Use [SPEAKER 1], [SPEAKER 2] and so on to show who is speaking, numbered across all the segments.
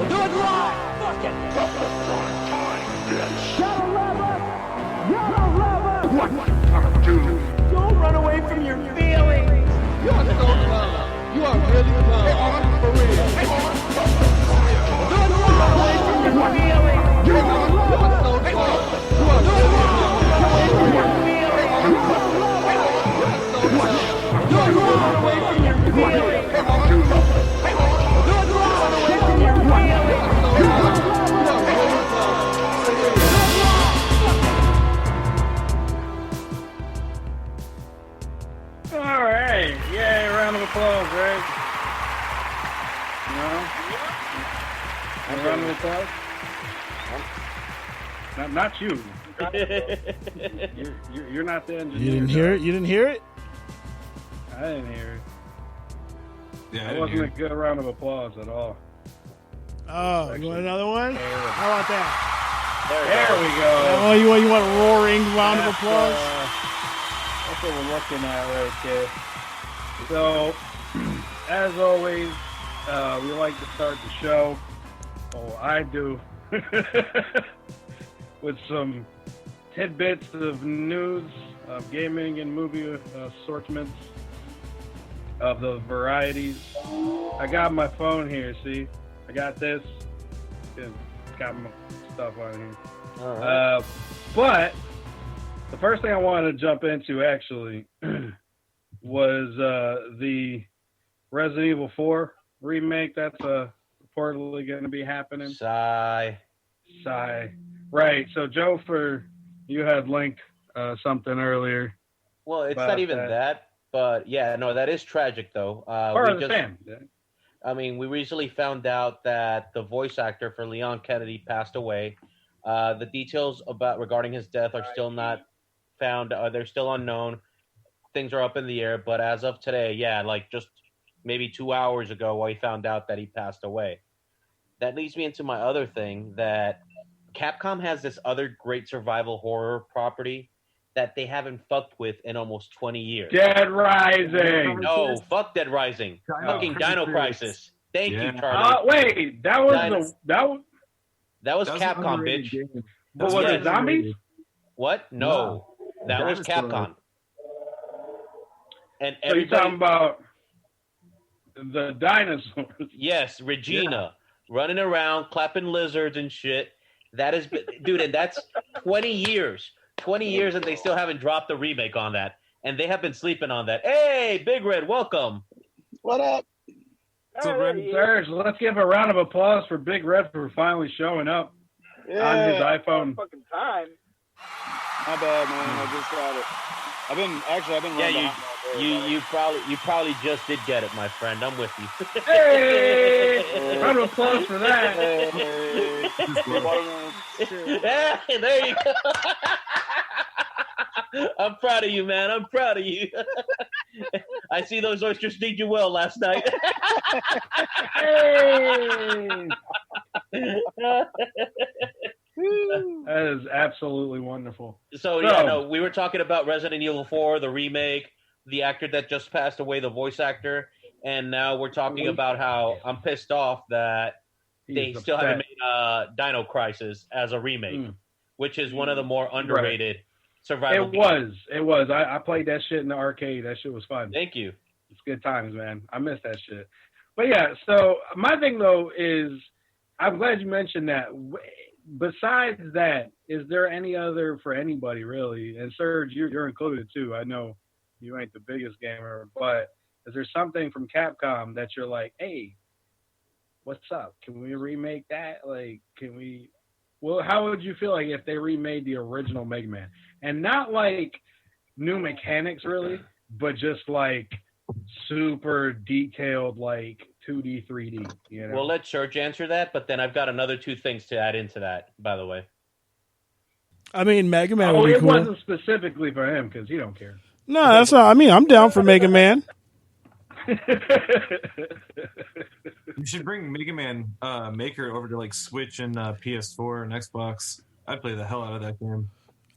[SPEAKER 1] We'll do it live. Fuck it. Yellow lever. Yellow lever.
[SPEAKER 2] What you gonna do?
[SPEAKER 1] Don't run away from your feelings.
[SPEAKER 3] You are so clever. You are really clever. For real.
[SPEAKER 1] Don't run away from your feelings.
[SPEAKER 3] You are so clever. You are really
[SPEAKER 1] Don't run away from your feelings.
[SPEAKER 4] All right, yay! Round of applause, right? No, a round of applause. Not you. You're not the engineer.
[SPEAKER 5] You didn't hear it? You didn't hear it?
[SPEAKER 4] I didn't hear it.
[SPEAKER 6] Yeah,
[SPEAKER 4] It wasn't a good round of applause at all.
[SPEAKER 5] Oh, you want another one? How about that?
[SPEAKER 4] There we go.
[SPEAKER 5] Oh, you want a roaring round of applause?
[SPEAKER 4] That's what we're looking at right there. So, as always, we like to start the show. Oh, I do. With some tidbits of news, of gaming and movie assortments, of the varieties. I got my phone here, see? I got this. Got my stuff on here.
[SPEAKER 7] All right.
[SPEAKER 4] But the first thing I wanted to jump into, actually, was the Resident Evil 4 remake that's reportedly going to be happening.
[SPEAKER 7] Sigh.
[SPEAKER 4] Right. So, Joe, you had linked something earlier.
[SPEAKER 7] Well, it's
[SPEAKER 4] about
[SPEAKER 7] not even that, but yeah, no, that is tragic, though. I mean, we recently found out that the voice actor for Leon Kennedy passed away. The details regarding his death are still not found. They're still unknown. Things are up in the air, but as of today, yeah, like just maybe 2 hours ago, I found out that he passed away. That leads me into my other thing, that Capcom has this other great survival horror property that they haven't fucked with in almost 20 years.
[SPEAKER 4] Dead Rising.
[SPEAKER 7] No, fuck Dead Rising. Fucking Dino Crisis. Thank you, Charlie.
[SPEAKER 4] Wait, that was
[SPEAKER 7] Capcom, bitch.
[SPEAKER 4] What was it, zombies?
[SPEAKER 7] What? No. That was Capcom. And
[SPEAKER 4] so you're talking about the dinosaurs.
[SPEAKER 7] Yes, Regina. Running around, clapping lizards and shit. That is, dude, and that's 20 years. 20 years and they still haven't dropped a remake on that. And they have been sleeping on that. Hey, Big Red, welcome.
[SPEAKER 8] What up?
[SPEAKER 4] Serge, let's give a round of applause for Big Red for finally showing up on his iPhone.
[SPEAKER 8] Fucking time. My bad, man. I just got it. I've been running
[SPEAKER 7] you probably just did get it, my friend. I'm with you.
[SPEAKER 4] Hey! Round of applause for that.
[SPEAKER 7] Hey, there you go. I'm proud of you, man. I'm proud of you. I see those oysters did you well last night.
[SPEAKER 4] Hey! That is absolutely wonderful.
[SPEAKER 7] So, we were talking about Resident Evil 4, the remake, the actor that just passed away, the voice actor, and now we're talking about how I'm pissed off that they still haven't made Dino Crisis as a remake, which is one of the more underrated survival games.
[SPEAKER 4] It was. I played that shit in the arcade. That shit was fun.
[SPEAKER 7] Thank you.
[SPEAKER 4] It's good times, man. I miss that shit. But yeah, so my thing though is, I'm glad you mentioned that. Besides that, is there any other for anybody really? And Serge, you're included too. I know you ain't the biggest gamer, but is there something from Capcom that you're like, hey, what's up? Can we remake that? Like, can we? Well, how would you feel like if they remade the original Mega Man, and not like new mechanics really, but just like super detailed, like 2D, 3D. You know?
[SPEAKER 7] Well, let Serge answer that, but then I've got another two things to add into that, by the way.
[SPEAKER 5] I mean, Mega Man would be cool.
[SPEAKER 4] It wasn't specifically for him because he don't care.
[SPEAKER 5] No, that's not. I mean, I'm down for Mega Man.
[SPEAKER 6] You should bring Mega Man Maker over to like Switch and PS4 and Xbox. I'd play the hell out of that game.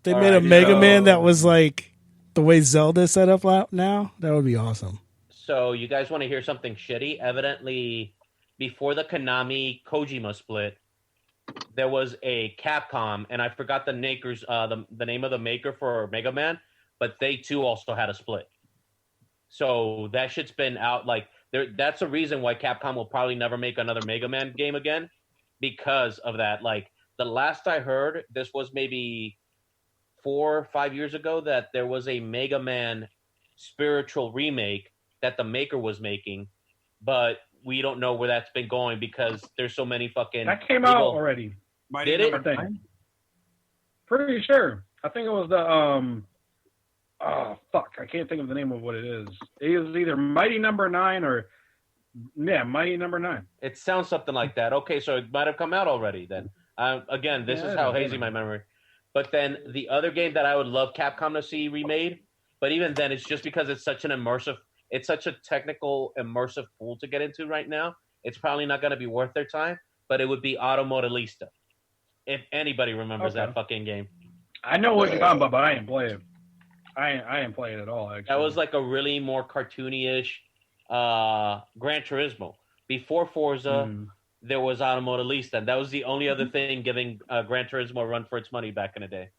[SPEAKER 5] They made a Mega Man that was like the way Zelda set up now. That would be awesome.
[SPEAKER 7] So you guys want to hear something shitty? Evidently, before the Konami Kojima split, there was a Capcom, and I forgot the makers, the name of the maker for Mega Man, but they too also had a split. So that shit's been out. Like, that's a reason why Capcom will probably never make another Mega Man game again, because of that. Like, the last I heard, this was maybe 4 or 5 years ago, that there was a Mega Man spiritual remake that the maker was making, but we don't know where that's been going because there's so many fucking.
[SPEAKER 4] That came out already.
[SPEAKER 7] Did it?
[SPEAKER 4] I think. Pretty sure. I think it was the Oh fuck! I can't think of the name of what it is. It was either Mighty Number 9 or Mighty Number 9.
[SPEAKER 7] It sounds something like that. Okay, so it might have come out already then. Again, this is how hazy my memory. But then the other game that I would love Capcom to see remade, but even then, it's just because it's such a technical, immersive pool to get into right now. It's probably not going to be worth their time, but it would be Automodelista. If anybody remembers that fucking game.
[SPEAKER 4] I know what you're talking about, but I ain't play it. I ain't playing it at all, actually.
[SPEAKER 7] That was like a really more cartoony-ish Gran Turismo. Before Forza, there was Automodelista, and that was the only other thing giving Gran Turismo a run for its money back in the day.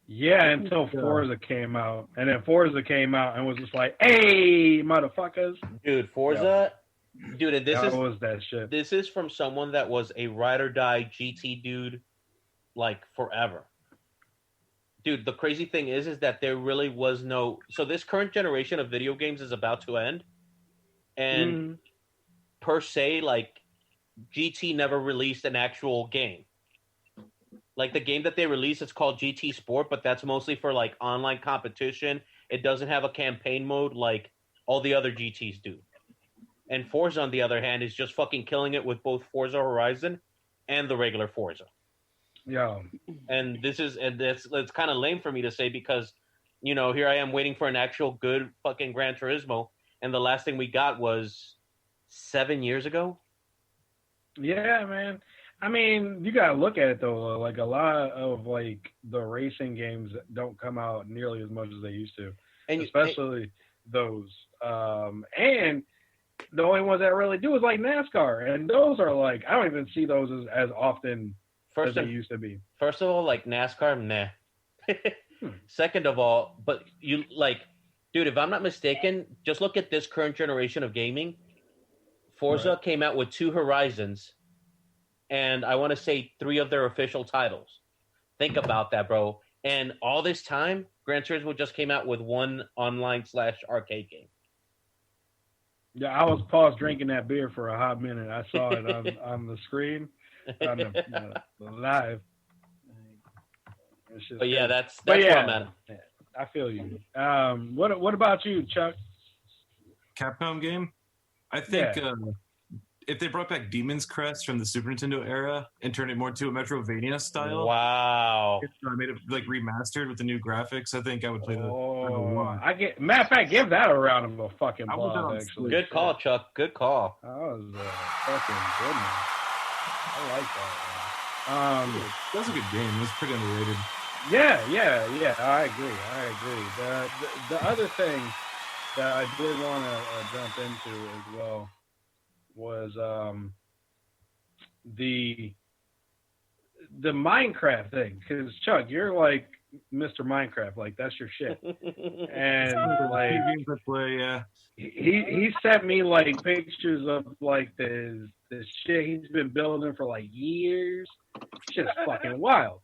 [SPEAKER 4] Yeah, until Forza came out. And then Forza came out and was just like, hey, motherfuckers.
[SPEAKER 7] Dude, Forza... Yep. Dude, and this is from someone that was a ride or die GT dude, like, forever. Dude, the crazy thing is that there really was no... So this current generation of video games is about to end. And per se, like, GT never released an actual game. Like, the game that they released, it's called GT Sport, but that's mostly for, like, online competition. It doesn't have a campaign mode like all the other GTs do. And Forza, on the other hand, is just fucking killing it with both Forza Horizon and the regular Forza.
[SPEAKER 4] Yeah.
[SPEAKER 7] And it's kind of lame for me to say because, you know, here I am waiting for an actual good fucking Gran Turismo, and the last thing we got was 7 years ago. Yeah,
[SPEAKER 4] man. I mean, you gotta look at it though. Like, a lot of like the racing games don't come out nearly as much as they used to, and especially those. And the only ones that really do is like NASCAR, and those are like I don't even see those as often as they used to be.
[SPEAKER 7] First of all, like NASCAR, nah. Second of all, but you like, dude, if I'm not mistaken, just look at this current generation of gaming. Forza came out with 2 Horizons, and I want to say 3 of their official titles. Think about that, bro. And all this time, Gran Turismo just came out with 1 online/arcade game.
[SPEAKER 4] Yeah, I was paused drinking that beer for a hot minute. I saw it on the screen, on the live.
[SPEAKER 7] But yeah, that's where I'm at.
[SPEAKER 4] Yeah, I feel you. What about you, Chuck?
[SPEAKER 6] Capcom game? I think if they brought back Demon's Crest from the Super Nintendo era and turned it more to a Metroidvania style.
[SPEAKER 7] Wow.
[SPEAKER 6] Made it like remastered with the new graphics. I think I would play the one.
[SPEAKER 4] Matter of fact, give that a round of a fucking applause, actually.
[SPEAKER 7] Good call, Chuck. Good call.
[SPEAKER 4] That was fucking good, man. I like that, man.
[SPEAKER 6] That's a good game. It was pretty underrated.
[SPEAKER 4] Yeah. I agree. The other thing that I did want to jump into as well was the Minecraft thing, because Chuck, you're like Mr. Minecraft, like that's your shit. And like he sent me like pictures of like the shit he's been building for like years. It's just fucking wild.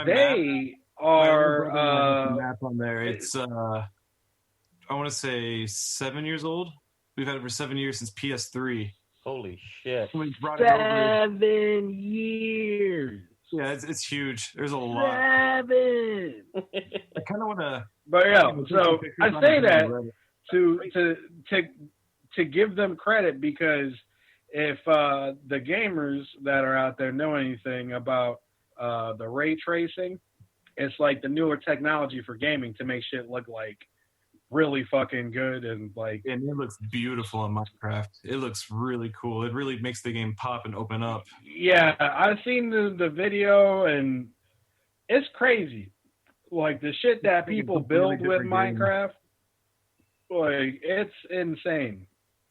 [SPEAKER 4] They are
[SPEAKER 6] map on there. It's I want to say 7 years old. We've had it for 7 years since PS3.
[SPEAKER 7] Holy shit!
[SPEAKER 4] 7 years.
[SPEAKER 6] Yeah, it's huge. There's a lot.
[SPEAKER 4] 7.
[SPEAKER 6] I kind of want to.
[SPEAKER 4] But yeah, so I say that to give them credit, because if the gamers that are out there know anything about the ray tracing, it's like the newer technology for gaming to make shit look like really fucking good, and
[SPEAKER 6] it looks beautiful in Minecraft. It looks really cool. It really makes the game pop and open up.
[SPEAKER 4] Yeah, I've seen the video, and it's crazy. Like the shit that people build with Minecraft, like it's insane.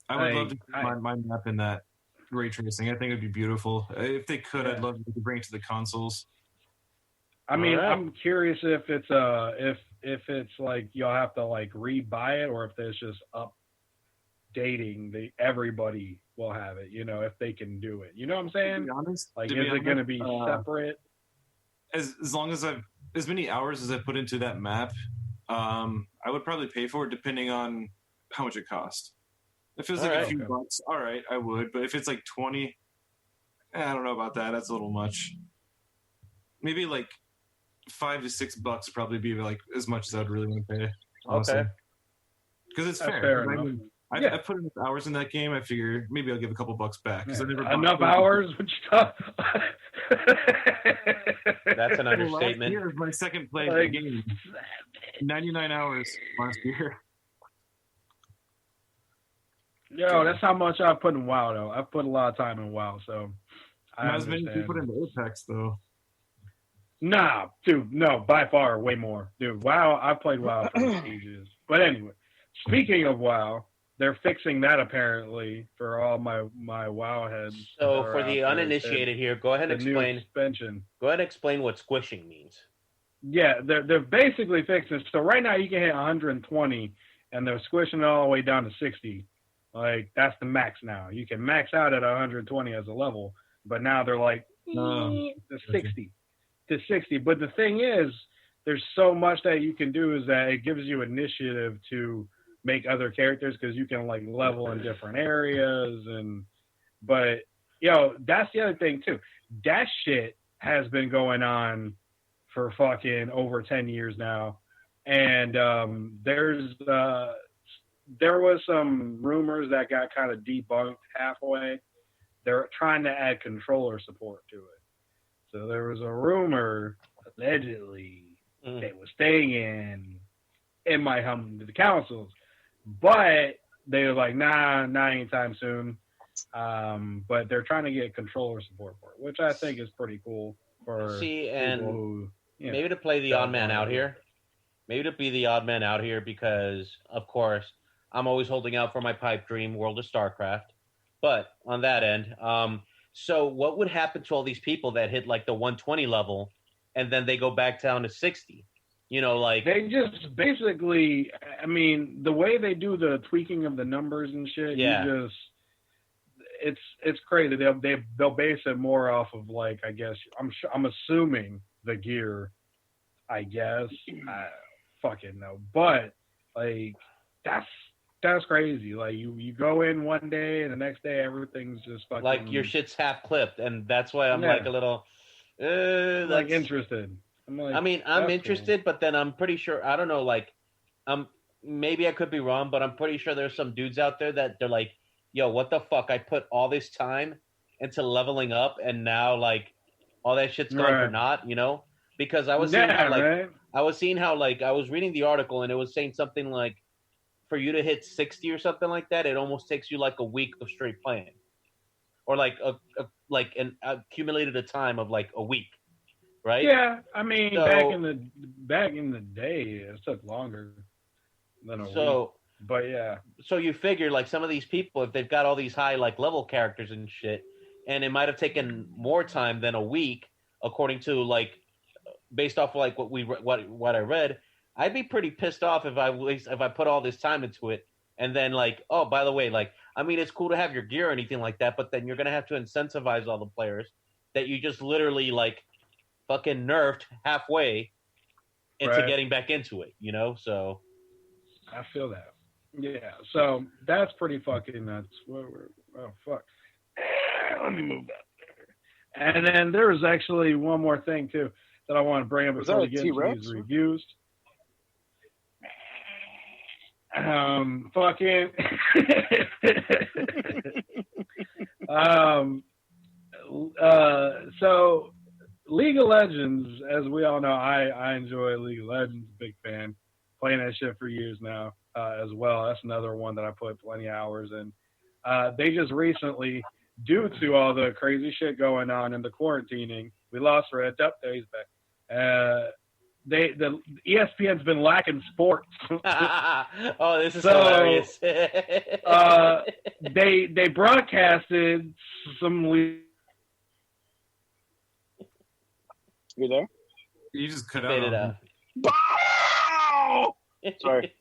[SPEAKER 6] I would love to see my map in that. ray tracing. I think it'd be beautiful. If they could,
[SPEAKER 4] Yeah.
[SPEAKER 6] I'd love to bring it to the consoles.
[SPEAKER 4] I mean,
[SPEAKER 7] Alright.
[SPEAKER 4] I'm curious if it's if it's like you'll have to like rebuy it, or if there's just updating everybody will have it. You know, if they can do it. You know what I'm
[SPEAKER 6] To
[SPEAKER 4] saying?
[SPEAKER 6] be honest,
[SPEAKER 4] Like,
[SPEAKER 6] to
[SPEAKER 4] is
[SPEAKER 6] be
[SPEAKER 4] it going to
[SPEAKER 6] honest,
[SPEAKER 4] be separate?
[SPEAKER 6] as long as I've as many hours as I put into that map, I would probably pay for it depending on how much it costs. If it was like
[SPEAKER 7] Alright.
[SPEAKER 6] a few
[SPEAKER 4] Okay.
[SPEAKER 6] bucks, all right, I would. But if it's like 20, I don't know about that. That's a little much. Maybe like $5 to $6 would probably be like as much as I'd really want to pay. Honestly.
[SPEAKER 7] Okay.
[SPEAKER 6] Because it's
[SPEAKER 4] That's
[SPEAKER 6] fair.
[SPEAKER 4] fair
[SPEAKER 6] 'Cause I
[SPEAKER 4] enough.
[SPEAKER 6] mean,
[SPEAKER 4] Yeah.
[SPEAKER 6] I put enough hours in that game. I figure maybe I'll give a couple bucks back. 'Cause I never bought
[SPEAKER 4] Enough
[SPEAKER 6] food.
[SPEAKER 4] hours? Which stuff?
[SPEAKER 7] That's an
[SPEAKER 6] Well,
[SPEAKER 7] understatement.
[SPEAKER 6] Last year was my second play of
[SPEAKER 4] Like,
[SPEAKER 6] the game. 99 hours last year.
[SPEAKER 4] Yo, that's how much I put in WoW though. I put a lot of time in WoW, so I
[SPEAKER 6] Not as many as you
[SPEAKER 4] understand.
[SPEAKER 6] put into Apex though.
[SPEAKER 4] Nah, dude, no, by far, way more. Dude, WoW, I played WoW for ages. But anyway, speaking of WoW, they're fixing that apparently for all my WoW heads.
[SPEAKER 7] So
[SPEAKER 4] that are
[SPEAKER 7] for
[SPEAKER 4] out
[SPEAKER 7] the
[SPEAKER 4] there.
[SPEAKER 7] uninitiated here, go ahead
[SPEAKER 4] The
[SPEAKER 7] and
[SPEAKER 4] new
[SPEAKER 7] explain.
[SPEAKER 4] expansion.
[SPEAKER 7] Go ahead and explain what squishing means.
[SPEAKER 4] Yeah, they're basically fixing. So right now you can hit 120, and they're squishing it all the way down to 60. Like that's the max now. You can max out at 120 as a level, but now they're like to 60 to 60. But the thing is, there's so much that you can do is that it gives you initiative to make other characters because you can like level in different areas but that's the other thing too. That shit has been going on for fucking over 10 years now. And there was some rumors that got kind of debunked halfway. They're trying to add controller support to it. So there was a rumor, allegedly, they was staying in my hum to the councils. But they were like, nah, not anytime soon. But they're trying to get controller support for it, which I think is pretty cool for people who,
[SPEAKER 7] maybe to play the odd man out here. Maybe to be the odd man out here because, of course, I'm always holding out for my pipe dream, World of StarCraft. But on that end, so what would happen to all these people that hit like the 120 level and then they go back down to 60? You know, like
[SPEAKER 4] they just basically, I mean, the way they do the tweaking of the numbers and shit, it's crazy. They'll base it more off of like, I guess I'm assuming the gear, I guess. I fucking know, but like that's crazy. Like you go in one day and the next day everything's just fucking
[SPEAKER 7] like your shit's half clipped, and that's why I'm like a little
[SPEAKER 4] like interested.
[SPEAKER 7] I'm interested, but then I'm pretty sure I don't know. Like, maybe I could be wrong, but I'm pretty sure there's some dudes out there that they're like, "Yo, what the fuck? I put all this time into leveling up, and now like all that shit's gone for naught." You know, because I was seeing how like I was reading the article, and it was saying something like, for you to hit 60 or something like that, it almost takes you like a week of straight playing, or like an accumulated a time of like a week. Right?
[SPEAKER 4] Yeah, I mean, so, back in the day, it took longer than a week. But yeah.
[SPEAKER 7] So you figure like some of these people, if they've got all these high like level characters and shit, and it might have taken more time than a week, according to like based off like what I read, I'd be pretty pissed off if I put all this time into it, and then like, oh, by the way, like, I mean, it's cool to have your gear or anything like that, but then you're gonna have to incentivize all the players that you just literally like fucking nerfed halfway into getting back into it, you know? So
[SPEAKER 4] I feel that. Yeah. So that's pretty fucking nuts. Oh fuck. Let me move that there. And then there was actually one more thing too that I want to bring up before we get into these reviews. Fucking so League of Legends, as we all know, I enjoy League of Legends, big fan, playing that shit for years now as well. That's another one that I put plenty of hours in. They just recently, due to all the crazy shit going on in the quarantining, we lost Red. There he's back. the ESPN's been lacking sports.
[SPEAKER 7] Oh, this is
[SPEAKER 4] So,
[SPEAKER 7] hilarious.
[SPEAKER 4] They broadcasted some.
[SPEAKER 8] You there?
[SPEAKER 6] You just cut
[SPEAKER 7] Fade it
[SPEAKER 6] out.
[SPEAKER 8] Bow! Sorry.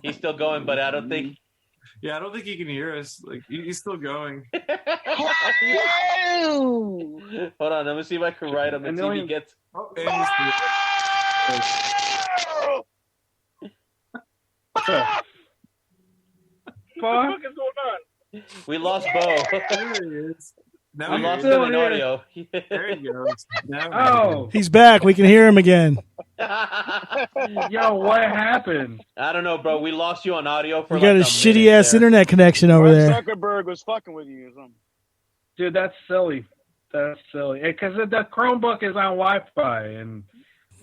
[SPEAKER 7] He's still going, but I don't think.
[SPEAKER 6] Yeah, I don't think he can hear us. Like he's still going.
[SPEAKER 7] Hold on, let me see if I can write him and see if he gets.
[SPEAKER 6] Oh, and he's
[SPEAKER 4] Fuck.
[SPEAKER 8] is going on?
[SPEAKER 7] We lost Bo.
[SPEAKER 6] there he is. Now
[SPEAKER 7] We lost
[SPEAKER 4] still
[SPEAKER 7] him in
[SPEAKER 4] here.
[SPEAKER 7] audio.
[SPEAKER 6] There he goes. Now
[SPEAKER 4] Oh,
[SPEAKER 5] He's back. We can hear him again.
[SPEAKER 4] yo, what happened?
[SPEAKER 7] I don't know, bro. We lost you on audio for
[SPEAKER 5] You got
[SPEAKER 7] like
[SPEAKER 5] a shitty ass
[SPEAKER 7] there.
[SPEAKER 5] internet connection over
[SPEAKER 8] Mark
[SPEAKER 5] there.
[SPEAKER 8] Zuckerberg was fucking with you or something.
[SPEAKER 4] Dude, that's silly. That's silly. Because the Chromebook is on Wi-Fi, and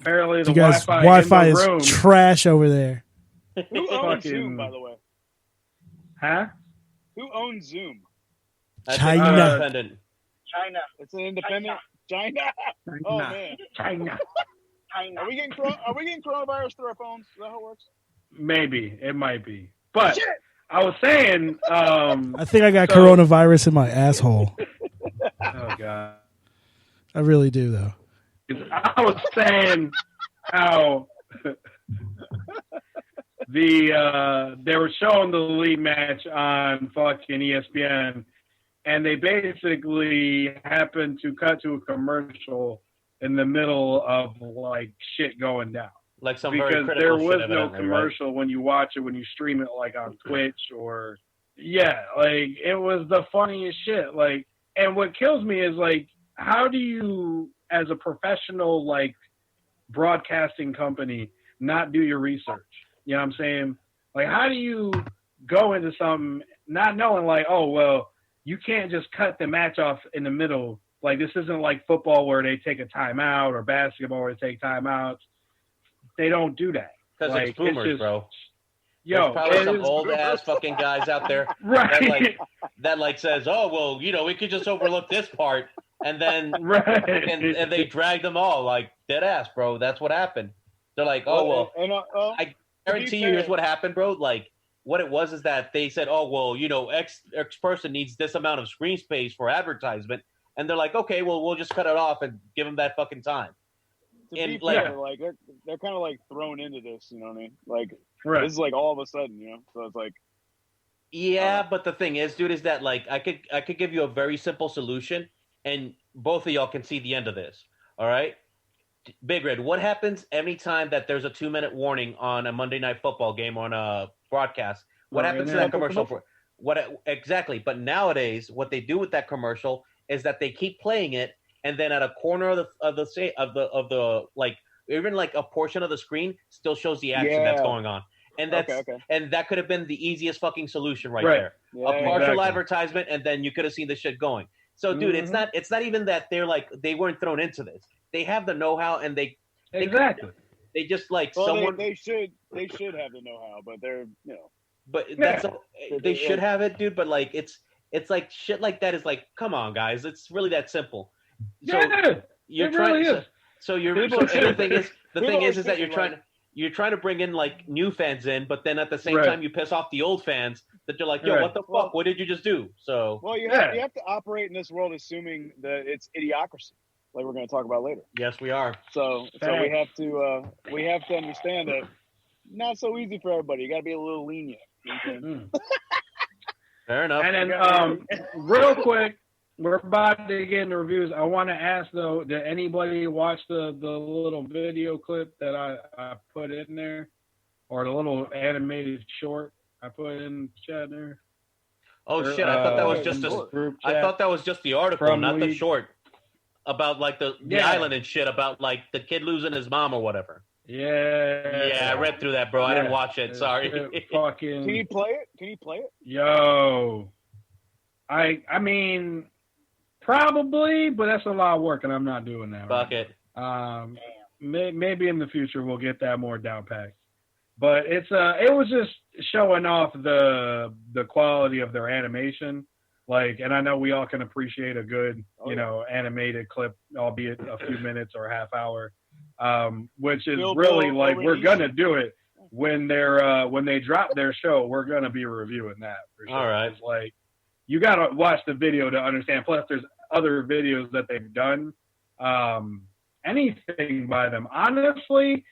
[SPEAKER 4] apparently the
[SPEAKER 5] You guys'
[SPEAKER 4] Wi-Fi in the room.
[SPEAKER 5] is trash over there.
[SPEAKER 8] Who owns
[SPEAKER 4] Fucking-
[SPEAKER 8] Zoom, by the way?
[SPEAKER 4] Huh?
[SPEAKER 8] Who owns Zoom?
[SPEAKER 7] I think
[SPEAKER 5] China.
[SPEAKER 7] we're independent.
[SPEAKER 1] China.
[SPEAKER 8] It's an independent China. Oh man,
[SPEAKER 4] China.
[SPEAKER 1] China.
[SPEAKER 8] are we getting coronavirus through our phones? Is that how it works?
[SPEAKER 4] Maybe. It might be. But I was saying,
[SPEAKER 5] I think I got
[SPEAKER 4] So-
[SPEAKER 5] coronavirus in my asshole.
[SPEAKER 4] oh, God.
[SPEAKER 5] I really do, though.
[SPEAKER 4] I was saying how they were showing the lead match on fucking ESPN, and they basically happened to cut to a commercial in the middle of like shit going down.
[SPEAKER 7] Like some very
[SPEAKER 4] Because
[SPEAKER 7] critical
[SPEAKER 4] there
[SPEAKER 7] shit,
[SPEAKER 4] was no
[SPEAKER 7] evidently,
[SPEAKER 4] commercial when you watch it, when you stream it like on Twitch or like it was the funniest shit. Like, and what kills me is like, how do you, as a professional like broadcasting company, not do your research? You know what I'm saying? Like, how do you go into something not knowing like, oh well, you can't just cut the match off in the middle. Like, this isn't like football where they take a timeout or basketball where they take timeouts. They don't do that.
[SPEAKER 7] Because
[SPEAKER 4] Like,
[SPEAKER 7] it's boomers,
[SPEAKER 4] just-
[SPEAKER 7] bro.
[SPEAKER 4] Yo,
[SPEAKER 7] There's probably
[SPEAKER 4] it
[SPEAKER 7] some
[SPEAKER 4] is-
[SPEAKER 7] old ass fucking guys out there
[SPEAKER 4] right,
[SPEAKER 7] that like says, "Oh well, you know, we could just overlook this part," and then
[SPEAKER 4] right,
[SPEAKER 7] and they drag them all like dead ass, bro. That's what happened. They're like, "Oh well,
[SPEAKER 8] and,
[SPEAKER 7] I guarantee you, here's what happened, bro." Like, what it was is that they said, "Oh well, you know, X person needs this amount of screen space for advertisement," and they're like, "Okay, well, we'll just cut it off and give them that fucking time."
[SPEAKER 8] to
[SPEAKER 7] and,
[SPEAKER 8] be
[SPEAKER 7] like-
[SPEAKER 8] fair, like they're kind of like thrown into this. You know what I mean? Like
[SPEAKER 4] right.
[SPEAKER 8] this is like all of a sudden, you know. So it's like
[SPEAKER 7] Yeah, but the thing is, dude, is that like I could give you a very simple solution, and both of y'all can see the end of this. All right, Big Red, what happens anytime that there's a 2-minute warning on a Monday Night Football game on a broadcast? What
[SPEAKER 4] Right,
[SPEAKER 7] happens to
[SPEAKER 4] yeah.
[SPEAKER 7] that commercial? What exactly? But nowadays, what they do with that commercial is that they keep playing it, and then at a corner of the like even like a portion of the screen still shows the action that's
[SPEAKER 8] Yeah.
[SPEAKER 7] going on. And that's
[SPEAKER 8] okay.
[SPEAKER 7] and that could have been the easiest fucking solution right
[SPEAKER 4] Right.
[SPEAKER 7] there.
[SPEAKER 8] Yeah,
[SPEAKER 7] A partial
[SPEAKER 4] exactly.
[SPEAKER 7] advertisement, and then you could have seen the shit going. So, dude, it's not even that they're like they weren't thrown into this. They have the know-how, and they
[SPEAKER 4] Exactly.
[SPEAKER 7] just like
[SPEAKER 8] Well,
[SPEAKER 7] someone.
[SPEAKER 8] they should have the know-how, but they're
[SPEAKER 7] But
[SPEAKER 4] Yeah.
[SPEAKER 7] they should have it, dude. But like it's like shit like that is like, come on, guys, it's really that simple. So
[SPEAKER 4] Yeah,
[SPEAKER 7] you're
[SPEAKER 4] it
[SPEAKER 7] trying.
[SPEAKER 4] really is.
[SPEAKER 7] So you're.
[SPEAKER 8] People
[SPEAKER 7] So,
[SPEAKER 8] should-
[SPEAKER 7] and the thing is
[SPEAKER 8] people are
[SPEAKER 7] that you're
[SPEAKER 8] thinking,
[SPEAKER 7] trying. You're trying to bring in like new fans in, but then at the same
[SPEAKER 4] Right.
[SPEAKER 7] time you piss off the old fans that they're like, "Yo,
[SPEAKER 4] Right.
[SPEAKER 7] what the fuck?
[SPEAKER 8] Well-
[SPEAKER 7] What did you just do?" So
[SPEAKER 8] well, you
[SPEAKER 4] Yeah.
[SPEAKER 8] have to operate in this world assuming that it's idiocracy, like we're going to talk about later.
[SPEAKER 7] yes, we are.
[SPEAKER 8] So we have to understand that not so easy for everybody. You got to be a little lenient. You know what I'm saying?
[SPEAKER 4] Mm.
[SPEAKER 7] Fair enough.
[SPEAKER 4] And then, real quick, we're about to get into reviews. I want to ask though, did anybody watch the little video clip that I put in there, or the little animated short I put in the chat there?
[SPEAKER 7] Oh shit! I thought that was just
[SPEAKER 4] in
[SPEAKER 7] a.
[SPEAKER 4] the group
[SPEAKER 7] I
[SPEAKER 4] chat.
[SPEAKER 7] thought that was just the article,
[SPEAKER 4] From
[SPEAKER 7] not the
[SPEAKER 4] League.
[SPEAKER 7] short about like the
[SPEAKER 4] Yeah.
[SPEAKER 7] island and shit about like the kid losing his mom or whatever.
[SPEAKER 4] Yeah.
[SPEAKER 7] Yeah, I read through that, bro. I didn't
[SPEAKER 4] Yeah.
[SPEAKER 7] watch it. Sorry.
[SPEAKER 4] It fucking.
[SPEAKER 8] Can you play it? Can you play it?
[SPEAKER 4] Yo, I mean, probably, but that's a lot of work, and I'm not doing that.
[SPEAKER 7] Fuck
[SPEAKER 4] right
[SPEAKER 7] it.
[SPEAKER 4] now. Maybe in the future we'll get that more down packed. But it was just showing off the quality of their animation. Like, and I know we all can appreciate a good,
[SPEAKER 8] Oh, yeah.
[SPEAKER 4] animated clip, albeit a few minutes or a half hour. which is
[SPEAKER 8] Bill
[SPEAKER 4] really
[SPEAKER 8] Bill
[SPEAKER 4] like we're
[SPEAKER 8] already-
[SPEAKER 4] gonna do it when they drop their show. We're gonna be reviewing that for sure.
[SPEAKER 7] All right.
[SPEAKER 4] It's like you gotta watch the video to understand. Plus, there's other videos that they've done. Anything by them, honestly,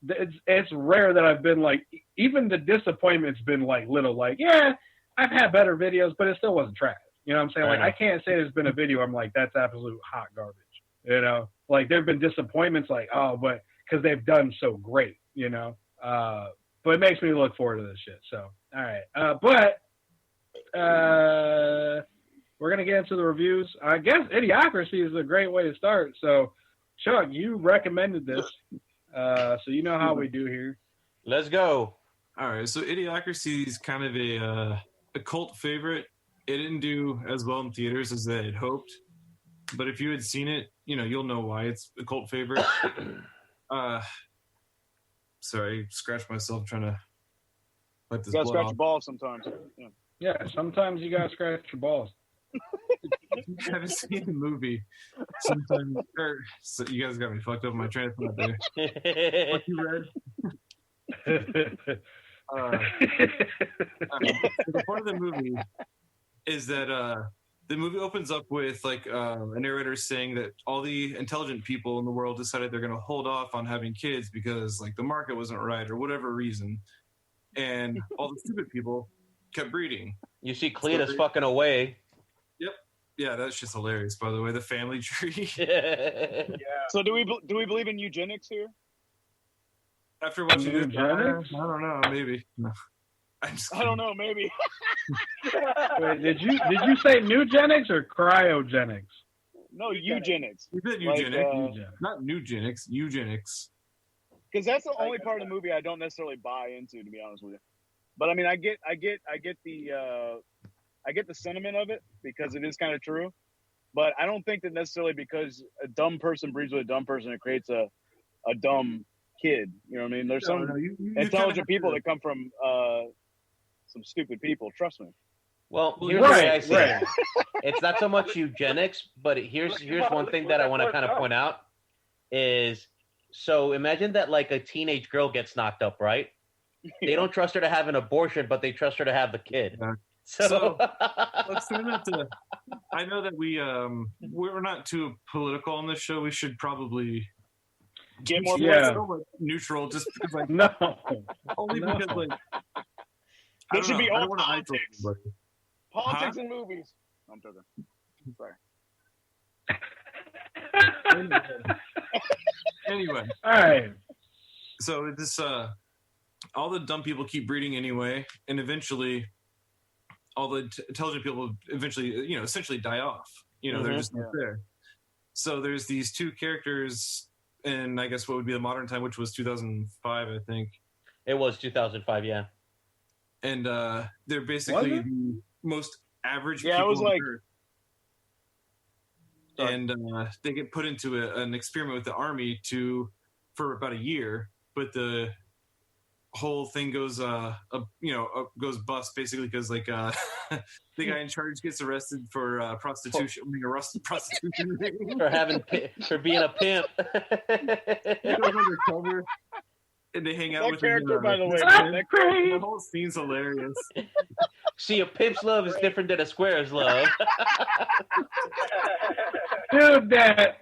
[SPEAKER 4] it's rare that I've been like, even the disappointment's been like little, like, yeah, I've had better videos, but it still wasn't trash. You know what I'm saying? Like, I can't say there's been a video I'm like, that's absolute hot garbage. You know, like there've been disappointments, like, oh, but because they've done so great, you know. But it makes me look forward to this shit. So, all right, we're gonna get into the reviews. I guess Idiocracy is a great way to start. So, Chuck, you recommended this, so you know how we do here.
[SPEAKER 7] Let's go.
[SPEAKER 6] All right, so Idiocracy is kind of a cult favorite. It didn't do as well in theaters as they had hoped, but if you had seen it, you know, you'll know why it's a cult favorite. Sorry, scratch myself trying to let this
[SPEAKER 8] You gotta
[SPEAKER 6] blood
[SPEAKER 8] scratch
[SPEAKER 6] off.
[SPEAKER 8] your balls sometimes. Yeah.
[SPEAKER 4] Yeah, sometimes you gotta scratch your balls.
[SPEAKER 6] If you haven't seen the movie, sometimes, so you guys got me fucked up in my train of thought there. What you read? The point of the movie is that the movie opens up with like a narrator saying that all the intelligent people in the world decided they're going to hold off on having kids because like the market wasn't right or whatever reason, and all the stupid people kept breeding.
[SPEAKER 7] You see Cletus fucking away.
[SPEAKER 6] Yep. Yeah, that's just hilarious. By the way, the family tree.
[SPEAKER 8] So do we believe in eugenics here?
[SPEAKER 6] After watching this, I
[SPEAKER 4] Eugenics?
[SPEAKER 6] don't know, maybe. No. I'm just
[SPEAKER 8] I don't know, maybe.
[SPEAKER 4] Wait, did you say newgenics or cryogenics?
[SPEAKER 8] No, eugenics.
[SPEAKER 6] You said
[SPEAKER 8] Like,
[SPEAKER 6] eugenics, not nugenics, eugenics.
[SPEAKER 8] Because that's the only part of the movie I don't necessarily buy into, to be honest with you. But I mean, I get the sentiment of it because it is kind of true. But I don't think that necessarily because a dumb person breeds with a dumb person, it creates a dumb kid. You know what I mean? There's some
[SPEAKER 6] you
[SPEAKER 8] intelligent people that come from some stupid people. Trust me.
[SPEAKER 7] Well, here's the way I see it. It's not so much eugenics, but here's one thing that I want to kind of point out is, so imagine that like a teenage girl gets knocked up, right? They don't trust her to have an abortion, but they trust her to have the kid.
[SPEAKER 6] Yeah.
[SPEAKER 7] So
[SPEAKER 6] let's turn that to. I know that we're not too political on this show. We should probably
[SPEAKER 8] Get more
[SPEAKER 6] neutral, just because like
[SPEAKER 4] No.
[SPEAKER 6] only
[SPEAKER 4] No.
[SPEAKER 6] because like
[SPEAKER 8] It should be
[SPEAKER 6] I
[SPEAKER 8] all
[SPEAKER 6] don't wanna
[SPEAKER 8] politics.
[SPEAKER 6] isolate anybody.
[SPEAKER 8] Politics and movies. No, I'm joking. Sorry.
[SPEAKER 6] Anyway,
[SPEAKER 4] All right.
[SPEAKER 6] so this all the dumb people keep breeding anyway, and eventually all the intelligent people eventually, essentially die off. They're just not there. So there's these two characters in, I guess, what would be the modern time, which was 2005, I think.
[SPEAKER 7] it was 2005, yeah.
[SPEAKER 6] And they're basically the most average
[SPEAKER 8] Yeah, it
[SPEAKER 6] people
[SPEAKER 8] was
[SPEAKER 6] on
[SPEAKER 8] like-
[SPEAKER 6] Earth. And they get put into an experiment with the army for about a year, but the whole thing goes goes bust basically because like the guy in charge gets arrested for prostitution, prostitution ring.
[SPEAKER 7] for being a pimp.
[SPEAKER 6] He goes undercover, and they hang out
[SPEAKER 8] That
[SPEAKER 6] with
[SPEAKER 8] character,
[SPEAKER 6] him.
[SPEAKER 8] by the way,
[SPEAKER 6] The whole scene's hilarious.
[SPEAKER 7] See, a pimp's love is different than a square's love.
[SPEAKER 4] Dude, the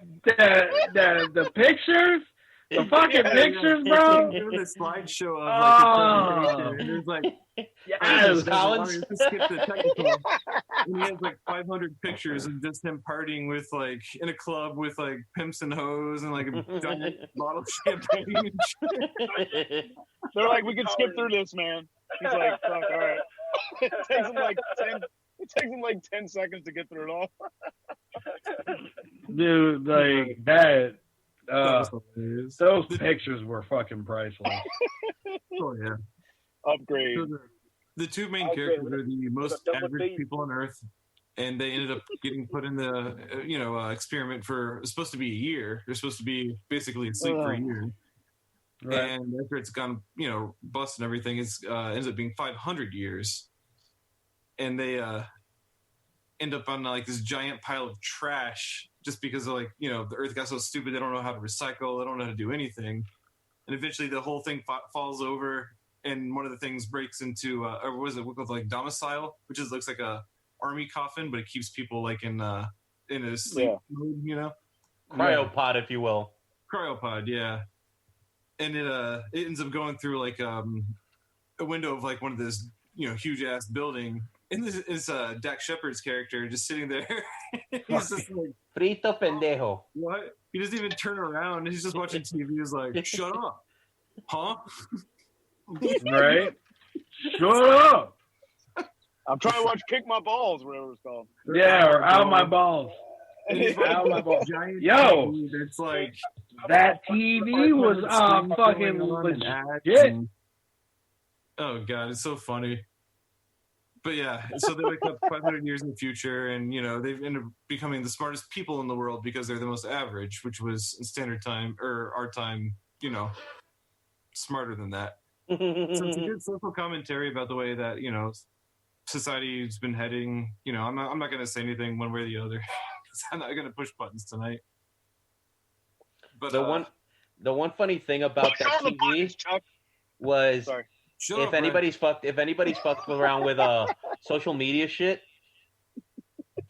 [SPEAKER 4] pictures, the fucking pictures, bro.
[SPEAKER 6] Doing a slideshow of like the presentation, and there's like
[SPEAKER 4] Yes.
[SPEAKER 7] Collins.
[SPEAKER 6] to skip the technical. And he has like 500 pictures of just him partying with like in a club with like pimps and hoes and like a giant bottle of champagne. And shit.
[SPEAKER 8] They're like, we can skip through this, man. He's like, fuck, all right. It takes him like 10 seconds to get through it all.
[SPEAKER 4] Dude, like that.
[SPEAKER 6] That was hilarious.
[SPEAKER 4] Those pictures were fucking priceless.
[SPEAKER 6] Oh yeah.
[SPEAKER 8] Upgrade.
[SPEAKER 6] So the two main characters are the most average people on Earth, and they ended up getting put in the experiment for it's supposed to be a year. They're supposed to be basically asleep for a year,
[SPEAKER 4] Right.
[SPEAKER 6] and after it's gone bust and everything, it's ends up being 500 years, and they end up on like this giant pile of trash just because of like, you know, the Earth got so stupid they don't know how to recycle, they don't know how to do anything, and eventually the whole thing falls over, and one of the things breaks into or what is it called, like domicile, which looks like a army coffin, but it keeps people like in a sleep mode, you know,
[SPEAKER 7] cryopod, if you will.
[SPEAKER 6] Cryopod, yeah. And it ends up going through like a window of like one of this, you know, huge ass building. And this is Dak Shepard's character just sitting there. He's just like,
[SPEAKER 7] Frito pendejo.
[SPEAKER 6] what? He doesn't even turn around. He's just watching TV. He's like, shut up. Huh?
[SPEAKER 4] Right? Shut up.
[SPEAKER 8] I'm trying to watch Kick My Balls, whatever it's called.
[SPEAKER 4] Yeah, or Out My Balls. Out My Balls. Yo,
[SPEAKER 6] it's like
[SPEAKER 4] that TV was fucking legit.
[SPEAKER 6] Oh god, it's so funny. But yeah, so they wake up 500 years in the future, and you know they've ended up becoming the smartest people in the world because they're the most average, which was in standard time or our time, you know, smarter than that. So it's a good social commentary about the way that, you know, society's been heading. You know, I'm not going to say anything one way or the other because I'm not going to push buttons tonight. But
[SPEAKER 7] the one funny thing about that TV was if anybody's fucked around with social media shit,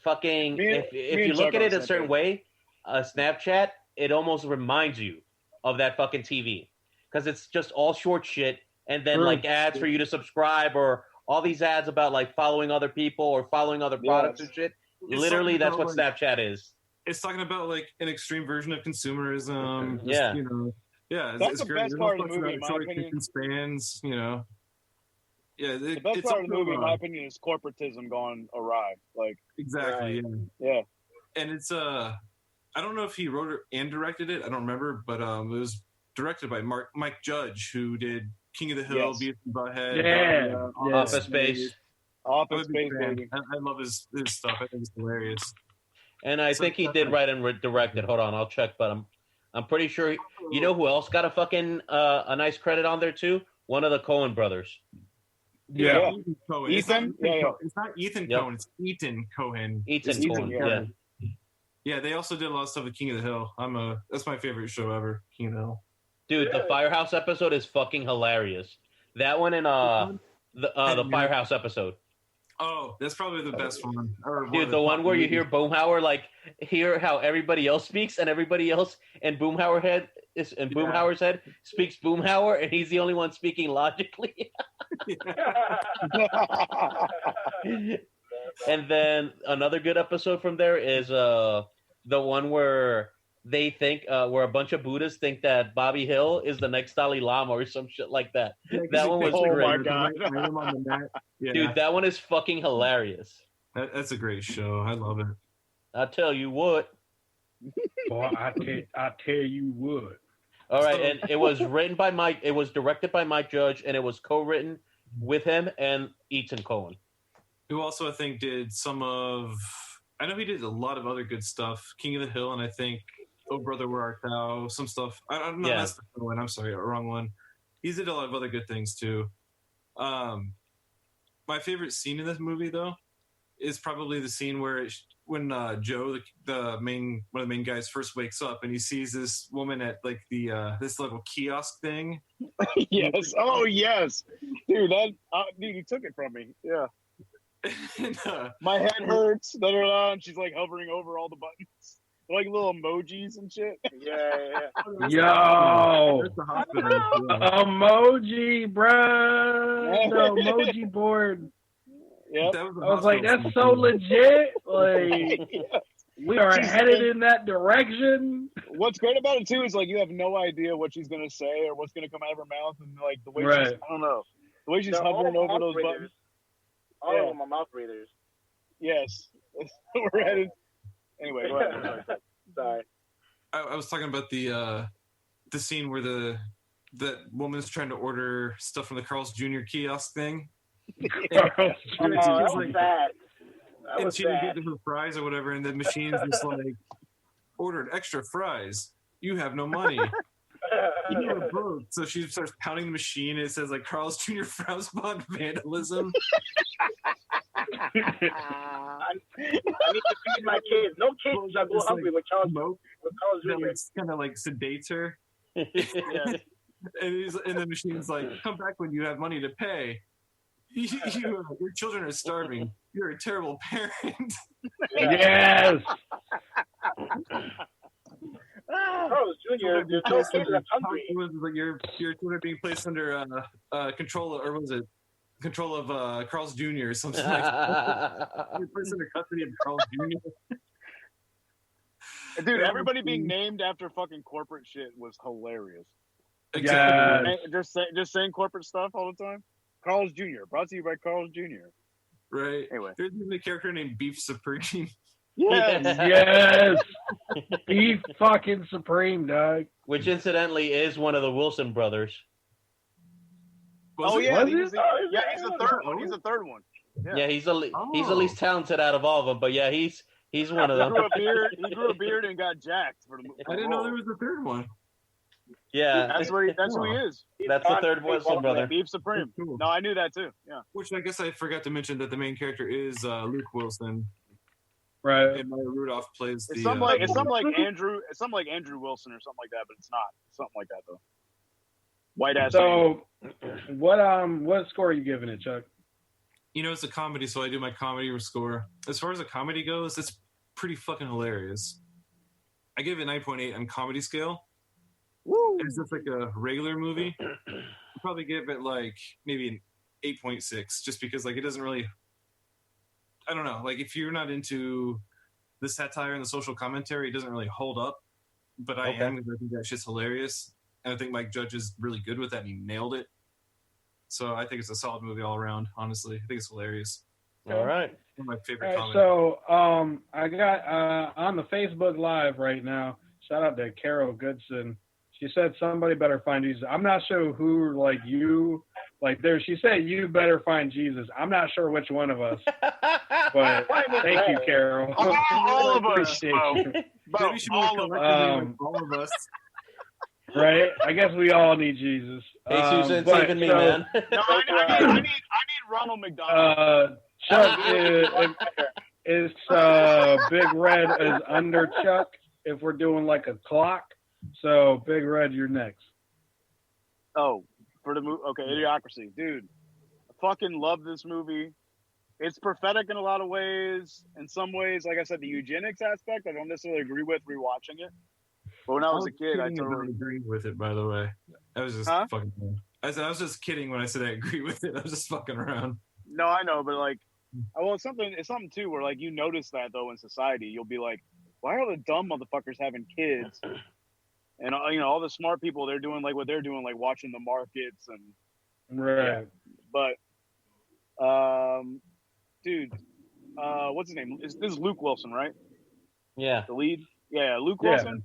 [SPEAKER 7] fucking if you look at it a certain way, Snapchat, it almost reminds you of that fucking TV because it's just all short shit and then like ads for you to subscribe or all these ads about like following other people or following other products and shit. Literally, that's what Snapchat is.
[SPEAKER 6] It's talking about like an extreme version of consumerism.
[SPEAKER 7] Yeah,
[SPEAKER 6] you know, yeah,
[SPEAKER 8] that's
[SPEAKER 6] it's
[SPEAKER 8] the
[SPEAKER 6] great.
[SPEAKER 8] best part of the movie, in my
[SPEAKER 6] short
[SPEAKER 8] opinion.
[SPEAKER 6] spans, you know. Yeah,
[SPEAKER 8] The best part of the movie, in my opinion, is corporatism gone awry. Like
[SPEAKER 6] exactly,
[SPEAKER 8] yeah.
[SPEAKER 6] And it's I don't know if he wrote it and directed it. I don't remember, but it was directed by Mike Judge, who did King of the Hill, Beavis and Butthead,
[SPEAKER 7] Office Space.
[SPEAKER 8] Office Space, baby.
[SPEAKER 6] I love his stuff. I think it's hilarious.
[SPEAKER 7] And I think he did write and direct it. Hold on, I'll check, but I'm pretty sure. You know who else got a fucking a nice credit on there too? One of the Coen brothers.
[SPEAKER 4] Yeah.
[SPEAKER 6] Cohen.
[SPEAKER 8] Ethan?
[SPEAKER 6] It's not Ethan Cohen. It's Ethan Cohen.
[SPEAKER 7] Ethan Cohen. Yeah.
[SPEAKER 6] Yeah, they also did a lot of stuff with King of the Hill. That's my favorite show ever, King of the Hill.
[SPEAKER 7] Dude, the Firehouse episode is fucking hilarious. That one and the Firehouse episode.
[SPEAKER 6] Oh, that's probably the best one.
[SPEAKER 7] Dude, the one where you hear Boomhauer hear how everybody else speaks, and everybody else in Boomhauer's head speaks Boomhauer, and he's the only one speaking logically. And then another good episode from there is the one where they think where a bunch of Buddhists think that Bobby Hill is the next Dalai Lama or some shit like that. That one was great.
[SPEAKER 8] Oh my god,
[SPEAKER 7] dude, that one is fucking hilarious.
[SPEAKER 6] That's a great show. I love it.
[SPEAKER 7] I tell you what.
[SPEAKER 4] Boy, I tell you what.
[SPEAKER 7] All right, and it was written by Mike. It was directed by Mike Judge, and it was co-written with him and Ethan Cohen,
[SPEAKER 6] who also I think did some of. I know he did a lot of other good stuff. King of the Hill, and I think Oh Brother Where Art Thou, some stuff. I'm not that's the one. I'm sorry, wrong one. He did a lot of other good things too. My favorite scene in this movie, though, is probably the scene when Joe, one of the main guys, first wakes up and he sees this woman at like the this little kiosk thing.
[SPEAKER 8] Yes. Oh yes, dude. Dude, he took it from me. Yeah.
[SPEAKER 6] And,
[SPEAKER 8] my head hurts. And she's like hovering over all the buttons, like little emojis and shit.
[SPEAKER 1] Yeah.
[SPEAKER 4] Yo, emoji, bro. The emoji board.
[SPEAKER 8] Yep.
[SPEAKER 4] I was like, that's so legit. Like, we are headed in that direction.
[SPEAKER 8] What's great about it too is like you have no idea what she's gonna say or what's gonna come out of her mouth, and like the way she's, I don't know, the way she's hovering over those buttons.
[SPEAKER 1] All of them are mouth breathers.
[SPEAKER 8] Yes. We're headed. Anyway, go ahead.
[SPEAKER 1] Sorry.
[SPEAKER 6] I was talking about the scene where that woman's trying to order stuff from the Carl's Jr. kiosk thing.
[SPEAKER 1] That was bad.
[SPEAKER 6] And she didn't get her fries or whatever, and the machine's just like, ordered extra fries. You have no money. You are broke. So she starts pounding the machine, and it says like Carl's Jr. frowns upon vandalism.
[SPEAKER 1] I need to feed my kids. No kids shall go hungry with Charles Jr.
[SPEAKER 6] It's kind of like sedates her.
[SPEAKER 8] Yeah.
[SPEAKER 6] And the machine's like, come back when you have money to pay. Your children are starving. You're a terrible parent.
[SPEAKER 4] Yes.
[SPEAKER 1] Charles Jr. There's no kids that's hungry.
[SPEAKER 6] Your children are being placed under control, or was it control of Carl's Jr. or something like that. You're placed under custody of Carl's Jr.
[SPEAKER 8] Dude, everybody being named after fucking corporate shit was hilarious.
[SPEAKER 4] Yeah.
[SPEAKER 8] Just saying corporate stuff all the time. Carl's Jr. Brought to you by Carl's Jr.
[SPEAKER 6] Right.
[SPEAKER 8] Anyway.
[SPEAKER 6] There's even a character named Beef Supreme.
[SPEAKER 4] Yes. Beef fucking Supreme, dog.
[SPEAKER 7] Which incidentally is one of the Wilson brothers.
[SPEAKER 8] Yeah,
[SPEAKER 4] Was
[SPEAKER 8] he's
[SPEAKER 4] it?
[SPEAKER 8] the third one. He's the third one.
[SPEAKER 7] Yeah, he's the least talented out of all of them. But yeah, he's one of them.
[SPEAKER 8] He grew a beard and got jacked for the
[SPEAKER 6] I didn't know there was a third one.
[SPEAKER 7] Yeah,
[SPEAKER 8] that's who he is.
[SPEAKER 7] That's the third Wilson brother.
[SPEAKER 8] Beef Supreme.
[SPEAKER 6] Cool.
[SPEAKER 8] No, I knew that too. Yeah.
[SPEAKER 6] Which I guess I forgot to mention that the main character is Luke Wilson.
[SPEAKER 4] Right.
[SPEAKER 6] And Maya Rudolph plays
[SPEAKER 8] It's
[SPEAKER 6] the.
[SPEAKER 8] something like Andrew Wilson or something like that, but it's not. It's something like that though. White ass.
[SPEAKER 4] So, what score are you giving it, Chuck?
[SPEAKER 6] It's a comedy, so I do my comedy score. As far as a comedy goes, it's pretty fucking hilarious. I give it 9.8 on comedy scale.
[SPEAKER 8] Woo.
[SPEAKER 6] It's just like a regular movie. I'd probably give it like maybe an 8.6, just because like it doesn't really. I don't know. Like if you're not into the satire and the social commentary, it doesn't really hold up. But I am because I think that shit's hilarious, and I think Mike Judge is really good with that, and he nailed it. So I think it's a solid movie all around. Honestly, I think it's hilarious.
[SPEAKER 7] All right.
[SPEAKER 6] One of my favorite
[SPEAKER 4] All right,
[SPEAKER 6] comedies.
[SPEAKER 4] so I got on the Facebook Live right now. Shout out to Carol Goodson. She said somebody better find Jesus. I'm not sure who, like you, like there. She said you better find Jesus. I'm not sure which one of us, but thank you, Carol.
[SPEAKER 8] All of us,
[SPEAKER 4] Appreciate
[SPEAKER 8] bro.
[SPEAKER 4] you.
[SPEAKER 8] Bro,
[SPEAKER 6] Maybe she
[SPEAKER 8] all of us.
[SPEAKER 6] all of us.
[SPEAKER 4] Right? I guess we all need Jesus.
[SPEAKER 7] Hey, Susan, it's
[SPEAKER 4] but-
[SPEAKER 7] even me,
[SPEAKER 4] so,
[SPEAKER 7] man.
[SPEAKER 8] No, I need Ronald McDonald.
[SPEAKER 4] Chuck is Big Red is under Chuck if we're doing like a clock. So Big Red, you're next.
[SPEAKER 8] Oh, for the movie. Okay, Idiocracy, dude. I fucking love this movie. It's prophetic in a lot of ways. In some ways, like I said, the eugenics aspect, I don't necessarily agree with rewatching it. But when I was a kid, I totally
[SPEAKER 6] agreed with it. By the way, I was just fucking. I said I was just kidding when I said I agree with it. I was just fucking around.
[SPEAKER 8] No, I know, but like, well, it's something too where like you notice that though in society, you'll be like, why are the dumb motherfuckers having kids? And all the smart people, they're doing like what they're doing, like watching the markets and
[SPEAKER 4] right.
[SPEAKER 8] Yeah. But, dude, what's his name? This is Luke Wilson, right?
[SPEAKER 7] Yeah.
[SPEAKER 8] The lead. Yeah, Luke Wilson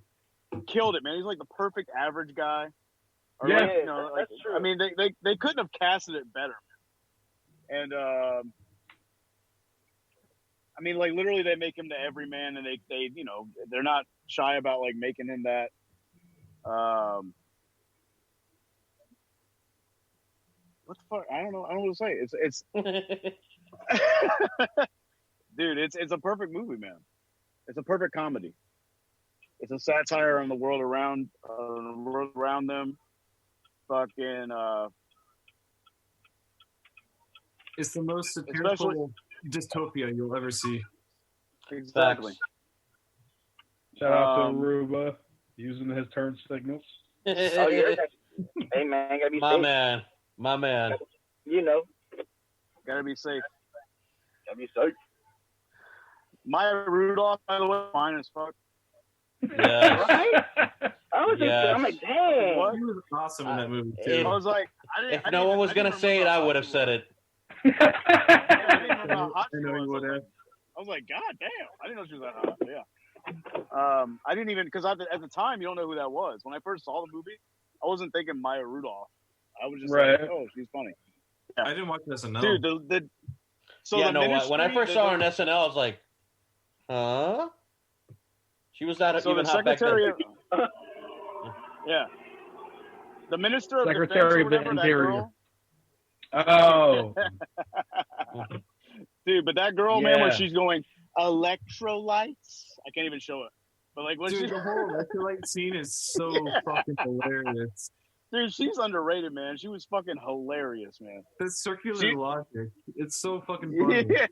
[SPEAKER 8] killed it, man. He's like the perfect average guy. Or
[SPEAKER 4] Yeah,
[SPEAKER 8] like,
[SPEAKER 1] that's true.
[SPEAKER 8] I mean, they couldn't have casted it better, man. And I mean, like literally, they make him the everyman, and they they're not shy about like making him that. What the fuck? I don't know what to say. It's dude, it's a perfect movie, man. It's a perfect comedy. It's a satire on the world around them. Fucking
[SPEAKER 6] It's the most satirical dystopia you'll ever see.
[SPEAKER 8] exactly.
[SPEAKER 4] Shout out to Aruba using his turn signals.
[SPEAKER 1] Oh, you're next. Hey, man, gotta be safe.
[SPEAKER 7] My man.
[SPEAKER 1] You know,
[SPEAKER 8] Gotta be safe.
[SPEAKER 1] gotta be safe.
[SPEAKER 8] Maya Rudolph, by the way, fine as fuck.
[SPEAKER 7] Yeah.
[SPEAKER 1] Right? I was
[SPEAKER 7] Yes.
[SPEAKER 1] I'm like, dang.
[SPEAKER 8] What?
[SPEAKER 6] He was awesome in that movie too.
[SPEAKER 7] If-
[SPEAKER 8] I was like,
[SPEAKER 7] If no one was going to say it, I would have said it.
[SPEAKER 8] I didn't remember how hot
[SPEAKER 6] I
[SPEAKER 8] she
[SPEAKER 6] know you
[SPEAKER 8] was.
[SPEAKER 6] would have.
[SPEAKER 8] I was like, God damn! I didn't know she was that hot. Yeah. I didn't even because at the time you don't know who that was. When I first saw the movie, I wasn't thinking Maya Rudolph. I was just
[SPEAKER 4] Right.
[SPEAKER 8] like, oh, she's funny.
[SPEAKER 6] I didn't watch this enough.
[SPEAKER 8] Dude, so
[SPEAKER 7] yeah,
[SPEAKER 8] the
[SPEAKER 7] no, when I
[SPEAKER 8] ministry,
[SPEAKER 7] first saw her on SNL, I was like, huh? She was not
[SPEAKER 8] so
[SPEAKER 7] even
[SPEAKER 8] the
[SPEAKER 7] hot back then.
[SPEAKER 8] secretary, yeah, the minister of
[SPEAKER 4] Secretary
[SPEAKER 8] defense, or
[SPEAKER 4] of the
[SPEAKER 8] whatever,
[SPEAKER 4] Interior.
[SPEAKER 8] that girl,
[SPEAKER 4] Oh,
[SPEAKER 8] dude, but that girl, man, when
[SPEAKER 4] Yeah.
[SPEAKER 8] she's going, electrolytes. I can't even show it. But like,
[SPEAKER 6] dude, the whole electrolyte scene is so fucking hilarious.
[SPEAKER 8] Dude, she's underrated, man. She was fucking hilarious, man.
[SPEAKER 6] The circular logic. It's so fucking funny.
[SPEAKER 8] Yeah.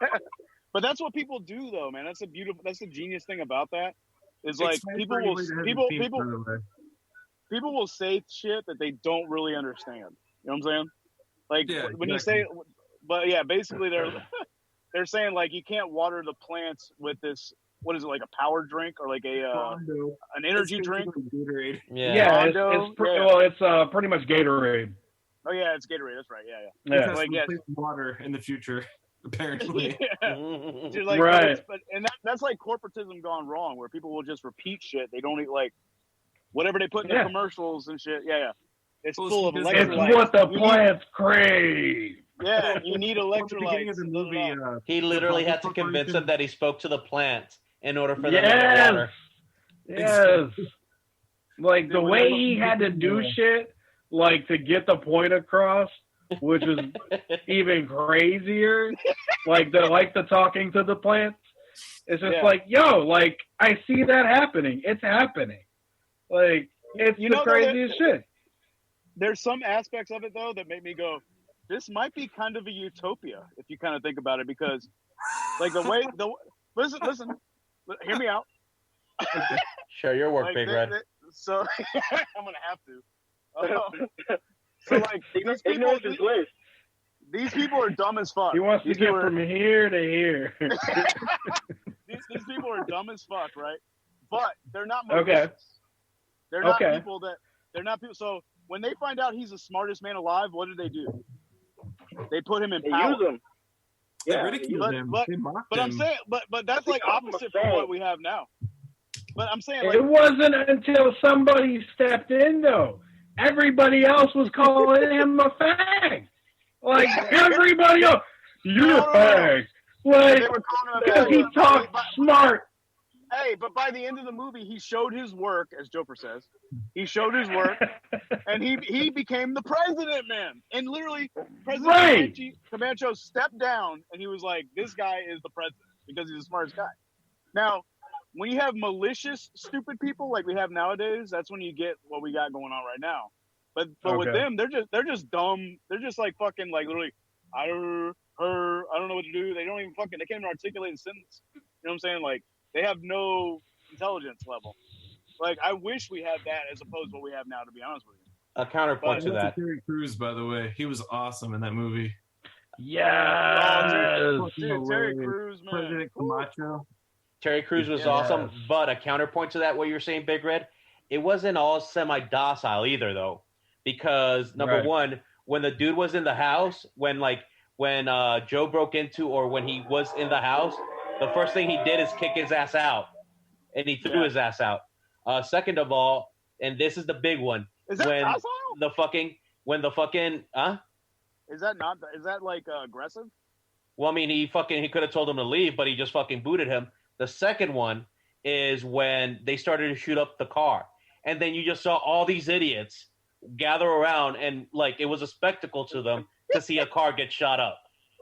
[SPEAKER 8] But that's what people do, though, man. That's the genius thing about that. Is like people will say shit that they don't really understand. You know what I'm saying? Like when you say, but yeah, basically they're saying like you can't water the plants with this. What is it, like a power drink or like an energy drink?
[SPEAKER 6] Gatorade.
[SPEAKER 4] Yeah, it's pretty much Gatorade.
[SPEAKER 8] Oh yeah, it's Gatorade. That's right. Yeah.
[SPEAKER 6] Because like water in the future, apparently.
[SPEAKER 8] Dude, like,
[SPEAKER 4] right.
[SPEAKER 8] And that's like corporatism gone wrong, where people will just repeat shit. They don't eat like whatever they put in the commercials and shit. Yeah. It's full of electrolytes.
[SPEAKER 4] It's what the plants crave.
[SPEAKER 8] Yeah, you need electrolytes.
[SPEAKER 6] Of the movie,
[SPEAKER 7] he literally had to convince them that he spoke to the plants in order for them to get water.
[SPEAKER 4] Yes. Like the way he had to do shit, like to get the point across, which is even crazier. Like the talking to the plants. It's just like, yo, like I see that happening. It's happening. Like it's the craziest shit.
[SPEAKER 8] There's some aspects of it though that make me go, this might be kind of a utopia if you kind of think about it, because like listen, hear me out.
[SPEAKER 7] Share your work, like, Big Red.
[SPEAKER 8] So I'm gonna have to. So like these people are dumb as fuck.
[SPEAKER 4] He wants to get from here to here.
[SPEAKER 8] these people are dumb as fuck, right? But they're not malicious.
[SPEAKER 4] Okay.
[SPEAKER 8] They're not people that they're not people. So when they find out he's the smartest man alive, what do? They put him in power.
[SPEAKER 1] Use him.
[SPEAKER 6] They ridicule him.
[SPEAKER 8] But
[SPEAKER 6] I'm
[SPEAKER 8] saying, but that's like opposite from what we have now. But I'm saying, like,
[SPEAKER 4] it wasn't until somebody stepped in, though. Everybody else was calling him a fag. Like everybody else, you're a fag. Like because he talked smart.
[SPEAKER 8] Hey, but by the end of the movie, he showed his work, as Joper says. He showed his work, and he became the president, man. And literally, President Camacho stepped down, and he was like, this guy is the president because he's the smartest guy. Now, when you have malicious, stupid people like we have nowadays, that's when you get what we got going on right now. But with them, they're just dumb. They're just like fucking like literally, I don't know what to do. They can't even articulate a sentence. You know what I'm saying? Like, they have no intelligence level. Like, I wish we had that as opposed to what we have now, to be honest with you.
[SPEAKER 7] A counterpoint to that.
[SPEAKER 6] Terry Crews, by the way. He was awesome in that movie.
[SPEAKER 4] Yes.
[SPEAKER 8] Dude, Terry Crews, man.
[SPEAKER 6] President Camacho.
[SPEAKER 7] Terry Crews was awesome, but a counterpoint to that, what you're saying, Big Red, it wasn't all semi-docile either, though. Because, number one, when the dude was in the house, when Joe broke into, or when he was in the house, the first thing he did is kick his ass out, and he threw his ass out. Second of all, and this is the big one,
[SPEAKER 8] is that
[SPEAKER 7] when
[SPEAKER 8] docile? Is that like aggressive?
[SPEAKER 7] Well, I mean, he could have told him to leave, but he just fucking booted him. The second one is when they started to shoot up the car, and then you just saw all these idiots gather around, and like it was a spectacle to them to see a car get shot up.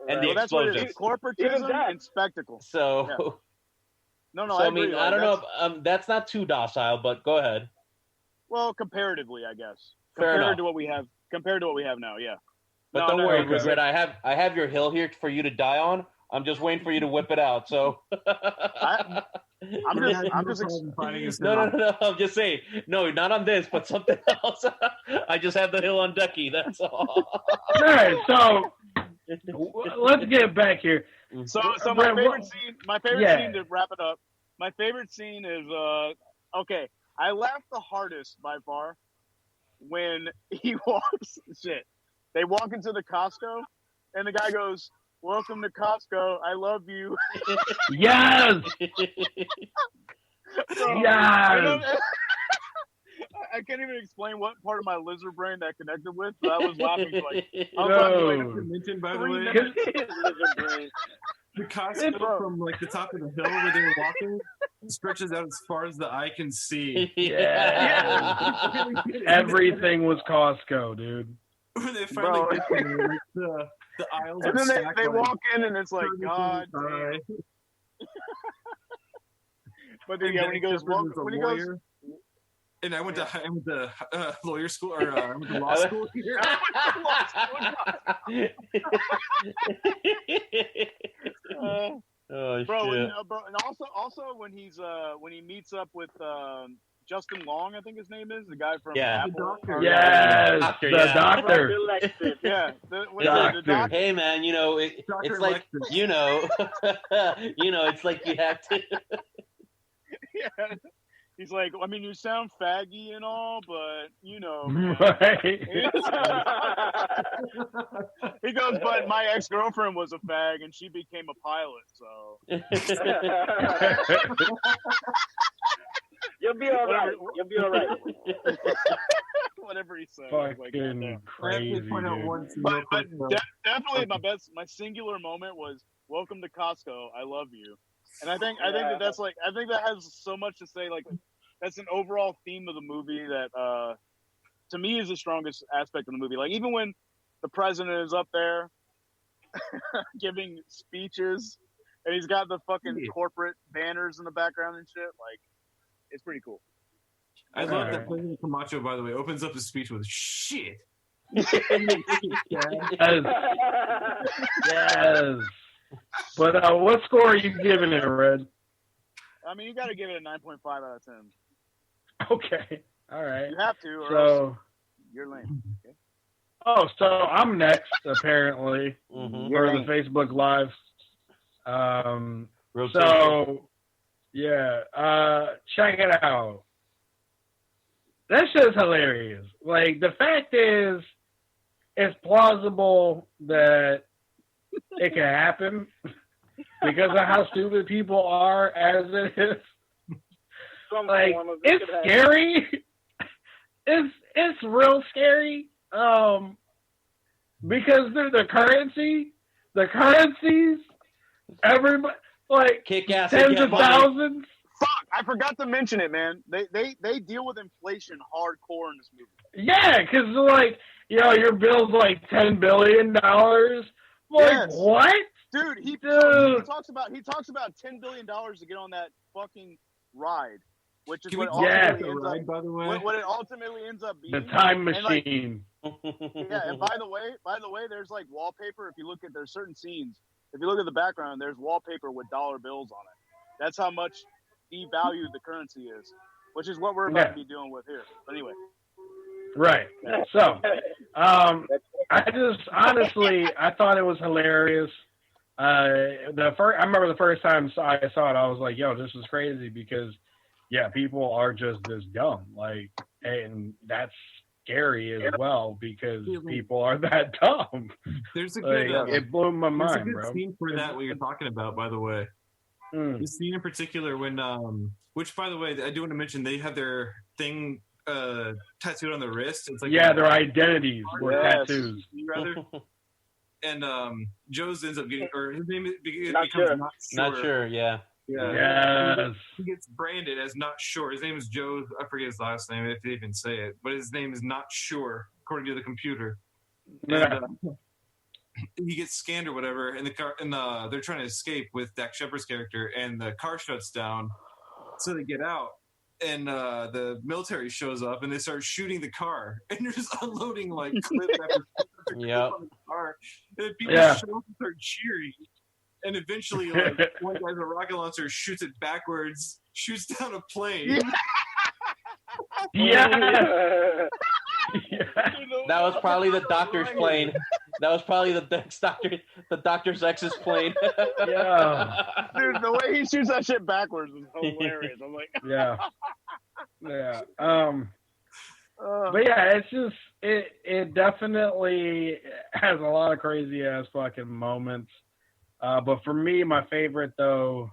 [SPEAKER 7] And the explosions.
[SPEAKER 8] That's what it is. Corporatism and spectacle.
[SPEAKER 7] So,
[SPEAKER 8] no.
[SPEAKER 7] So, I mean, I don't know. That's not too docile, but go ahead.
[SPEAKER 8] Well, comparatively, I guess.
[SPEAKER 7] Fair enough.
[SPEAKER 8] Compared to what we have now, yeah.
[SPEAKER 7] But don't worry, Regret. I have your hill here for you to die on. I'm just waiting for you to whip it out. So.
[SPEAKER 8] I'm just
[SPEAKER 7] No. I'm just saying. No, not on this, but something else. I just have the hill on Ducky. That's all.
[SPEAKER 4] All right, so let's get back here.
[SPEAKER 8] So my favorite scene to wrap it up. My favorite scene is okay. I laughed the hardest by far when he walks. Shit, they walk into the Costco, and the guy goes, "Welcome to Costco. I love you."
[SPEAKER 4] Yes.
[SPEAKER 8] I can't even explain what part of my lizard brain that connected with, but I was laughing for like.
[SPEAKER 6] Mentioned, by the way, the Costco from like the top of the hill where they were walking stretches out as far as the eye can see.
[SPEAKER 4] Yeah. Everything was Costco, dude.
[SPEAKER 6] When they finally get there, the aisles
[SPEAKER 8] and
[SPEAKER 6] are
[SPEAKER 8] then
[SPEAKER 6] stacked.
[SPEAKER 8] They walk in and it's like, God damn. But then, yeah, when he goes,
[SPEAKER 6] and I went to lawyer school or I went to law school here.
[SPEAKER 7] Oh,
[SPEAKER 8] bro,
[SPEAKER 7] shit.
[SPEAKER 8] bro, and also when he meets up with Justin Long, I think his name is the guy from Apple.
[SPEAKER 4] Yes,
[SPEAKER 7] Doctor,
[SPEAKER 4] the doctor.
[SPEAKER 8] Yeah,
[SPEAKER 4] Doctor.
[SPEAKER 8] the doctor.
[SPEAKER 7] Hey man, it's like it's like you have to.
[SPEAKER 8] Yeah. He's like, I mean, you sound faggy and all, but
[SPEAKER 4] Right.
[SPEAKER 8] He goes, but my ex-girlfriend was a fag and she became a pilot, so.
[SPEAKER 1] You'll be all right. You'll be all right.
[SPEAKER 8] Whatever he said.
[SPEAKER 4] Fucking crazy.
[SPEAKER 8] But definitely my singular moment was "Welcome to Costco. I love you," and I think that has so much to say. Like, that's an overall theme of the movie that, to me, is the strongest aspect of the movie. Like, even when the president is up there giving speeches, and he's got the fucking corporate banners in the background and shit, like. It's pretty cool.
[SPEAKER 6] I love that President Camacho, by the way, opens up his speech with shit.
[SPEAKER 4] Yes. But what score are you giving it, Red?
[SPEAKER 8] I mean, you got to give it a 9.5 out of 10.
[SPEAKER 4] Okay. All right.
[SPEAKER 8] You have to, or else you're lame. Okay?
[SPEAKER 4] Oh, so I'm next, apparently, for the Facebook Live. Yeah, check it out. That shit's hilarious. Like, the fact is, it's plausible that it can happen because of how stupid people are as it is. Like, it's scary. It's real scary. Because they're the currencies, everybody. Like
[SPEAKER 7] Kick-ass
[SPEAKER 4] tens of thousands.
[SPEAKER 8] Fuck! I forgot to mention it, man. They deal with inflation hardcore in this movie.
[SPEAKER 4] Yeah, because like your bill's like $10 billion. Like what?
[SPEAKER 8] Dude, he talks about $10 billion to get on that fucking ride, which is what it ultimately ends up being.
[SPEAKER 4] The time machine.
[SPEAKER 8] And by the way, there's like wallpaper. If you look at there's certain scenes. If you look at the background, there's wallpaper with dollar bills on it. That's how much devalued the currency is, which is what we're about to be dealing with here. But anyway.
[SPEAKER 4] Right. So, I just honestly, I thought it was hilarious. I remember the first time I saw it, I was like, "Yo, this is crazy," because, people are just this dumb. Like, and that's scary as well because people are that dumb.
[SPEAKER 6] There's a good
[SPEAKER 4] it blew my mind, bro.
[SPEAKER 6] Scene for that what you're talking about, by the way. The scene in particular when which by the way I do want to mention they have their thing tattooed on the wrist. It's like
[SPEAKER 4] their identities were tattoos.
[SPEAKER 6] Rather. And Joe's ends up getting his name becomes
[SPEAKER 7] not sure. Yeah.
[SPEAKER 4] Yes.
[SPEAKER 6] He gets branded as not sure. His name is Joe. I forget his last name if they even say it, but his name is not sure according to the computer. And, he gets scanned or whatever, and the car and they're trying to escape with Dak Shepard's character, and the car shuts down, so they get out, and the military shows up, and they start shooting the car, and they're just unloading like clip after clip on the car, and people show up and start cheering. And eventually, like, one guy with a rocket launcher shoots it backwards, shoots down a plane.
[SPEAKER 7] That was probably the doctor's plane. That was probably the doctor's ex's plane.
[SPEAKER 8] Dude, the way he shoots that shit backwards is hilarious. I'm like,
[SPEAKER 4] but it's just it definitely has a lot of crazy ass fucking moments. But for me, my favorite though,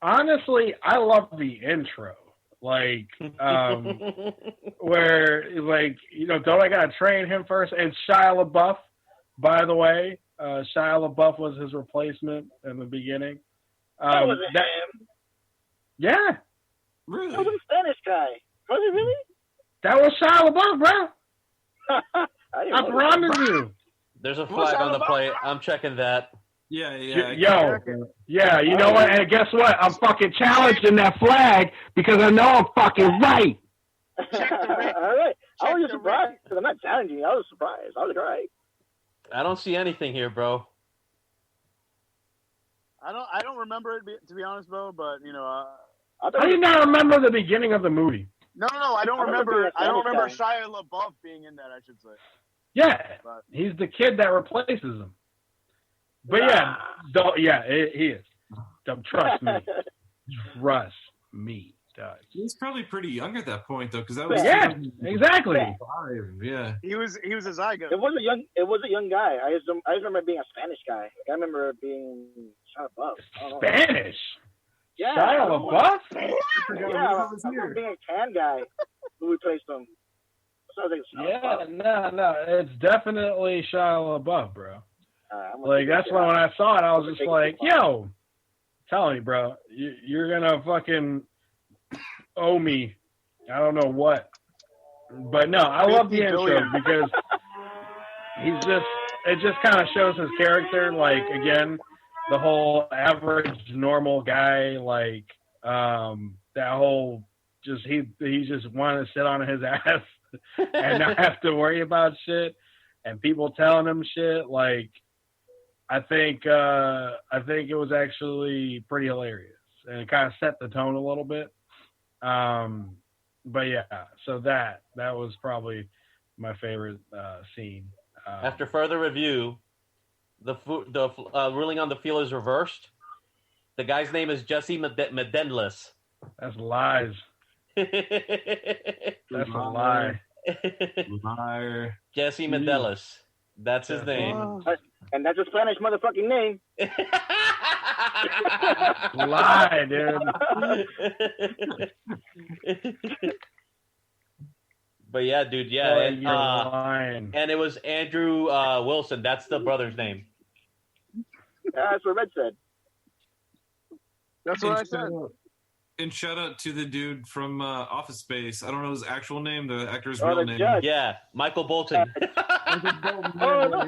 [SPEAKER 4] honestly, I love the intro. Like, where like, don't I gotta train him first? And Shia LaBeouf, by the way, Shia LaBeouf was his replacement in the beginning.
[SPEAKER 1] That wasn't him.
[SPEAKER 4] Yeah.
[SPEAKER 6] Really?
[SPEAKER 1] That was a Spanish guy. Was it really?
[SPEAKER 4] That was Shia LaBeouf, bro. I promise you.
[SPEAKER 7] There's a flag on the plate. I'm checking that.
[SPEAKER 6] Yeah.
[SPEAKER 4] Yeah, you know what? And guess what? I'm fucking challenging that flag because I know I'm fucking right.
[SPEAKER 1] All right. I was just surprised because I'm not challenging you. I was surprised. I was like, all right.
[SPEAKER 7] I don't see anything here, bro.
[SPEAKER 8] I don't remember it to be honest, bro. But you know,
[SPEAKER 4] how do you not remember the beginning of the movie?
[SPEAKER 8] No. I don't remember. I don't remember Shia LaBeouf being in that. I should say.
[SPEAKER 4] Yeah, he's the kid that replaces him. But he is. Don't trust me. Trust me, Doug.
[SPEAKER 6] He's probably pretty young at that point, though, because that was
[SPEAKER 4] exactly.
[SPEAKER 6] Yeah.
[SPEAKER 8] He was a zygote.
[SPEAKER 1] It was a young guy. I just remember being a Spanish guy. I remember being Shia LaBeouf.
[SPEAKER 4] Spanish.
[SPEAKER 1] Yeah.
[SPEAKER 4] Shia LaBeouf.
[SPEAKER 1] I remember being a tan guy who replaced him. So I was like,
[SPEAKER 4] no, it's definitely Shia LaBeouf, bro. That's when I saw it, I was just like, yo, I'm telling you, bro, you're gonna fucking owe me. I don't know what, but no, I love the intro because it just kind of shows his character. Like, again, the whole average normal guy, like that whole he just wanted to sit on his ass and not have to worry about shit and people telling him shit. Like, I think it was actually pretty hilarious and it kind of set the tone a little bit. But yeah, so that was probably my favorite scene.
[SPEAKER 7] After further review, the ruling on the field is reversed. The guy's name is Jesse Medendlis.
[SPEAKER 4] That's lies. That's a lie.
[SPEAKER 6] Liar.
[SPEAKER 7] Jesse Medendlis. That's his name.
[SPEAKER 1] And that's a Spanish motherfucking name.
[SPEAKER 4] Lie, dude.
[SPEAKER 7] But yeah, dude, and it was Andrew Wilson. That's the brother's name.
[SPEAKER 1] That's what Red said.
[SPEAKER 8] That's what I said.
[SPEAKER 6] And shout out to the dude from Office Space. I don't know his actual name, the actor's real name.
[SPEAKER 1] Judge.
[SPEAKER 7] Yeah, Michael Bolton.
[SPEAKER 4] Michael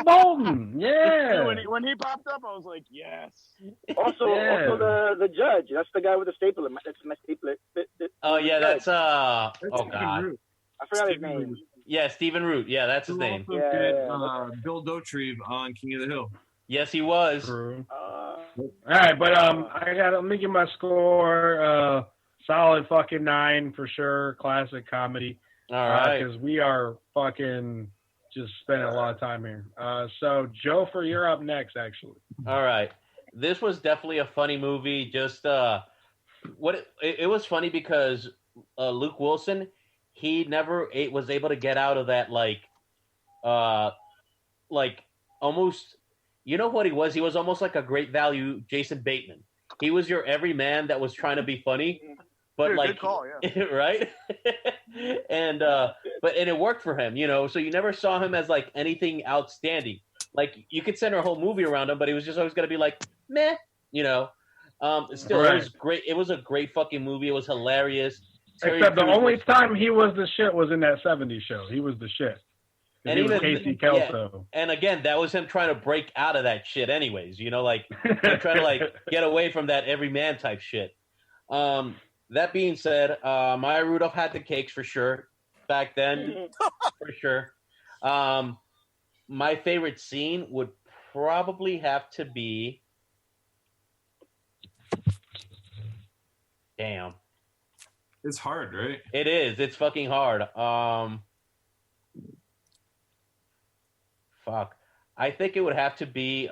[SPEAKER 4] Bolton. Yeah.
[SPEAKER 8] When he popped up, I was like, yes.
[SPEAKER 1] Also the judge. That's the guy with the stapler. That's my stapler.
[SPEAKER 7] Oh yeah, that's
[SPEAKER 6] God.
[SPEAKER 1] I forgot his name.
[SPEAKER 7] Yeah, Stephen Root. Yeah, that's his name.
[SPEAKER 6] Bill Dauterive on King of the Hill.
[SPEAKER 7] Yes, he was.
[SPEAKER 4] All right, but let me give my score. Solid fucking 9 for sure. Classic comedy.
[SPEAKER 7] All right.
[SPEAKER 4] Because we are fucking just spending a lot of time here. So Joe, you're up next, actually.
[SPEAKER 7] All right. This was definitely a funny movie. Just it was funny because Luke Wilson, he never was able to get out of that like almost. You know what he was? He was almost like a great value Jason Bateman. He was your everyman that was trying to be funny, but
[SPEAKER 8] Dude,
[SPEAKER 7] like,
[SPEAKER 8] good call, yeah.
[SPEAKER 7] right? And it worked for him, you know. So you never saw him as like anything outstanding. Like you could center a whole movie around him, but he was just always gonna be like meh, you know. Still, It was great. It was a great fucking movie. It was hilarious.
[SPEAKER 4] Except the only time he was the shit was in that '70s show. He was the shit. And he was Casey Kelso. Yeah.
[SPEAKER 7] And again, that was him trying to break out of that shit anyways, you know, like trying to like get away from that everyman type shit. That being said, Maya Rudolph had the cakes for sure back then, for sure. My favorite scene would probably have to be damn.
[SPEAKER 6] It's hard, right?
[SPEAKER 7] It is. It's fucking hard. Fuck. I think it would have to be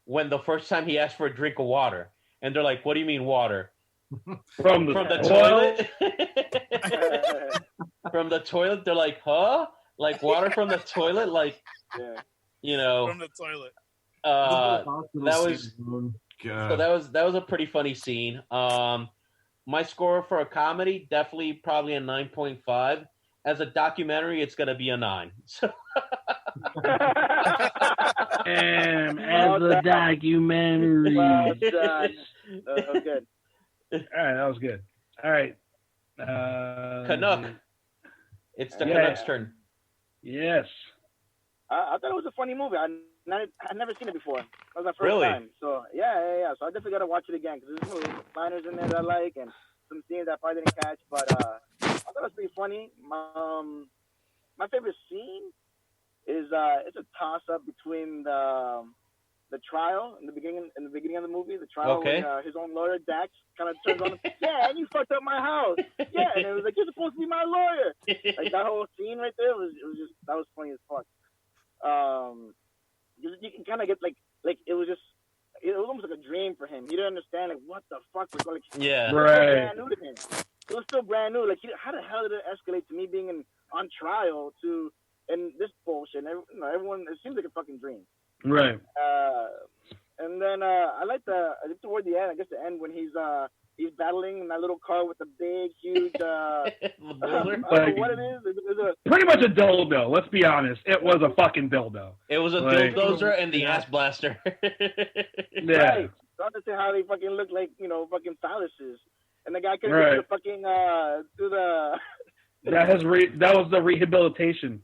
[SPEAKER 7] when the first time he asked for a drink of water. And they're like, what do you mean water?
[SPEAKER 4] From the
[SPEAKER 7] toilet? From the toilet? They're like, huh? Like water from the toilet? Like, you know.
[SPEAKER 8] From the toilet.
[SPEAKER 7] That was a pretty funny scene. My score for a comedy, definitely probably a 9.5. As a documentary, it's going to be a 9. So
[SPEAKER 4] as a documentary.
[SPEAKER 1] Well done. That was good.
[SPEAKER 4] All right, that was good. All right.
[SPEAKER 7] Canuck. It's the Canucks' turn.
[SPEAKER 4] Yes.
[SPEAKER 1] I thought it was a funny movie. I'd never seen it before. That was my first
[SPEAKER 7] Really?
[SPEAKER 1] time. So yeah. So I definitely gotta watch it again because there's some liners in there that I like and some scenes that I probably didn't catch. But I thought it was pretty funny. My favorite scene is it's a toss up between the trial in the beginning of the movie. The trial when his own lawyer Dax kind of turns on him. Yeah, and you fucked up my house. Yeah, and it was like you're supposed to be my lawyer. Like that whole scene right there was just that was funny as fuck. You can kind of get like it was almost like a dream for him. He didn't understand like what the fuck was going.
[SPEAKER 7] Yeah,
[SPEAKER 1] right. Brand new to him. It was still brand new. Like how the hell did it escalate to me being on trial to and this bullshit? And everyone, it seems like a fucking dream.
[SPEAKER 4] Right.
[SPEAKER 1] And then I like toward the end. I guess the end when he's battling in that little car with the big, huge. I don't know what it is.
[SPEAKER 4] Pretty much a dildo. Let's be honest. It was a fucking dildo.
[SPEAKER 7] It was a dildozer and the ass blaster.
[SPEAKER 4] Yeah.
[SPEAKER 1] Right. So I say how they fucking look like fucking phalluses, and the guy couldn't get the fucking do the.
[SPEAKER 4] That was the rehabilitation.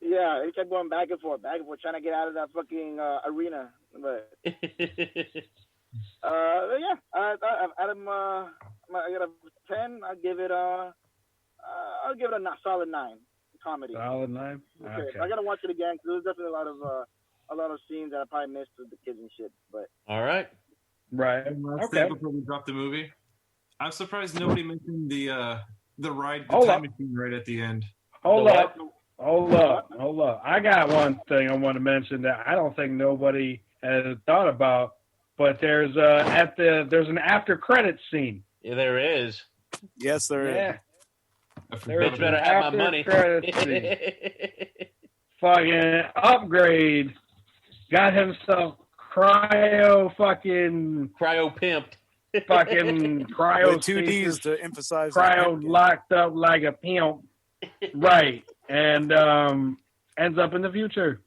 [SPEAKER 1] Yeah, he kept going back and forth, trying to get out of that fucking arena. But yeah, I got a 10. I'll give it a solid 9. Comedy.
[SPEAKER 4] Solid 9. Okay.
[SPEAKER 1] I gotta watch it again because there's definitely a lot of scenes that I probably missed with the kids and shit. But
[SPEAKER 7] all right.
[SPEAKER 6] Okay. Before we drop the movie, I'm surprised nobody mentioned the ride, the time machine right at the end.
[SPEAKER 4] Hold up. I got one thing I want to mention that I don't think nobody has thought about, but there's an after credits scene.
[SPEAKER 7] Yeah, there is.
[SPEAKER 8] Yes, there is.
[SPEAKER 7] Bitch better have my money.
[SPEAKER 4] Fucking Upgrade got himself cryo
[SPEAKER 7] pimped.
[SPEAKER 4] Fucking cryo
[SPEAKER 8] with 2 D's to emphasize
[SPEAKER 4] cryo locked up like a pimp. Right. And ends up in the future.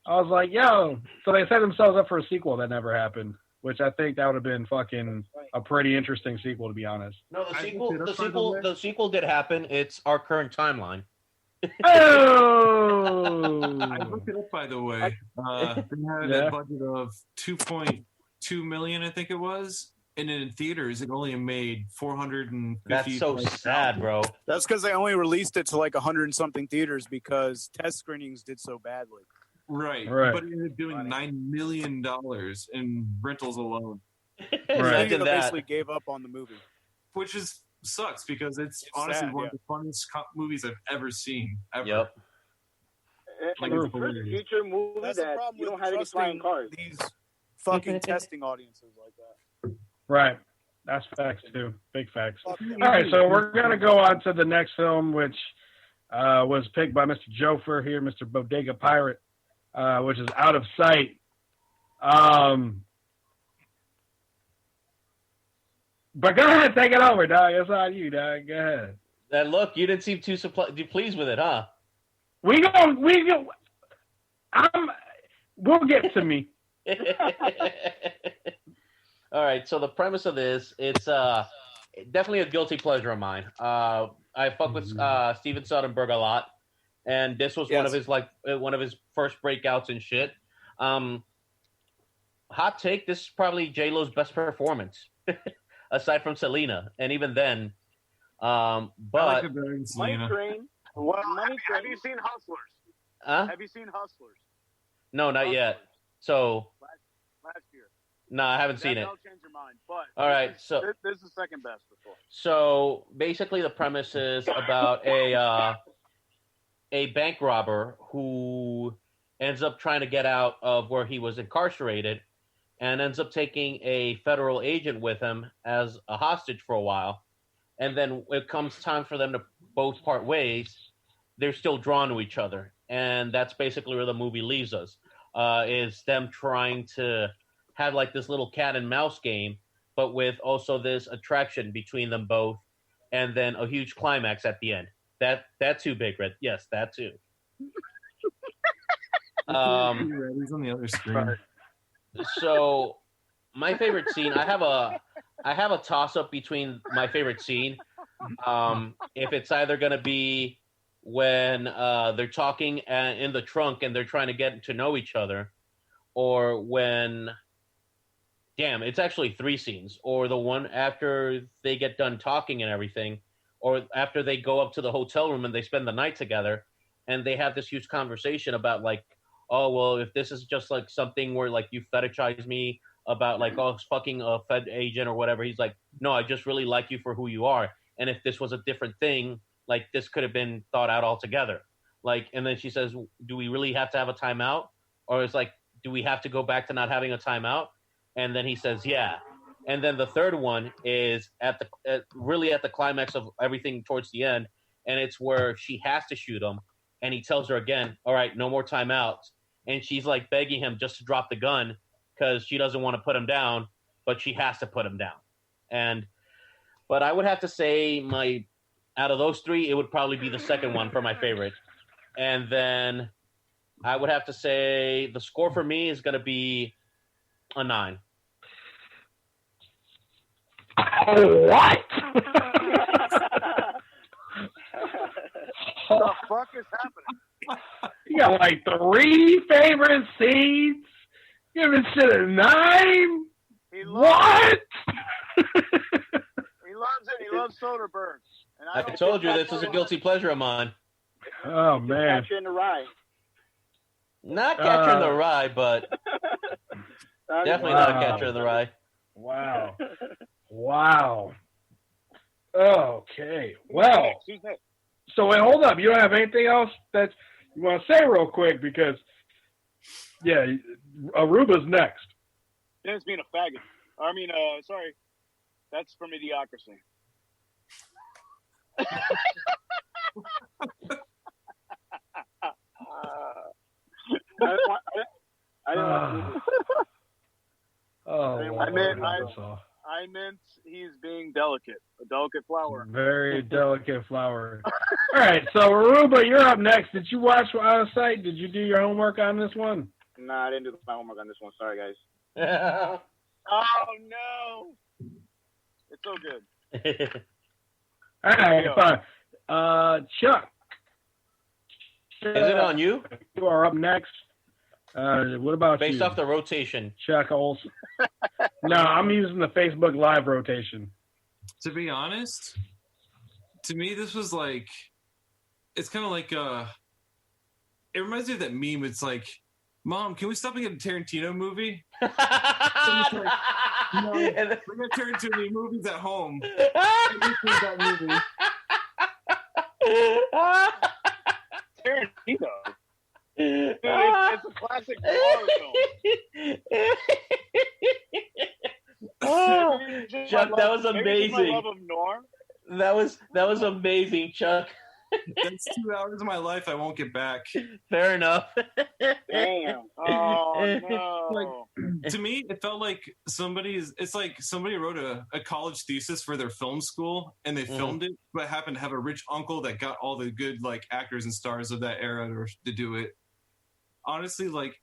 [SPEAKER 4] I was like, yo. So they set themselves up for a sequel that never happened, which I think that would have been fucking a pretty interesting sequel, to be honest.
[SPEAKER 7] No, the sequel did happen. It's our current timeline.
[SPEAKER 4] Oh!
[SPEAKER 6] I looked it up, by the way. They had a budget of $2.2 million, I think it was. And in theaters, it only made 450.
[SPEAKER 7] That's so sad, bro.
[SPEAKER 8] That's because they only released it to like 100 and something theaters because test screenings did so badly.
[SPEAKER 6] Right. But it ended up doing $9 million in rentals alone.
[SPEAKER 8] They basically gave up on the movie.
[SPEAKER 6] Which sucks because it's honestly one of the funniest movies I've ever seen. Ever.
[SPEAKER 7] Yep.
[SPEAKER 1] Like it's the first future movie that you don't have any flying cars.
[SPEAKER 8] These fucking testing audiences like that.
[SPEAKER 4] Right. That's facts, too. Big facts. All right, so we're going to go on to the next film, which was picked by Mr. Jofer here, Mr. Bodega Pirate, which is Out of Sight. But go ahead, take it over, dog. It's on you, dog. Go ahead.
[SPEAKER 7] And look, you didn't seem too pleased with it, huh?
[SPEAKER 4] We'll get to me.
[SPEAKER 7] All right, so the premise of this, it's definitely a guilty pleasure of mine. I fuck with Steven Soderbergh a lot, and this was one of his first breakouts and shit. Hot take: this is probably J-Lo's best performance, aside from Selena, and even then. But
[SPEAKER 6] Money
[SPEAKER 1] Train.
[SPEAKER 8] Well, have you seen Hustlers? Have you seen Hustlers?
[SPEAKER 7] No, not yet. So
[SPEAKER 8] last year.
[SPEAKER 7] No, I haven't seen it.
[SPEAKER 8] That'll change your mind. But
[SPEAKER 7] all right, so
[SPEAKER 8] this is the second best for sure.
[SPEAKER 7] So basically, the premise is about a bank robber who ends up trying to get out of where he was incarcerated, and ends up taking a federal agent with him as a hostage for a while. And then when it comes time for them to both part ways, they're still drawn to each other, and that's basically where the movie leaves us. Is them trying to have like this little cat and mouse game, but with also this attraction between them both, and then a huge climax at the end. That too, Big Red. Yes, that too.
[SPEAKER 6] He's on the other screen.
[SPEAKER 7] So, my favorite scene. I have a toss up between my favorite scene. If it's either gonna be when they're talking in the trunk and they're trying to get to know each other, or when, damn, it's actually 3 scenes, or the one after they get done talking and everything, or after they go up to the hotel room and they spend the night together, and they have this huge conversation about like, oh well, if this is just like something where like you fetishize me about like, oh, it's fucking a Fed agent or whatever. He's like, no, I just really like you for who you are. And if this was a different thing, like this could have been thought out altogether. Like, and then she says, do we really have to have a timeout? Or it's like, do we have to go back to not having a timeout? And then he says, yeah. And then the third one is really at the climax of everything towards the end. And it's where she has to shoot him. And he tells her again, all right, no more timeouts. And she's like begging him just to drop the gun because she doesn't want to put him down, but she has to put him down. But I would have to say out of those 3, it would probably be the second one for my favorite. And then I would have to say the score for me is going to be a 9.
[SPEAKER 4] What?
[SPEAKER 8] What the fuck is happening?
[SPEAKER 4] You got like 3 favorite scenes? Giving shit a 9? What?
[SPEAKER 8] He loves it. He loves Soderbergh. And
[SPEAKER 7] I told you this is a guilty pleasure of mine.
[SPEAKER 4] Oh, man.
[SPEAKER 1] Catcher in the Rye.
[SPEAKER 7] Not Catcher in the Rye, but definitely not Catcher in the Rye.
[SPEAKER 4] Wow. Wow. Okay. Well, so wait, hold up. You don't have anything else that you want to say real quick? Because, yeah, Aruba's next.
[SPEAKER 8] Dennis being a faggot. I mean, sorry. That's from Idiocracy. I meant he's being delicate. A delicate flower.
[SPEAKER 4] Very delicate flower. All right, so Aruba, you're up next. Did you watch Out of Sight? Did you do your homework on this one?
[SPEAKER 1] No, I didn't do my homework on this one. Sorry, guys.
[SPEAKER 8] Oh, no. It's so good.
[SPEAKER 4] All right, fine. Chuck.
[SPEAKER 7] Is it on you?
[SPEAKER 4] You are up next. What about
[SPEAKER 7] Based
[SPEAKER 4] you?
[SPEAKER 7] off the rotation.
[SPEAKER 4] Chuck Olson. No, I'm using the Facebook Live rotation.
[SPEAKER 6] To be honest, to me, this was like, it's kind of like, it reminds me of that meme. It's like, Mom, can we stop and get a Tarantino movie? Like, no, we're going to turn to any movies at home. That movie.
[SPEAKER 8] Tarantino. Dude, it's a classic horror film.
[SPEAKER 7] Oh, Chuck, that was amazing.
[SPEAKER 8] My love of noir.
[SPEAKER 7] That was amazing, Chuck.
[SPEAKER 6] That's 2 hours of my life I won't get back.
[SPEAKER 7] Fair enough.
[SPEAKER 1] Damn.
[SPEAKER 8] Oh no.
[SPEAKER 6] Like, to me, it felt like somebody wrote a college thesis for their film school and they filmed it, but happened to have a rich uncle that got all the good like actors and stars of that era to do it. Honestly, like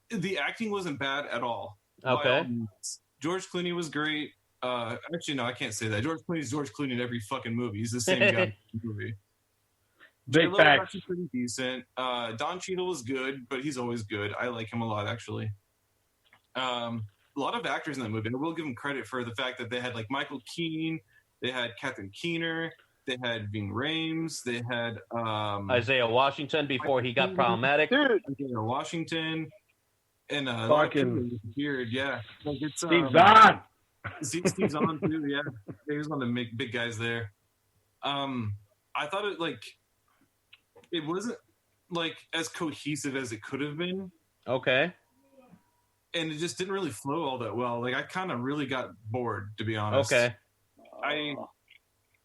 [SPEAKER 6] the acting wasn't bad at all.
[SPEAKER 7] Okay.
[SPEAKER 6] George Clooney was great. Actually, no, I can't say that. George Clooney's George Clooney in every fucking movie. He's the same guy in the movie.
[SPEAKER 4] Big facts.
[SPEAKER 6] Pretty decent. Don Cheadle was good, but he's always good. I like him a lot, actually. A lot of actors in that movie. I will give them credit for the fact that they had like Michael Keane, they had Catherine Keener, they had Ving Rhames, they had
[SPEAKER 7] Isaiah Washington before he got problematic.
[SPEAKER 8] Dude.
[SPEAKER 6] Isaiah Washington and
[SPEAKER 4] fucking
[SPEAKER 6] weird, yeah. Like it's
[SPEAKER 4] Steve Zahn.
[SPEAKER 6] Steve's on too, yeah. He was one of the big guys there. I thought it wasn't like as cohesive as it could have been.
[SPEAKER 7] Okay.
[SPEAKER 6] And it just didn't really flow all that well. Like I kind of really got bored, to be honest.
[SPEAKER 7] Okay.
[SPEAKER 6] I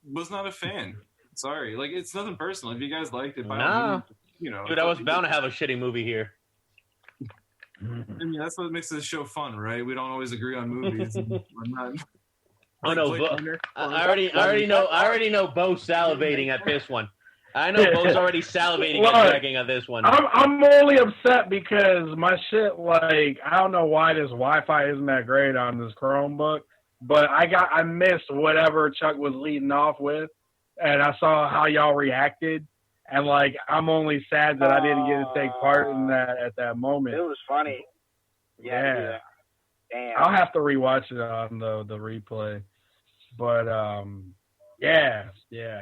[SPEAKER 6] was not a fan. Sorry. Like it's nothing personal. If you guys liked it, you know.
[SPEAKER 7] Dude, I was bound to have a shitty movie here.
[SPEAKER 6] I mean, that's what makes this show fun, right? We don't always agree on movies. I'm not.
[SPEAKER 7] I already know Bo's salivating at this one. I know Bo's already salivating and dragging on this one.
[SPEAKER 4] I'm only upset because my shit, like, I don't know why this Wi-Fi isn't that great on this Chromebook, but I missed whatever Chuck was leading off with, and I saw how y'all reacted, and like I'm only sad that I didn't get to take part in that at that moment.
[SPEAKER 1] It was funny. Yeah. Damn.
[SPEAKER 4] I'll have to rewatch it on the replay. But yeah.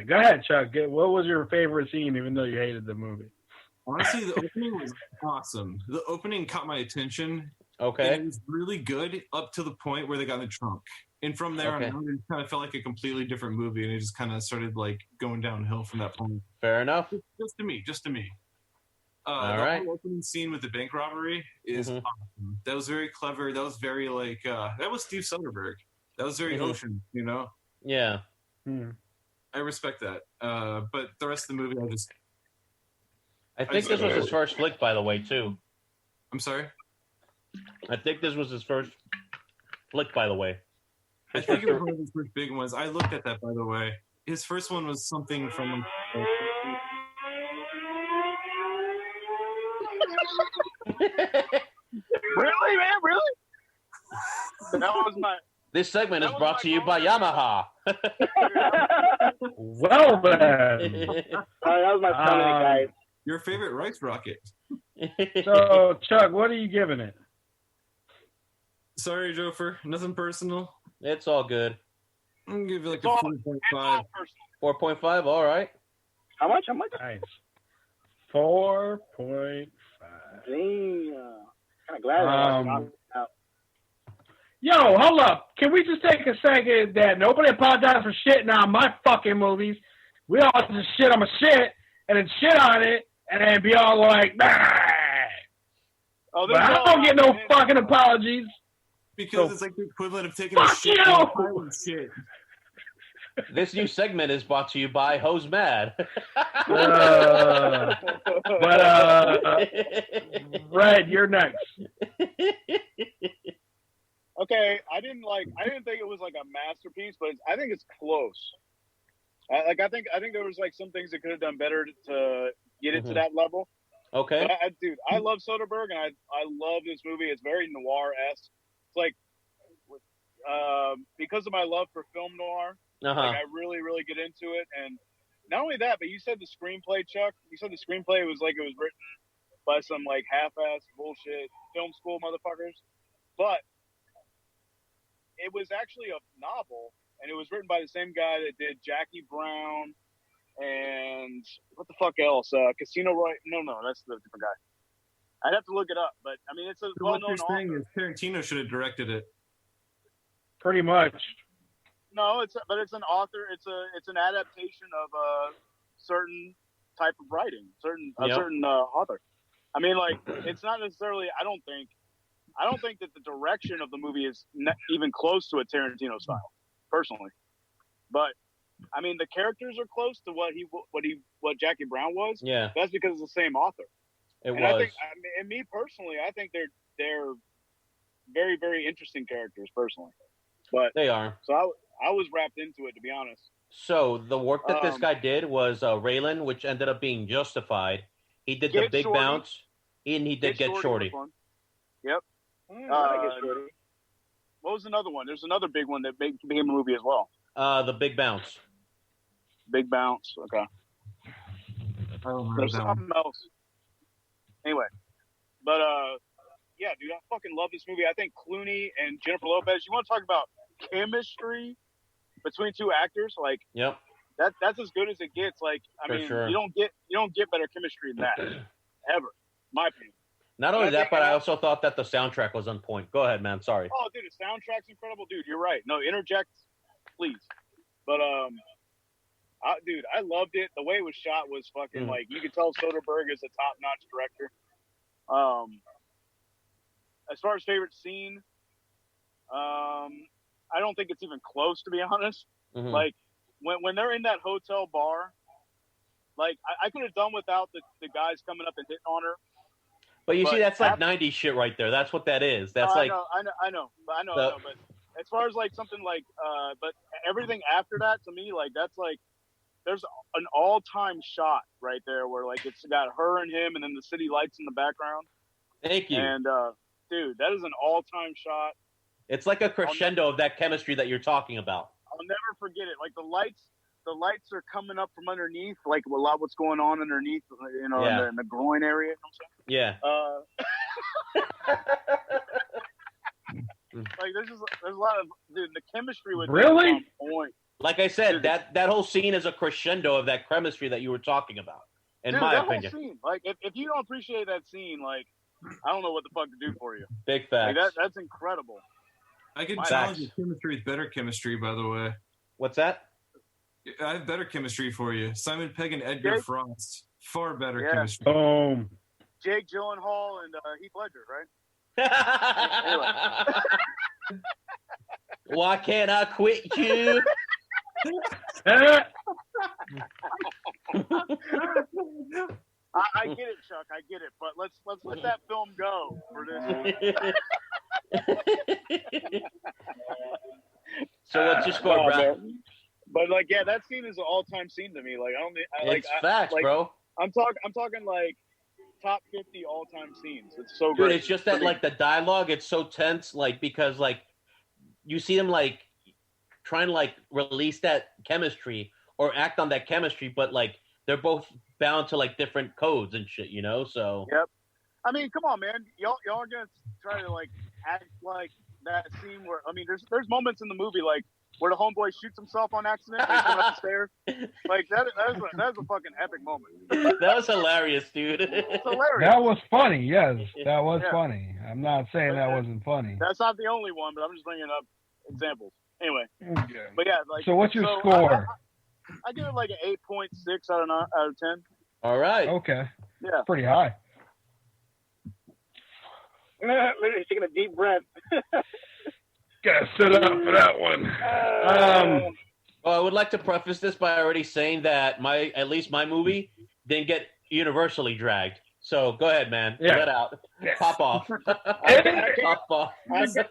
[SPEAKER 4] Go ahead, Chuck. What was your favorite scene, even though you hated the movie?
[SPEAKER 6] Honestly, the opening was awesome. The opening caught my attention.
[SPEAKER 7] Okay.
[SPEAKER 6] It was really good up to the point where they got in the trunk. And from there on out, it kind of felt like a completely different movie, and it just kind of started like going downhill from that point.
[SPEAKER 7] Fair enough.
[SPEAKER 6] Just to me.
[SPEAKER 7] All
[SPEAKER 6] the
[SPEAKER 7] right.
[SPEAKER 6] whole opening scene with the bank robbery is awesome. That was very clever. That was very like that was Steve Soderbergh. That was very Ocean, you know?
[SPEAKER 7] Yeah.
[SPEAKER 6] I respect that. But the rest of the movie,
[SPEAKER 7] I think this was his first flick, by the way, too.
[SPEAKER 6] I'm sorry?
[SPEAKER 7] I think this was his first flick, by the way.
[SPEAKER 6] I think it was one of his first big ones. I looked at that, by the way. His first one was something from...
[SPEAKER 8] Really, man? Really? That was my...
[SPEAKER 7] This segment is brought to you by Yamaha.
[SPEAKER 4] Well, then.
[SPEAKER 1] That was my comment, guys.
[SPEAKER 6] Your favorite rice rocket.
[SPEAKER 4] So, Chuck, what are you giving it?
[SPEAKER 6] Sorry, Jofer. Nothing personal.
[SPEAKER 7] It's all good.
[SPEAKER 6] I'm going to give you like a 4.5.
[SPEAKER 7] 4.5, all right.
[SPEAKER 1] How much?
[SPEAKER 4] Nice. 4.5.
[SPEAKER 1] Damn. Kind of glad I watched it out.
[SPEAKER 4] Yo, hold up. Can we just take a second that nobody apologize for shitting on my fucking movies? We all just shit on my shit and then shit on it and then be all like, nah.
[SPEAKER 8] Oh,
[SPEAKER 4] But I don't get no fucking apologies.
[SPEAKER 6] Because it's like the equivalent of taking a shit. Shit.
[SPEAKER 7] This new segment is brought to you by Hose Mad.
[SPEAKER 4] Red, you're next.
[SPEAKER 8] Okay, I didn't think it was like a masterpiece, but I think it's close. I think there was like some things that could have done better to get it to that level.
[SPEAKER 7] Okay.
[SPEAKER 8] But dude, I love Soderbergh, and I love this movie. It's very noir-esque. It's like because of my love for film noir, like I really, really get into it. And not only that, but you said the screenplay, Chuck. You said the screenplay was like it was written by some like half-ass bullshit film school motherfuckers, but it was actually a novel, and it was written by the same guy that did Jackie Brown and what the fuck else? Casino Royale. No, that's the different guy. I'd have to look it up, but I mean, it's a well-known
[SPEAKER 6] author. What you're saying is Tarantino should have directed it.
[SPEAKER 4] Pretty much.
[SPEAKER 8] No, it's an author. It's an adaptation of a certain type of writing, certain author. I mean, like it's not necessarily. I don't think that the direction of the movie is even close to a Tarantino style, personally. But I mean, the characters are close to what Jackie Brown was.
[SPEAKER 7] Yeah,
[SPEAKER 8] that's because it's the same author.
[SPEAKER 7] I
[SPEAKER 8] think, and me personally, I think they're very, very interesting characters personally. But
[SPEAKER 7] they are.
[SPEAKER 8] So I was wrapped into it, to be honest.
[SPEAKER 7] So the work that this guy did was Raylan, which ended up being Justified. He did The Big Bounce, and he did Get Shorty.
[SPEAKER 8] Yep. Get Shorty. What was another one? There's another big one that became a movie as well.
[SPEAKER 7] The Big Bounce.
[SPEAKER 8] Big Bounce. Okay. There's something else. Anyway, but yeah, dude, I fucking love this movie. I think Clooney and Jennifer Lopez. You want to talk about chemistry between two actors? Like,
[SPEAKER 7] yep,
[SPEAKER 8] that's as good as it gets. Like, I mean,
[SPEAKER 7] sure.
[SPEAKER 8] you don't get better chemistry than that ever, in my opinion.
[SPEAKER 7] Not only that, but I also thought that the soundtrack was on point. Go ahead, man. Sorry.
[SPEAKER 8] Oh, dude, the soundtrack's incredible, dude. You're right. No, interject, please. But dude, I loved it. The way it was shot was fucking like you could tell Soderbergh is a top-notch director. As far as favorite scene, I don't think it's even close, to be honest.
[SPEAKER 7] Mm-hmm.
[SPEAKER 8] Like when they're in that hotel bar, like I could have done without the guys coming up and hitting on her.
[SPEAKER 7] But you see, that's like 90s shit right there. That's what that is. That's
[SPEAKER 8] I know. But as far as like something like, but everything after that to me, like that's like, there's an all-time shot right there where like it's got her and him, and then the city lights in the background.
[SPEAKER 7] Thank you.
[SPEAKER 8] And dude, that is an all-time shot.
[SPEAKER 7] It's like a crescendo of that chemistry that you're talking about.
[SPEAKER 8] I'll never forget it. Like the lights the lights are coming up from underneath, like a lot of what's going on underneath, you know, in the groin area. You know what I'm saying? Like there's a lot of the chemistry with
[SPEAKER 4] really
[SPEAKER 8] on point.
[SPEAKER 7] Like I said, that whole scene is a crescendo of that chemistry that you were talking about. In my opinion,
[SPEAKER 8] whole scene, like if you don't appreciate that scene, like I don't know what the fuck to do for you.
[SPEAKER 7] Big facts.
[SPEAKER 8] Like that's incredible.
[SPEAKER 6] I can challenge your chemistry with better chemistry, by the way.
[SPEAKER 7] What's that?
[SPEAKER 6] I have better chemistry for you. Simon Pegg and Edgar Frost. Far better chemistry.
[SPEAKER 4] Boom.
[SPEAKER 8] Jake Gyllenhaal and Heath Ledger, right?
[SPEAKER 7] Why can't I quit you?
[SPEAKER 8] I get it, Chuck. I get it. But let's let that film go for this.
[SPEAKER 7] So let's just go around.
[SPEAKER 8] But like, yeah, that scene is an all-time scene to me. Like,
[SPEAKER 7] It's facts, bro.
[SPEAKER 8] I'm talking like top 50 all-time scenes. It's so
[SPEAKER 7] Dude,
[SPEAKER 8] great.
[SPEAKER 7] it's just that like the dialogue, it's so tense, like because like you see them like trying to like release that chemistry or act on that chemistry, but like they're both bound to like different codes and shit, you know. So
[SPEAKER 8] yep. I mean, come on, man. Y'all are gonna try to like act like that scene where there's moments in the movie like where the homeboy shoots himself on accident and he's going up the stairs. Like that is a fucking epic moment.
[SPEAKER 7] That was hilarious, dude.
[SPEAKER 8] It's hilarious.
[SPEAKER 4] That was funny. Yes, that was funny. I'm not saying that wasn't funny.
[SPEAKER 8] That's not the only one, but I'm just bringing up examples. Anyway, but yeah, like.
[SPEAKER 4] So what's your score?
[SPEAKER 8] I give it like an 8.6 out of 10.
[SPEAKER 7] All right.
[SPEAKER 4] Okay.
[SPEAKER 8] Yeah.
[SPEAKER 4] Pretty high.
[SPEAKER 1] Literally taking a deep breath.
[SPEAKER 4] Gotta sit up for that one.
[SPEAKER 7] Well, I would like to preface this by already saying that at least my movie didn't get universally dragged. So go ahead, man.
[SPEAKER 4] Yeah.
[SPEAKER 7] Let out.
[SPEAKER 4] Yeah.
[SPEAKER 7] Pop off. Pop off.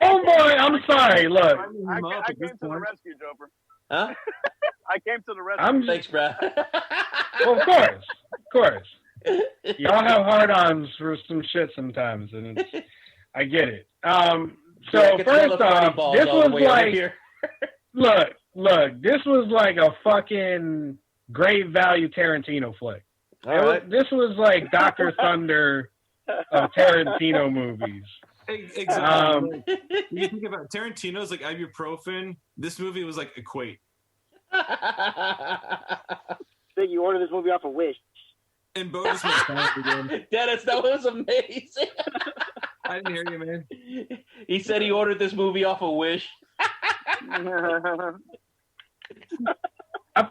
[SPEAKER 4] Oh boy, I'm sorry. Look,
[SPEAKER 8] I came to the rescue, Joper.
[SPEAKER 7] Huh?
[SPEAKER 8] I came to the rescue.
[SPEAKER 7] Thanks, Brad.
[SPEAKER 4] Well, of course. Y'all have hard-ons for some shit sometimes, and I get it. So first off, this was like, look, this was like a fucking great value Tarantino flick. This was like Dr. Thunder of Tarantino movies.
[SPEAKER 6] Exactly. When you think about Tarantino's like ibuprofen, this movie was like Equate.
[SPEAKER 1] So you ordered this movie off of Wish.
[SPEAKER 6] And bonus was
[SPEAKER 7] Dennis, that was amazing.
[SPEAKER 6] I didn't hear you, man.
[SPEAKER 7] He said he ordered this movie off of Wish.
[SPEAKER 4] I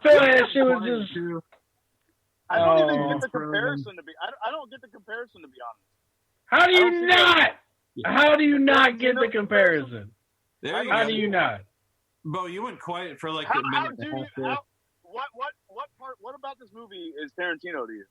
[SPEAKER 4] feel like that shit was just.
[SPEAKER 8] I don't even get the comparison to be. I don't get the comparison to be honest.
[SPEAKER 4] How do you not? How do you not get the comparison? How do you not?
[SPEAKER 6] Bo, you went quiet for like
[SPEAKER 8] a
[SPEAKER 6] minute.
[SPEAKER 8] What about this movie is Tarantino to you?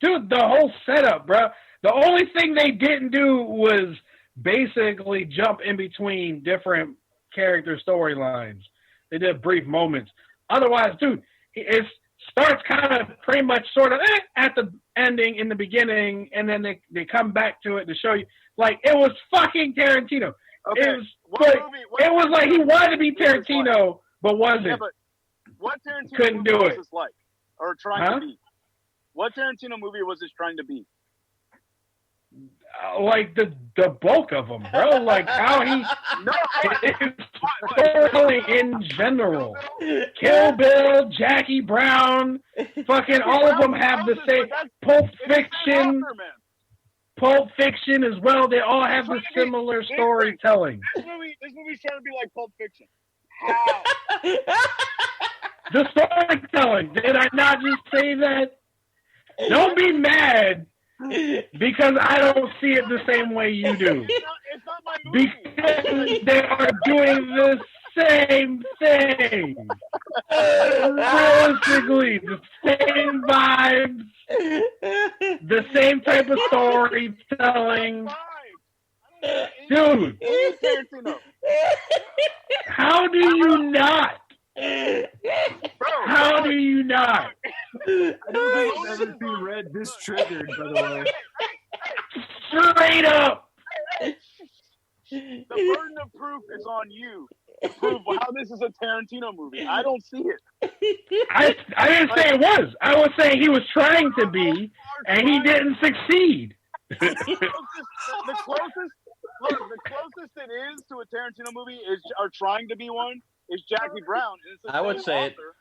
[SPEAKER 4] Dude, the whole setup, bro. The only thing they didn't do was basically jump in between different character storylines. They did brief moments. Otherwise, dude, it starts kind of pretty much sort of at the ending in the beginning, and then they come back to it to show you. Like, it was fucking Tarantino.
[SPEAKER 8] Okay.
[SPEAKER 4] It was like he wanted to be Tarantino, but wasn't.
[SPEAKER 8] Yeah, but what Tarantino
[SPEAKER 4] couldn't
[SPEAKER 8] movie
[SPEAKER 4] do
[SPEAKER 8] was
[SPEAKER 4] it.
[SPEAKER 8] this like? Or trying to be? What Tarantino movie was this trying to be?
[SPEAKER 4] Like the bulk of them, bro. Like how he story in general. Kill Bill, Jackie Brown, fucking all of them have the same. Pulp Fiction as well. They all have the similar storytelling.
[SPEAKER 8] This movie's trying to be like Pulp Fiction. How?
[SPEAKER 4] The storytelling. Did I not just say that? Don't be mad because I don't see it the same way you do.
[SPEAKER 8] It's not my movie.
[SPEAKER 4] Because they are doing the same thing. Realistically, the same vibes, the same type of storytelling. Dude, how do you not? How do you not?
[SPEAKER 6] I don't think I've ever seen Red this triggered, by the way.
[SPEAKER 4] Straight up.
[SPEAKER 8] The burden of proof is on you. prove how this is a Tarantino movie. I don't see it.
[SPEAKER 4] I didn't say it was. I was saying he was trying to be, and he didn't succeed.
[SPEAKER 8] The closest it is to a Tarantino movie or trying to be one is Jackie Brown. And it's the
[SPEAKER 7] I would
[SPEAKER 8] same
[SPEAKER 7] say
[SPEAKER 8] author.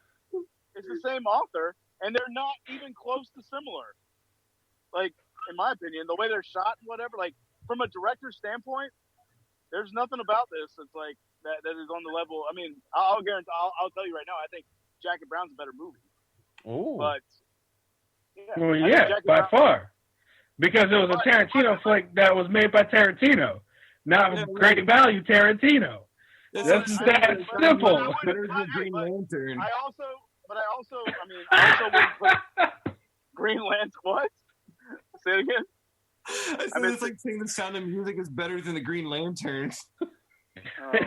[SPEAKER 8] It's the same author, and they're not even close to similar. Like, in my opinion, the way they're shot and whatever, like, from a director's standpoint, there's nothing about this that's like that is on the level. I mean, I'll guarantee. I'll tell you right now. I think Jackie Brown's a better movie.
[SPEAKER 7] Ooh.
[SPEAKER 8] But
[SPEAKER 4] Well, yeah, by far, because it was a Tarantino flick that was made by Tarantino, not Great Value Tarantino. That's that simple.
[SPEAKER 6] Better than Green Lantern.
[SPEAKER 8] I also would put Green Lantern. What? Say it again.
[SPEAKER 6] I said it's like saying The Sound of Music is better than the Green Lantern.
[SPEAKER 8] Oh, no.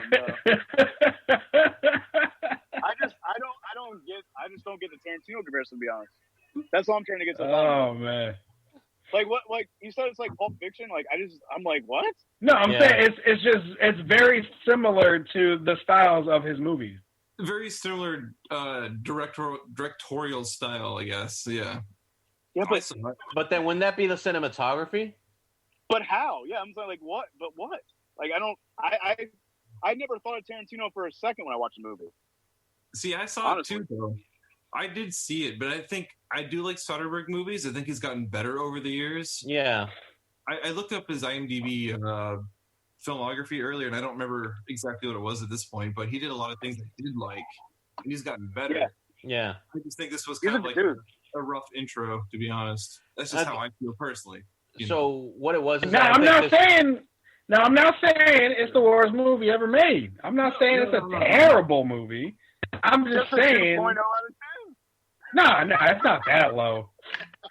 [SPEAKER 8] I just don't get the Tarantino comparison, to be honest. That's all I'm trying to get to.
[SPEAKER 4] Oh man.
[SPEAKER 8] Like what? Like you said, it's like Pulp Fiction. Like I'm like, what?
[SPEAKER 4] No, I'm saying it's very similar to the styles of his movies.
[SPEAKER 6] Very similar directorial style, I guess. Yeah.
[SPEAKER 8] Yeah,
[SPEAKER 7] but then wouldn't that be the cinematography?
[SPEAKER 8] But how? Yeah, I'm saying like what? But what? Like I never thought of Tarantino for a second when I watched the movie.
[SPEAKER 6] See, I saw it too, though. I did see it, but I think I do like Soderbergh movies. I think he's gotten better over the years.
[SPEAKER 7] Yeah.
[SPEAKER 6] I looked up his IMDb filmography earlier, and I don't remember exactly what it was at this point, but he did a lot of things I did like, and he's gotten better.
[SPEAKER 7] Yeah.
[SPEAKER 6] I just think this was kind of like a rough intro, to be honest. That's just how I feel personally.
[SPEAKER 7] So what it was is
[SPEAKER 4] I'm not saying it's the worst movie ever made. I'm not saying it's a terrible movie. I'm just saying. No, it's not that low.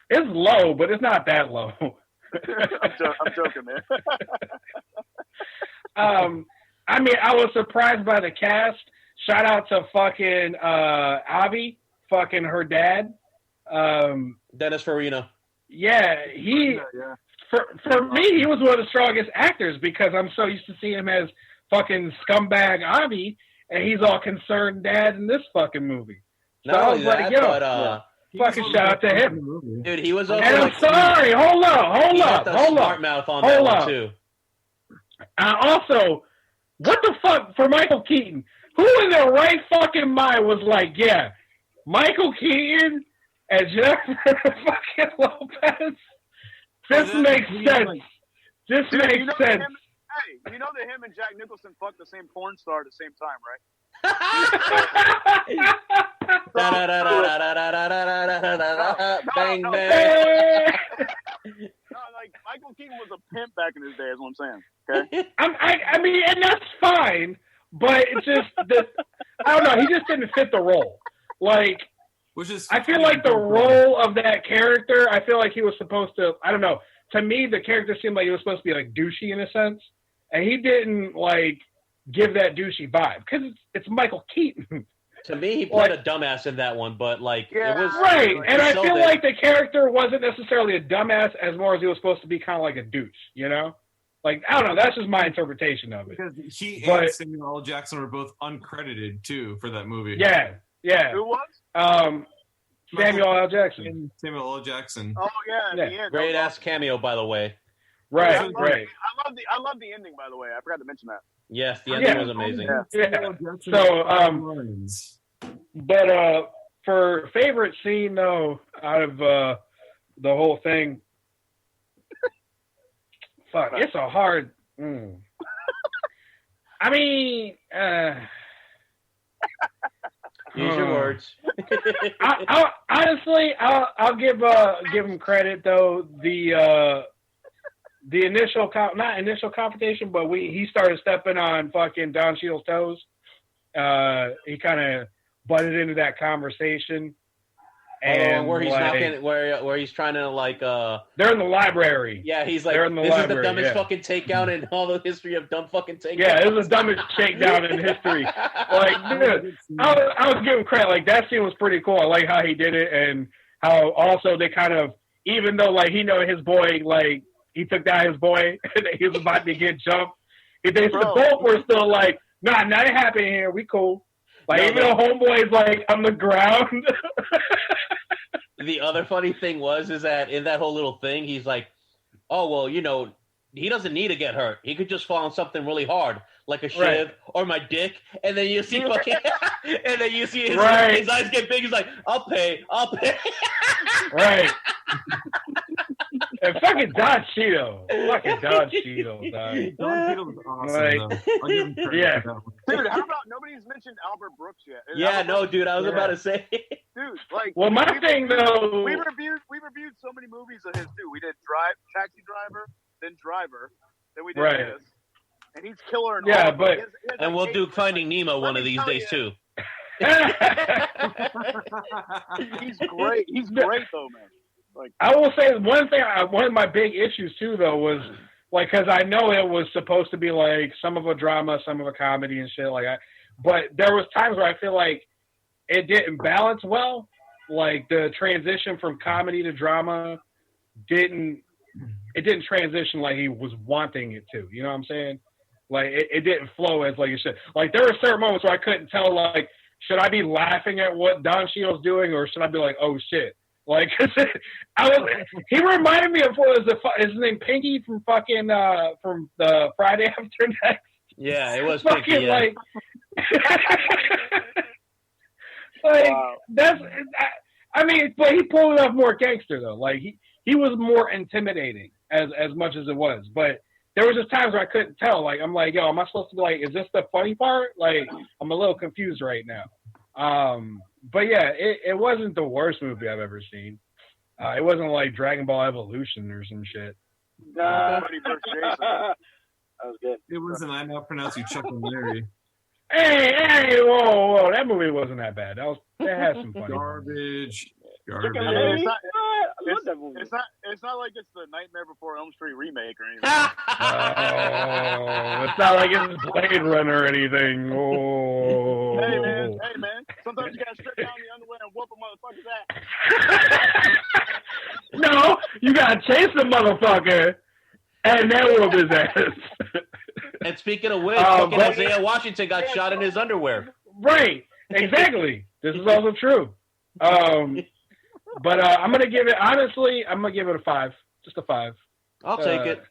[SPEAKER 4] It's low, but it's not that low.
[SPEAKER 8] I'm joking, man.
[SPEAKER 4] I mean, I was surprised by the cast. Shout out to fucking Avi, fucking her dad.
[SPEAKER 7] Dennis Farina.
[SPEAKER 4] Yeah, for me, he was one of the strongest actors because I'm so used to seeing him as fucking scumbag Avi, and he's all concerned dad in this fucking movie. So I was like, yo, fucking shout out to him.
[SPEAKER 7] Dude, he was also
[SPEAKER 4] and I'm sorry, hold up.
[SPEAKER 7] Smart mouth on that one too.
[SPEAKER 4] Also, what the fuck for Michael Keaton? Who in their right fucking mind was like, yeah, Michael Keaton and Jennifer fucking Lopez? This makes sense. This makes sense.
[SPEAKER 8] Hey, you know that him and Jack Nicholson fucked the same porn star at the same time, right?
[SPEAKER 7] Bang bang.
[SPEAKER 8] No, like Michael Keaton was a pimp back in his day, is what I'm saying. Okay.
[SPEAKER 4] I mean, and that's fine, but it's just I don't know. He just didn't fit the role. Like, I feel like the role of that character. I feel like he was supposed to. I don't know. To me, the character seemed like he was supposed to be like douchey in a sense, and he didn't like give that douchey vibe because it's Michael Keaton.
[SPEAKER 7] To me, he played a dumbass in that one, but like it was
[SPEAKER 4] right. And I feel like the character wasn't necessarily a dumbass as more as he was supposed to be kind of like a douche, you know? Like, I don't know. That's just my interpretation of it.
[SPEAKER 6] Because he and Samuel L. Jackson were both uncredited too for that movie.
[SPEAKER 4] Yeah.
[SPEAKER 8] Who was?
[SPEAKER 4] Samuel L. Jackson.
[SPEAKER 6] Samuel L. Jackson.
[SPEAKER 8] Oh yeah.
[SPEAKER 7] Great ass cameo, by the way.
[SPEAKER 4] Right.
[SPEAKER 8] I love the ending, by the way. I forgot to mention that.
[SPEAKER 7] Yes, the ending was amazing.
[SPEAKER 4] Yeah. So, but for favorite scene though, out of the whole thing, fuck, it's a hard. I mean,
[SPEAKER 7] use your words.
[SPEAKER 4] I'll give him credit though. The initial not initial confrontation, but he started stepping on fucking Don Cheadle's toes. He kind of butted into that conversation, and
[SPEAKER 7] where he's knocking, where he's trying to like.
[SPEAKER 4] They're in the library.
[SPEAKER 7] Yeah, he's like,
[SPEAKER 4] they're in the
[SPEAKER 7] this
[SPEAKER 4] library,
[SPEAKER 7] is the dumbest fucking takedown in all the history of dumb fucking takedowns.
[SPEAKER 4] Yeah, this is the dumbest shakedown in history. Like, dude, I was giving credit. Like, that scene was pretty cool. I like how he did it, and how also they kind of, even though like he know his boy, like he took down his boy, and he was about to get jumped. Both were still like, Nah, nothing happening here. We cool. Like, even though homeboy's like on the ground.
[SPEAKER 7] The other funny thing is that in that whole little thing, he's like, oh, well, he doesn't need to get hurt. He could just fall on something really hard, like a shiv or my dick. And then you see fucking, and then you see his eyes get big. He's like, I'll pay.
[SPEAKER 4] Right. And fucking Don Cheadle. Fucking Don Cheadle, dog.
[SPEAKER 6] Don Cheadle's awesome, though. I'll give him credit
[SPEAKER 4] Yeah.
[SPEAKER 6] for that one.
[SPEAKER 8] Dude, how about nobody's mentioned Albert Brooks yet?
[SPEAKER 7] Dude, I was about to say.
[SPEAKER 8] Dude, like.
[SPEAKER 4] Well, my thing, though.
[SPEAKER 8] We reviewed so many movies of his, too. We did Taxi Driver, then Driver, then we did this. And he's killer in all
[SPEAKER 4] but.
[SPEAKER 7] And we'll do Finding Nemo one of these days, too.
[SPEAKER 8] He's great. He's great, though, man. Like,
[SPEAKER 4] I will say one thing. One of my big issues too, though, was like because I know it was supposed to be like some of a drama, some of a comedy and shit like that. But there was times where I feel like it didn't balance well. Like the transition from comedy to drama didn't transition like he was wanting it to. You know what I'm saying? Like it didn't flow as like it should. Like there were certain moments where I couldn't tell like should I be laughing at what Don Cheadle's doing or should I be like oh shit. Like, he reminded me of what was his name, Pinky from fucking from the Friday After Next.
[SPEAKER 7] Yeah, it was
[SPEAKER 4] fucking
[SPEAKER 7] Pinky. Yeah.
[SPEAKER 4] That's. I mean, but he pulled it off more gangster though. Like he was more intimidating as much as it was. But there was just times where I couldn't tell. Like I'm like, yo, am I supposed to be like, is this the funny part? Like I'm a little confused right now. But yeah, it wasn't the worst movie I've ever seen. It wasn't like Dragon Ball Evolution or some shit.
[SPEAKER 1] That was good.
[SPEAKER 6] It wasn't. I now pronounce you Chuck and Larry.
[SPEAKER 4] Hey, whoa! That movie wasn't that bad. It had some fun.
[SPEAKER 6] Garbage.
[SPEAKER 8] It's not like it's the Nightmare Before Elm Street remake or anything.
[SPEAKER 4] It's not like it's Blade Runner or anything. Oh.
[SPEAKER 8] Hey man. Sometimes you gotta strip down the underwear and whoop a motherfucker's ass.
[SPEAKER 4] No, you gotta chase the motherfucker and then whoop his ass.
[SPEAKER 7] And speaking of which, fucking Isaiah Washington got shot in his underwear.
[SPEAKER 4] Right, exactly. This is also true. But I'm gonna give it. Honestly, I'm gonna give it a 5. Just a 5.
[SPEAKER 7] I'll take it.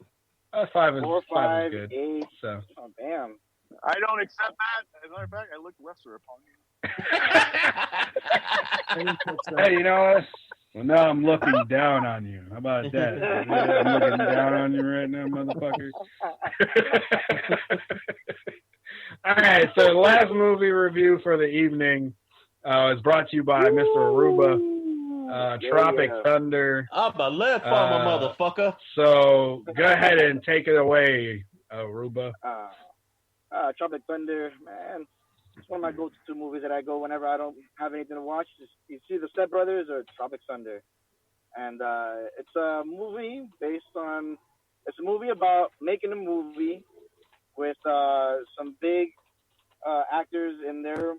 [SPEAKER 4] 5 is
[SPEAKER 1] 4, 5,
[SPEAKER 4] 5 is good.
[SPEAKER 1] 8.
[SPEAKER 4] So.
[SPEAKER 1] Oh damn.
[SPEAKER 8] I don't accept that. As a matter of fact, I look lesser upon you.
[SPEAKER 4] Hey, you know what? Well, now I'm looking down on you. How about that? Yeah, I'm looking down on you right now, motherfucker. All right, so the last movie review for the evening is brought to you by Mr. Aruba, Tropic Thunder.
[SPEAKER 7] I'm a left farmer, motherfucker.
[SPEAKER 4] So go ahead and take it away, Aruba.
[SPEAKER 1] Tropic Thunder, man. It's one of my go-to movies that I go whenever I don't have anything to watch. You see the Step Brothers or Tropic Thunder. And it's a movie it's a movie about making a movie with some big actors in their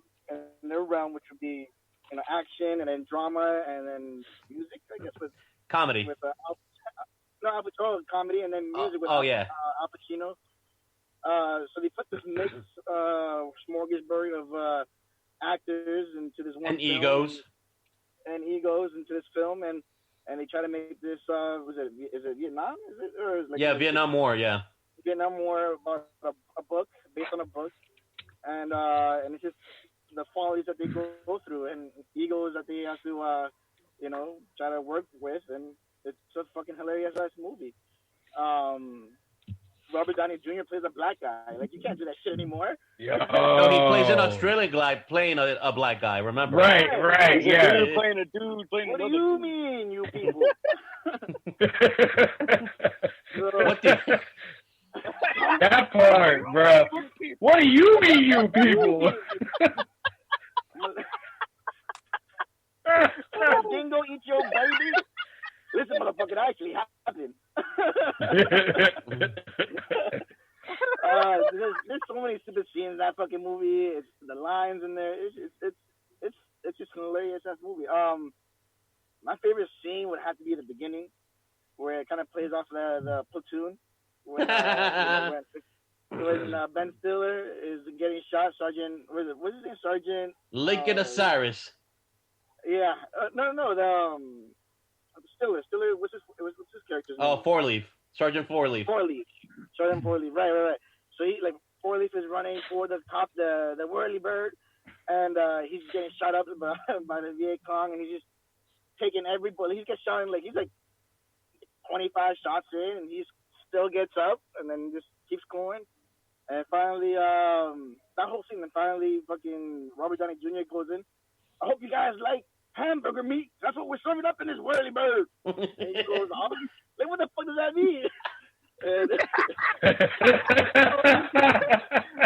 [SPEAKER 1] realm, which would be action and then drama and then music, I guess, with
[SPEAKER 7] comedy.
[SPEAKER 1] With Al Pacino, comedy and then music with Al Pacino. So they put this mix smorgasbord of actors into this one
[SPEAKER 7] and
[SPEAKER 1] film
[SPEAKER 7] egos
[SPEAKER 1] into this film, and they try to make this is it Vietnam? Is it or is it like
[SPEAKER 7] Vietnam War? Yeah,
[SPEAKER 1] Vietnam War about a book based on a book, and it's just the follies that they go through and egos that they have to try to work with, and it's a fucking hilarious ass movie. Robert Downey Jr. plays a black guy. Like, you can't do that shit anymore.
[SPEAKER 7] No, he plays an Australian guy playing a black guy, remember?
[SPEAKER 4] Right, yeah.
[SPEAKER 8] Dude playing a dude playing
[SPEAKER 1] what
[SPEAKER 8] another
[SPEAKER 1] do you
[SPEAKER 8] dude.
[SPEAKER 1] mean, you people?
[SPEAKER 7] What the...
[SPEAKER 4] That part, bro. What do you mean, you people?
[SPEAKER 1] Dingo eat your baby? Listen, motherfucker, that actually happened. There's so many stupid scenes in that fucking movie. It's the lines in there. It's just an hilarious ass movie. My favorite scene would have to be the beginning, where it kind of plays off the platoon. When when Ben Stiller is getting shot. Sergeant, what's his name? Sergeant
[SPEAKER 7] Lincoln Osiris.
[SPEAKER 1] Yeah, no, the Stiller. What's his character's name?
[SPEAKER 7] Oh, Four Leaf. Sergeant Four Leaf.
[SPEAKER 1] Sergeant Four Leaf. Right. So he Four Leaf is running for the cop, the whirly bird, and he's getting shot up by the Viet Cong, and he's just taking every bullet. He gets shot in he's 25 shots in, and he still gets up, and then just keeps going. And finally, that whole scene, and finally, fucking Robert Downey Jr. goes in. I hope you guys like hamburger meat. That's what we're serving up in this whirly bird. And he goes off. Like, what the fuck does that mean? And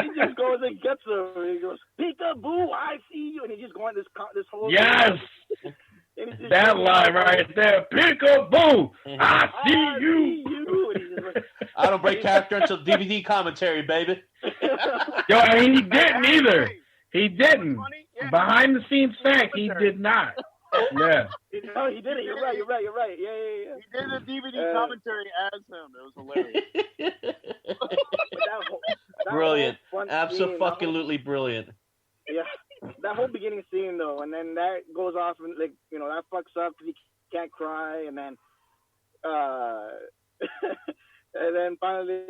[SPEAKER 1] he just goes and gets him. And he goes, peekaboo, I see you. And he just going this whole.
[SPEAKER 4] Yes. That line right there, peekaboo, I see you.
[SPEAKER 7] I don't break character until DVD commentary, baby.
[SPEAKER 4] Yo, I mean, he didn't either. He didn't. Yeah. Behind the scenes fact, he did not. Yeah.
[SPEAKER 1] No, he did it. You're right. Yeah.
[SPEAKER 8] He did a DVD commentary as him. It was hilarious.
[SPEAKER 7] Brilliant. Absolutely brilliant.
[SPEAKER 1] Yeah. That whole beginning scene, though, and then that goes off, and that fucks up because he can't cry, and then, and then finally,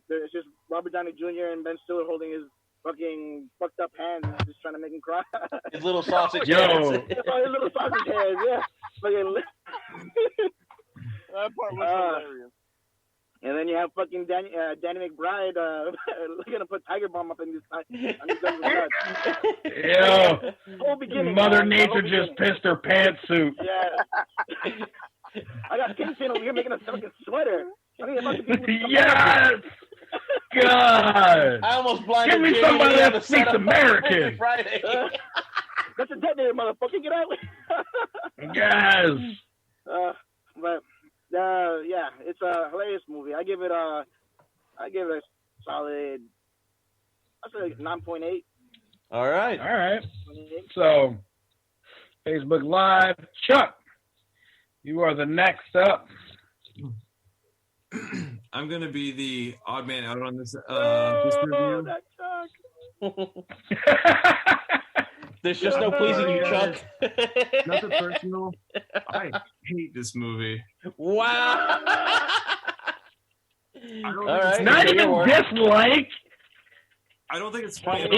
[SPEAKER 1] it's just Robert Downey Jr. and Ben Stiller holding his fucking fucked up hands, just trying to make him cry.
[SPEAKER 7] His little sausage
[SPEAKER 4] hands.
[SPEAKER 1] His little sausage hands, yeah.
[SPEAKER 8] That part was hilarious.
[SPEAKER 1] And then you have fucking Danny McBride looking to put Tiger Bomb up in his nuts.
[SPEAKER 4] Yo,
[SPEAKER 1] whole beginning,
[SPEAKER 4] Mother Nature just pissed her pantsuit.
[SPEAKER 1] Yeah. I got Kingpin over here making a fucking sweater.
[SPEAKER 4] Yes! God!
[SPEAKER 7] I almost blinded
[SPEAKER 4] Give me
[SPEAKER 7] Jamie
[SPEAKER 4] somebody that speaks American.
[SPEAKER 1] That's a detonator, motherfucker. Get out.
[SPEAKER 4] Yes.
[SPEAKER 1] But yeah, it's a hilarious movie. I give it a solid. I say 9.8.
[SPEAKER 7] All right.
[SPEAKER 4] So, Facebook Live, Chuck, you are the next up.
[SPEAKER 6] I'm gonna be the odd man out on this review.
[SPEAKER 7] There's just no pleasing you, Chuck.
[SPEAKER 6] Nothing personal. I hate this movie.
[SPEAKER 7] Wow.
[SPEAKER 6] All
[SPEAKER 4] right. Not even dislike.
[SPEAKER 6] I don't think it's funny.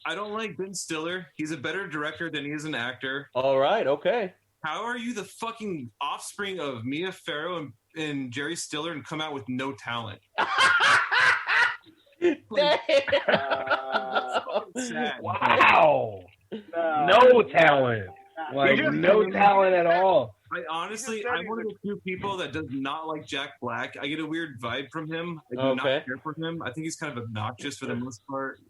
[SPEAKER 6] I don't like Ben Stiller. He's a better director than he is an actor.
[SPEAKER 7] All right. Okay.
[SPEAKER 6] How are you the fucking offspring of Mia Farrow and Jerry Stiller and come out with no talent?
[SPEAKER 4] Sad. Wow. No talent. Like, no talent at all.
[SPEAKER 6] I'm one of the few people that does not like Jack Black. I get a weird vibe from him. I do not care for him. I think he's kind of obnoxious for the most part.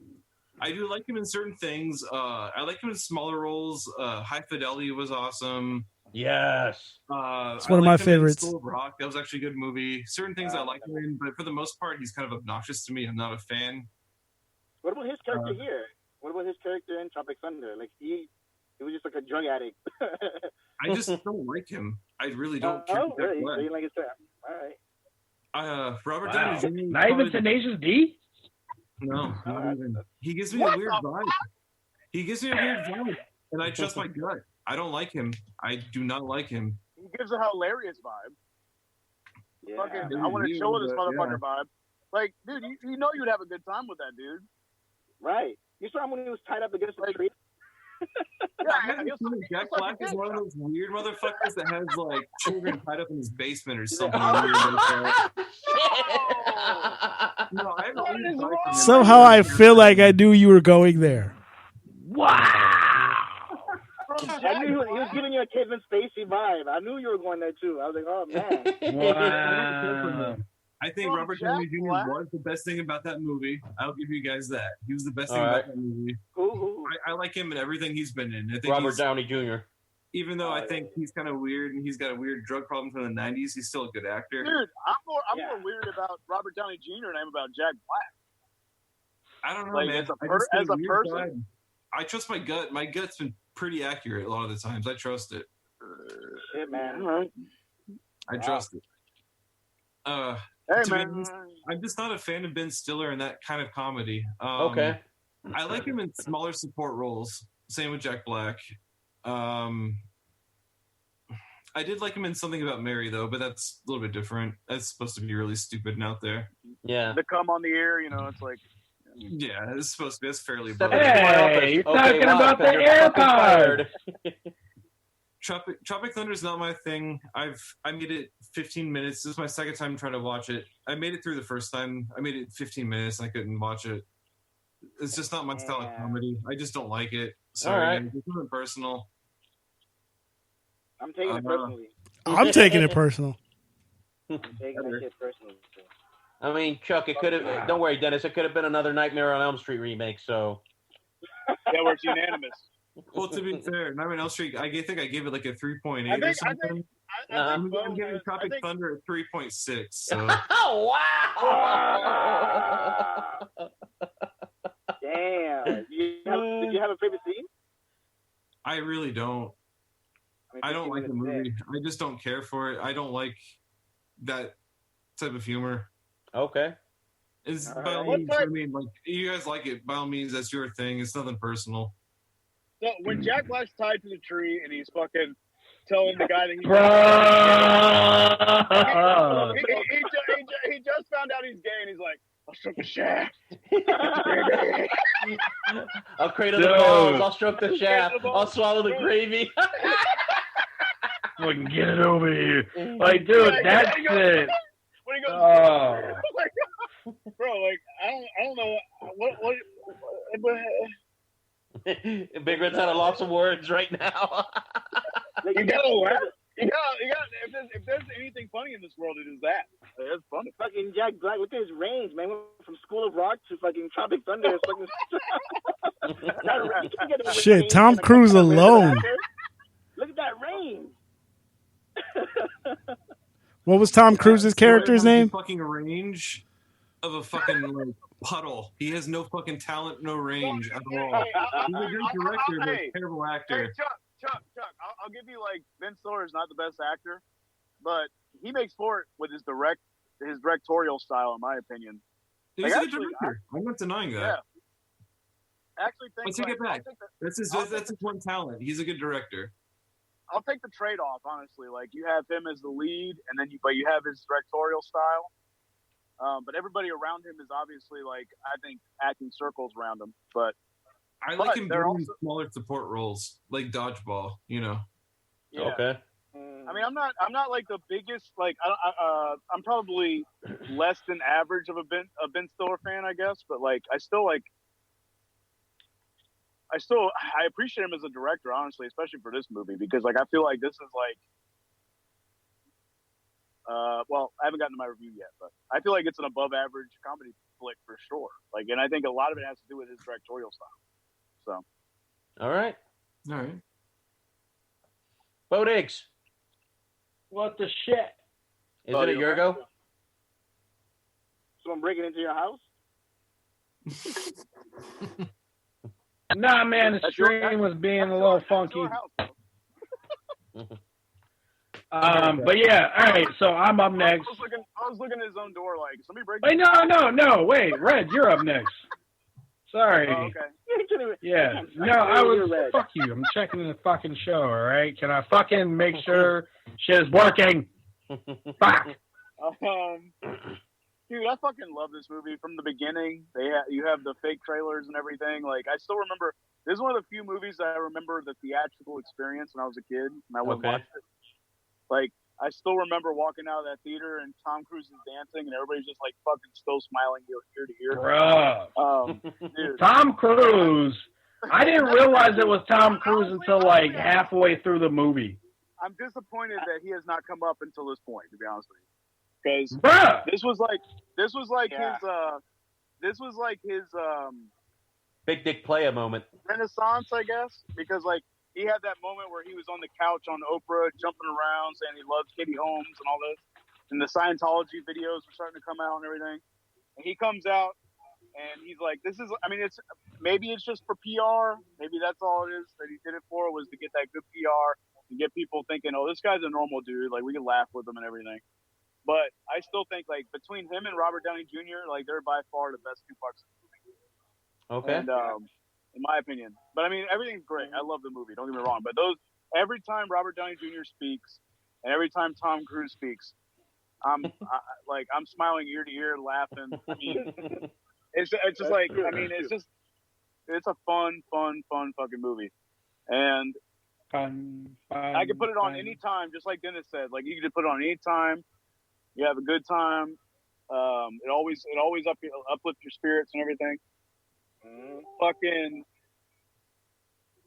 [SPEAKER 6] I do like him in certain things. I like him in smaller roles. High Fidelity was awesome.
[SPEAKER 7] Yes.
[SPEAKER 5] It's one of my favorites.
[SPEAKER 6] School of Rock, that was actually a good movie. Certain things I like him in, but for the most part, he's kind of obnoxious to me. I'm not a fan.
[SPEAKER 1] What about his character here? What about his character in Tropic Thunder? Like, he was just like a drug addict.
[SPEAKER 6] I just don't like him. I really don't care.
[SPEAKER 1] Oh, really? So you like his All right.
[SPEAKER 6] Robert Downey Jr.
[SPEAKER 4] Not even Tenacious D?
[SPEAKER 6] No, not even. He gives me a weird vibe. And I trust my gut. I don't like him. I do not like him.
[SPEAKER 8] He gives a hilarious vibe.
[SPEAKER 1] Yeah.
[SPEAKER 8] Fucking, I want to chill with this motherfucker vibe. Like, dude, you know you'd have a good time with that dude.
[SPEAKER 1] Right. You saw him when he was tied up against the tree?
[SPEAKER 6] Jack Black is one of those weird motherfuckers that has, like, children tied up in his basement or something.
[SPEAKER 5] Somehow I feel like I knew you were going there.
[SPEAKER 4] Wow.
[SPEAKER 1] I knew he was giving you a Kevin Spacey vibe. I knew you were going there too. I was like, oh man.
[SPEAKER 4] Wow.
[SPEAKER 6] I think Robert Downey Jr. was the best thing about that movie. I'll give you guys that. He was the best thing about that movie. I like him in everything he's been in. I think
[SPEAKER 7] Robert Downey Jr.
[SPEAKER 6] Even though I think he's kind of weird and he's got a weird drug problem from the 90s, he's still a good actor.
[SPEAKER 8] Dude, I'm more weird about Robert Downey Jr. than I am about Jack Black.
[SPEAKER 6] I don't know, man. As a person, I trust my gut. My gut's been pretty accurate a lot of the times. I trust it.
[SPEAKER 1] Shit, man. All right.
[SPEAKER 6] I trust it.
[SPEAKER 8] Hey,
[SPEAKER 6] to be
[SPEAKER 8] man.
[SPEAKER 6] honest, I'm just not a fan of Ben Stiller in that kind of comedy.
[SPEAKER 7] Okay.
[SPEAKER 6] I like him in smaller support roles. Same with Jack Black. I did like him in Something About Mary, though, but that's a little bit different. That's supposed to be really stupid and out there.
[SPEAKER 7] Yeah.
[SPEAKER 8] The cum on the ear, you know, it's like.
[SPEAKER 6] Yeah, it's supposed to be. That's fairly
[SPEAKER 7] Step
[SPEAKER 6] above.
[SPEAKER 7] into my office.
[SPEAKER 4] Hey, you're
[SPEAKER 7] Okay,
[SPEAKER 4] talking
[SPEAKER 7] why?
[SPEAKER 4] about
[SPEAKER 7] 'Cause
[SPEAKER 4] the
[SPEAKER 7] you're fucking
[SPEAKER 4] AirPods.
[SPEAKER 7] fired.
[SPEAKER 6] Tropic Thunder is not my thing. I made it 15 minutes. This is my second time trying to watch it. I made it through the first time. I made it 15 minutes. And I couldn't watch it. It's just not my style of comedy. I just don't like it. Sorry,
[SPEAKER 7] All right.
[SPEAKER 6] guys. It's not personal.
[SPEAKER 1] I'm taking it personally.
[SPEAKER 5] I'm taking it personal.
[SPEAKER 1] I'm taking that shit personally.
[SPEAKER 7] I mean, Chuck, it could have. Don't worry, Dennis. It could have been another Nightmare on Elm Street remake. So.
[SPEAKER 8] Yeah, where it's unanimous.
[SPEAKER 6] Well, to be fair, Nightmare on Elm Street, I think I gave it like a 3.8
[SPEAKER 8] I
[SPEAKER 6] or
[SPEAKER 8] think,
[SPEAKER 6] something. I'm giving Tropic
[SPEAKER 8] I think,
[SPEAKER 6] Thunder a 3.6. So.
[SPEAKER 7] Oh wow!
[SPEAKER 1] Damn. Did you have a favorite scene?
[SPEAKER 6] I really don't. I don't like the movie. I just don't care for it. I don't like that type of humor.
[SPEAKER 7] Okay.
[SPEAKER 6] It's by all means, I mean, like, you guys like it. By all means, that's your thing. It's nothing personal.
[SPEAKER 8] So when Jack Black's tied to the tree and he's fucking telling the guy that he just found out he's gay and he's like, I'll stroke the shaft.
[SPEAKER 7] I'll cradle the balls. I'll stroke the shaft. I'll swallow the gravy.
[SPEAKER 4] Fucking get it over here. Like, dude, that's it.
[SPEAKER 8] When he goes,
[SPEAKER 4] Oh.
[SPEAKER 8] like, bro, like, I don't know what
[SPEAKER 7] Big Red's at a loss of words right now.
[SPEAKER 8] you gotta laugh. You got. If there's anything funny in this world, it is that. It's funny.
[SPEAKER 1] Fucking Jack Black, look at his range, man. Went from School of Rock to fucking Tropic Thunder.
[SPEAKER 5] Shit, Tom Cruise alone.
[SPEAKER 1] Look at that range.
[SPEAKER 5] What was Tom Cruise's character's name?
[SPEAKER 6] Fucking range of a fucking like puddle. He has no fucking talent, no range at all. He's a great director, but a terrible actor.
[SPEAKER 8] Hey, Chuck. I'll give you, like, Ben Stiller is not the best actor, but he makes for it with his directorial style, in my opinion.
[SPEAKER 6] He's a good director. I'm not denying that.
[SPEAKER 8] Yeah. Actually,
[SPEAKER 6] I take it back. That's his one talent. He's a good director.
[SPEAKER 8] I'll take the trade-off, honestly. Like, you have him as the lead, and then you have his directorial style. But everybody around him is obviously, like, I think, acting circles around him. But
[SPEAKER 6] I like him doing smaller support roles, like Dodgeball. You know.
[SPEAKER 8] Yeah.
[SPEAKER 7] Okay.
[SPEAKER 8] I mean, I'm not like the biggest, like, I'm probably less than average of a Ben Stiller fan, I guess. But, like, I appreciate him as a director, honestly, especially for this movie, because, like, I feel like this is like, well, I haven't gotten to my review yet, but I feel like it's an above average comedy flick for sure. Like, and I think a lot of it has to do with his directorial style. So.
[SPEAKER 7] All right.
[SPEAKER 4] Bo Diggs. What the shit?
[SPEAKER 7] Is it a year ago?
[SPEAKER 1] Someone breaking into your house?
[SPEAKER 4] Nah, man, the stream was being a little funky. But yeah, all right. So I'm up next.
[SPEAKER 8] I was looking at his own door, like, somebody break.
[SPEAKER 4] Wait, no. Wait, Red, you're up next. Sorry.
[SPEAKER 8] Oh, okay.
[SPEAKER 4] Yeah. No, I was. Fuck you. I'm checking the fucking show. All right. Can I fucking make sure shit is working? Fuck.
[SPEAKER 8] Dude, I fucking love this movie from the beginning. You have the fake trailers and everything. Like, I still remember. This is one of the few movies that I remember the theatrical experience when I was a kid, and I went and watched it. Like, I still remember walking out of that theater and Tom Cruise is dancing, and everybody's just like fucking still smiling ear to ear.
[SPEAKER 4] Bruh.
[SPEAKER 8] Dude.
[SPEAKER 4] Tom Cruise. I didn't realize it was Tom Cruise until like halfway through the movie.
[SPEAKER 8] I'm disappointed that he has not come up until this point, to be honest with you. Because this was like his
[SPEAKER 7] Big Dick Playa moment.
[SPEAKER 8] renaissance, I guess. Because, like, he had that moment where he was on the couch on Oprah jumping around saying he loves Katie Holmes and all this. And the Scientology videos were starting to come out and everything. And he comes out and he's like, maybe it's just for PR. Maybe that's all it is that he did it for, was to get that good PR and get people thinking, oh, this guy's a normal dude. Like, we can laugh with him and everything. But I still think like between him and Robert Downey Jr., like they're by far the best two parts of the movie.
[SPEAKER 7] Okay.
[SPEAKER 8] And in my opinion, but I mean everything's great. I love the movie. Don't get me wrong. But those every time Robert Downey Jr. speaks, and every time Tom Cruise speaks, I'm smiling ear to ear, laughing. I mean, it's just like I mean it's a fun fucking movie, and I can put it on any time, just like Dennis said. Like you can just put it on any time. You have a good time. It always uplifts your spirits and everything. Fucking.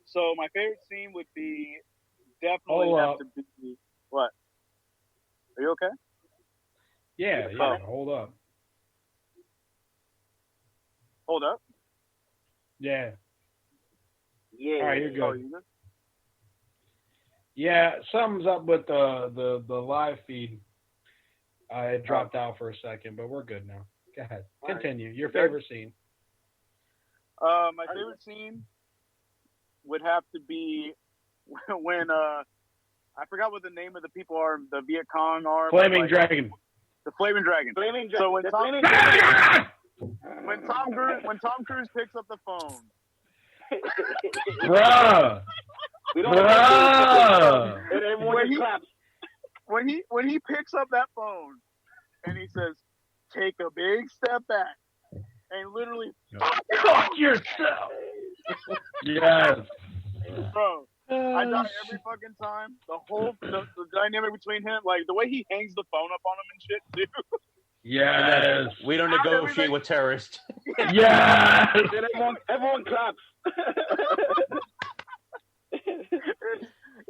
[SPEAKER 8] So my favorite scene would be definitely have to be what? Are you okay?
[SPEAKER 4] Yeah. Hold up.
[SPEAKER 8] Hold up.
[SPEAKER 4] Yeah.
[SPEAKER 1] Yeah.
[SPEAKER 4] All right, you're good.
[SPEAKER 8] Oh, you good?
[SPEAKER 4] Yeah, something's up with the live feed. It dropped out for a second, but we're good now. Go ahead. Continue. Your favorite scene.
[SPEAKER 8] My favorite scene would have to be when I forgot what the name of the people are. The Viet Cong are.
[SPEAKER 4] Flaming Dragon.
[SPEAKER 8] The Flaming Dragon. So when Tom Cruise picks up the phone.
[SPEAKER 4] Bruh.
[SPEAKER 8] When he picks up that phone and he says, "Take a big step back," and literally
[SPEAKER 4] fuck yourself. Yes.
[SPEAKER 8] Bro, I die every fucking time. The dynamic between him, like the way he hangs the phone up on him and shit, dude.
[SPEAKER 4] Yes.
[SPEAKER 7] We don't negotiate with terrorists.
[SPEAKER 4] Yes.
[SPEAKER 1] Everyone claps.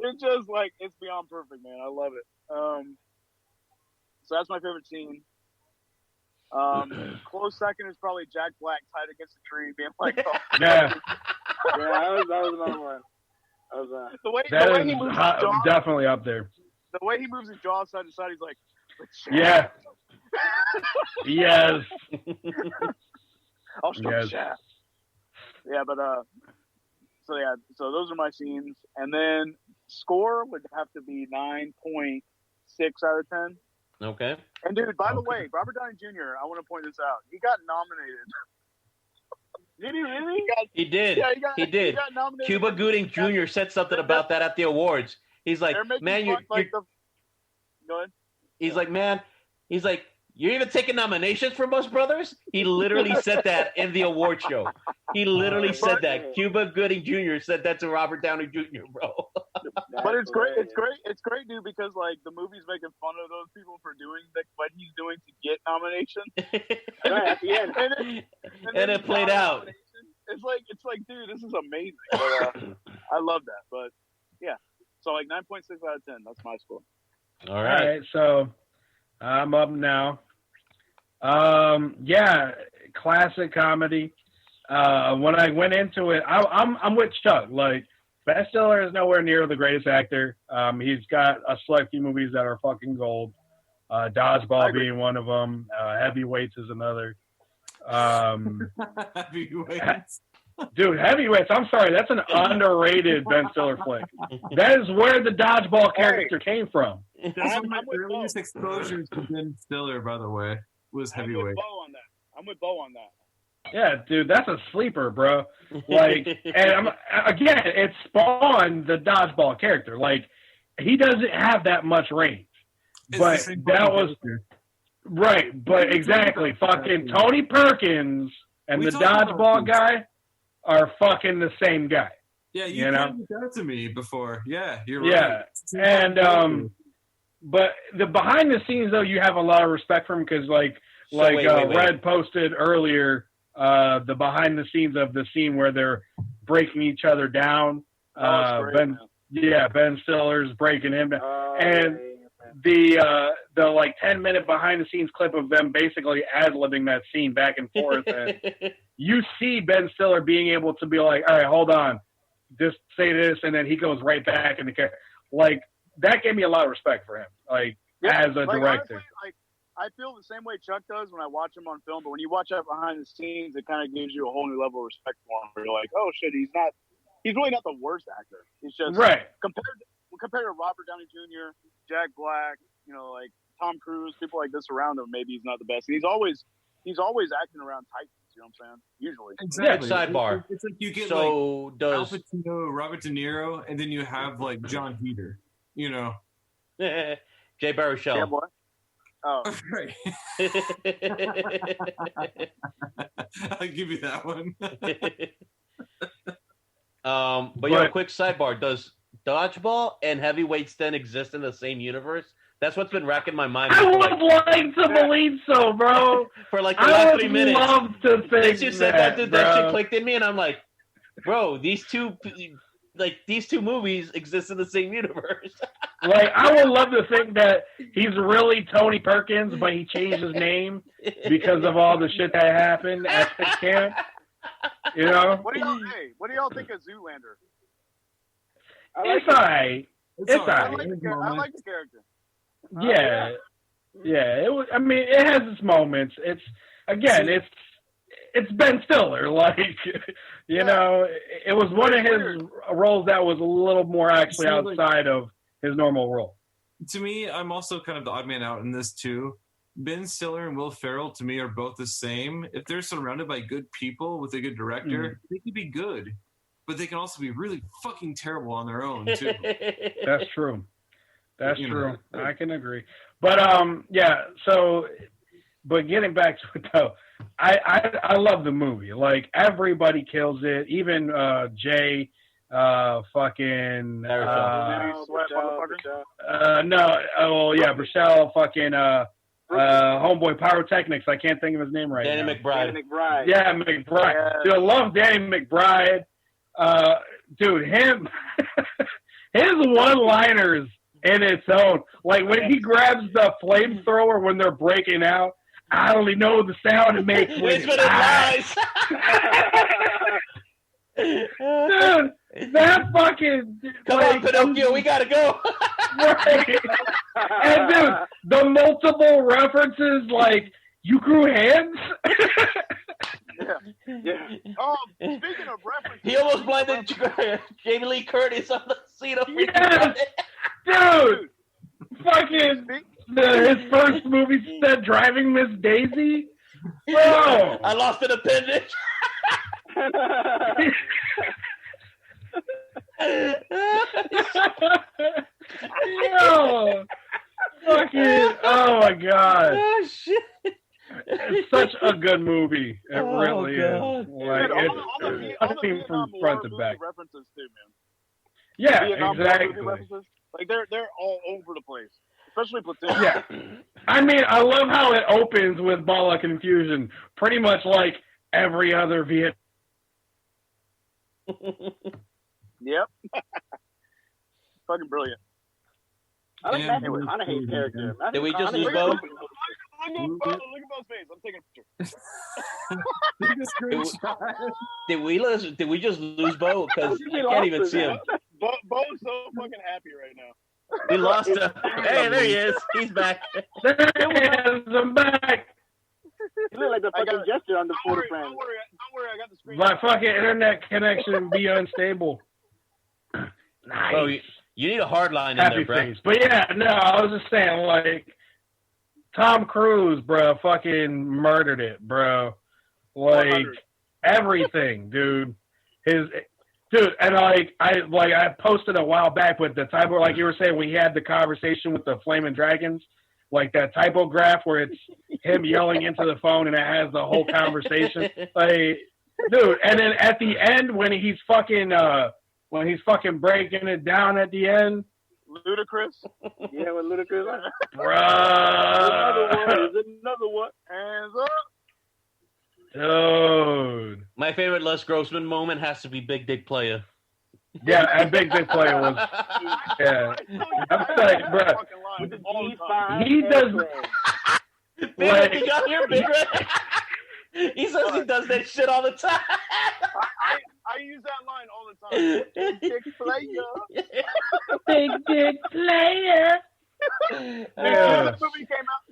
[SPEAKER 8] It's just like it's beyond perfect, man. I love it. So that's my favorite scene. Close second is probably Jack Black tied against the tree, being like, oh.
[SPEAKER 4] Yeah.
[SPEAKER 1] Yeah, that was another one.
[SPEAKER 8] The way he moves his jaw,
[SPEAKER 4] definitely up there.
[SPEAKER 8] The way he moves his jaw side to side, he's like,
[SPEAKER 4] yeah. Yes.
[SPEAKER 8] I'll stroke the shaft. Yeah, but so those are my scenes, and then score would have to be 9.6 out of 10.
[SPEAKER 7] Okay.
[SPEAKER 8] And dude, by the way, Robert Downey Jr., I want to point this out. He got nominated. Did he really?
[SPEAKER 7] He did. Yeah, he did. He got nominated. Cuba Gooding Jr. said something about that at the awards. He's like, man, you're go ahead. He's like, man, you're even taking nominations for Bus Brothers? He literally said that in the award show. He literally said that. Cuba Gooding Jr. said that to Robert Downey Jr., bro.
[SPEAKER 8] But it's great. It's great, dude, because like the movie's making fun of those people for doing what he's doing to get nominations.
[SPEAKER 1] Right, at the end.
[SPEAKER 7] And it played out.
[SPEAKER 8] It's like, dude, this is amazing. But, I love that. But yeah, so like 9.6 out of 10. That's my score.
[SPEAKER 7] All right.
[SPEAKER 4] So I'm up now. Yeah, classic comedy. When I went into it, I'm with Chuck. Like, Ben Stiller is nowhere near the greatest actor. He's got a select few movies that are fucking gold. Dodgeball being one of them. Heavyweights is another.
[SPEAKER 6] Heavyweights.
[SPEAKER 4] Dude, Heavyweights, I'm sorry, that's an underrated Ben Stiller flick. That is where the Dodgeball character came from.
[SPEAKER 6] That's one of my earliest exposures to Ben Stiller, by the way, was Heavyweight.
[SPEAKER 8] I'm with Bo on that.
[SPEAKER 4] Yeah, dude, that's a sleeper, bro. Like, and again, it spawned the Dodgeball character. Like, he doesn't have that much range, but that was right. But exactly, fucking Tony Perkins and the Dodgeball guy are fucking the same guy.
[SPEAKER 6] Yeah, you pointed that to me before. Yeah, you're
[SPEAKER 4] right. Yeah, and but the behind the scenes though, you have a lot of respect for him because wait. Red posted earlier. The behind the scenes of the scene where they're breaking each other down. Ben Stiller's breaking him down. And the like 10-minute behind the scenes clip of them basically ad-libbing that scene back and forth. And you see Ben Stiller being able to be like, all right, hold on, just say this. And then he goes right back in the character. Like, that gave me a lot of respect for him. Like, as a director.
[SPEAKER 8] Honestly, I feel the same way Chuck does when I watch him on film, but when you watch that behind the scenes, it kind of gives you a whole new level of respect for him. Where you're like, oh shit, he's really not the worst actor. He's just
[SPEAKER 4] right
[SPEAKER 8] compared to Robert Downey Jr., Jack Black, like Tom Cruise, people like this around him, maybe he's not the best. He's always acting around Titans. You know what I'm saying? Usually.
[SPEAKER 6] Exactly.
[SPEAKER 7] Yeah, sidebar.
[SPEAKER 6] It's like you get
[SPEAKER 7] So
[SPEAKER 6] like
[SPEAKER 7] does
[SPEAKER 6] Al Pacino, Robert De Niro, and then you have like John Heater. You know.
[SPEAKER 7] Jay Baruchel.
[SPEAKER 8] Yeah, boy. Oh,
[SPEAKER 6] Right. I'll give you that one.
[SPEAKER 7] But yeah, quick sidebar: does dodgeball and heavyweights then exist in the same universe? That's what's been racking my mind.
[SPEAKER 4] I would like to believe so, bro.
[SPEAKER 7] For like the last 3 minutes.
[SPEAKER 4] I would love to think
[SPEAKER 7] Since you said that, dude,
[SPEAKER 4] bro.
[SPEAKER 7] that shit clicked in me, and I'm like, bro, these two movies exist in the same universe.
[SPEAKER 4] Like, I would love to think that he's really Tony Perkins, but he changed his name because of all the shit that happened at the camp. You know?
[SPEAKER 8] what do y'all think of Zoolander?
[SPEAKER 4] It's alright. It's
[SPEAKER 8] I
[SPEAKER 4] alright.
[SPEAKER 8] like the character.
[SPEAKER 4] Yeah. Yeah. It was. I mean, it has its moments. It's Ben Stiller. Like, you know, it was one of his roles that was a little more actually outside of his normal role.
[SPEAKER 6] To me, I'm also kind of the odd man out in this too. Ben Stiller and Will Ferrell, to me, are both the same. If they're surrounded by good people with a good director, they can be good, but they can also be really fucking terrible on their own too.
[SPEAKER 4] That's true. That's true. I can agree. But yeah. So, but getting back to it though, I love the movie. Like, everybody kills it. Even Jay, fucking Brichelle, fucking homeboy Pyrotechnics. I can't think of his name right now.
[SPEAKER 7] Danny McBride.
[SPEAKER 4] Yeah, McBride.
[SPEAKER 8] Yeah.
[SPEAKER 4] Dude, I love Danny McBride. Dude, his one-liners in its own. Like, when he grabs the flamethrower when they're breaking out, I only know the sound it makes when it lies. Dude, that fucking...
[SPEAKER 7] Come on, Pinocchio, we gotta go.
[SPEAKER 4] Right. And dude, the multiple references, like, you grew hands?
[SPEAKER 8] Yeah. Speaking of references,
[SPEAKER 7] He almost blinded Jamie Lee Curtis on the scene of
[SPEAKER 4] Yes. Dude, fucking his first movie said Driving Miss Daisy. Bro,
[SPEAKER 7] I lost an appendage.
[SPEAKER 4] Yo, fucking, oh my god,
[SPEAKER 7] Oh shit!
[SPEAKER 4] it's such a good movie. It really
[SPEAKER 7] God.
[SPEAKER 4] is. Like,
[SPEAKER 8] Dude,
[SPEAKER 4] it's
[SPEAKER 8] all the
[SPEAKER 4] funny from
[SPEAKER 8] Vietnam
[SPEAKER 4] front to
[SPEAKER 8] War
[SPEAKER 4] back.
[SPEAKER 8] movie references too, man.
[SPEAKER 4] Yeah,
[SPEAKER 8] Vietnam War
[SPEAKER 4] exactly.
[SPEAKER 8] movie references, like they're all over the place, especially Platoon.
[SPEAKER 4] Yeah. I mean, I love how it opens with Ball of Confusion, pretty much like every other Viet.
[SPEAKER 8] Yep. Fucking brilliant.
[SPEAKER 1] I like Matthew McConaughey's character.
[SPEAKER 7] Did we just lose
[SPEAKER 8] Look
[SPEAKER 7] Bo?
[SPEAKER 8] at Bo's face. I'm taking a picture.
[SPEAKER 7] Did we just lose Bo? Because I can't even see him.
[SPEAKER 8] Bo's so fucking happy right now.
[SPEAKER 7] We lost him. Hey, there he is. He's back.
[SPEAKER 4] There he is. I'm back.
[SPEAKER 1] You look like the fucking gesture on the photo frame.
[SPEAKER 8] Don't worry, I got the screen.
[SPEAKER 4] My fucking internet connection be unstable. Nice.
[SPEAKER 7] Bro, you need a hard line in
[SPEAKER 4] Happy
[SPEAKER 7] there, bro.
[SPEAKER 4] face. But yeah, no, I was just saying, like, Tom Cruise, bro, fucking murdered it, bro. Like,
[SPEAKER 8] 100.
[SPEAKER 4] everything, dude. Dude, and I posted a while back with the typo, like you were saying, we had the conversation with the Flaming Dragons, like that typograph where it's him yelling into the phone and it has the whole conversation. Like, dude, and then at the end when he's fucking breaking it down at the end.
[SPEAKER 8] Ludicrous.
[SPEAKER 1] Yeah, with Ludacris.
[SPEAKER 4] Bruh.
[SPEAKER 8] There's another one. Hands up.
[SPEAKER 4] Dude.
[SPEAKER 7] My favorite Les Grossman moment has to be Big Dick Playa.
[SPEAKER 4] Yeah, and Big Dick Player was. Yeah. I'm saying, bro.
[SPEAKER 1] With the G5
[SPEAKER 4] He does.
[SPEAKER 7] Big
[SPEAKER 4] Like-
[SPEAKER 7] you got here, Big Red. He says he does that shit all the time.
[SPEAKER 8] I use that line all the time. Big Dick Player.
[SPEAKER 4] Big Dick Player. Yeah.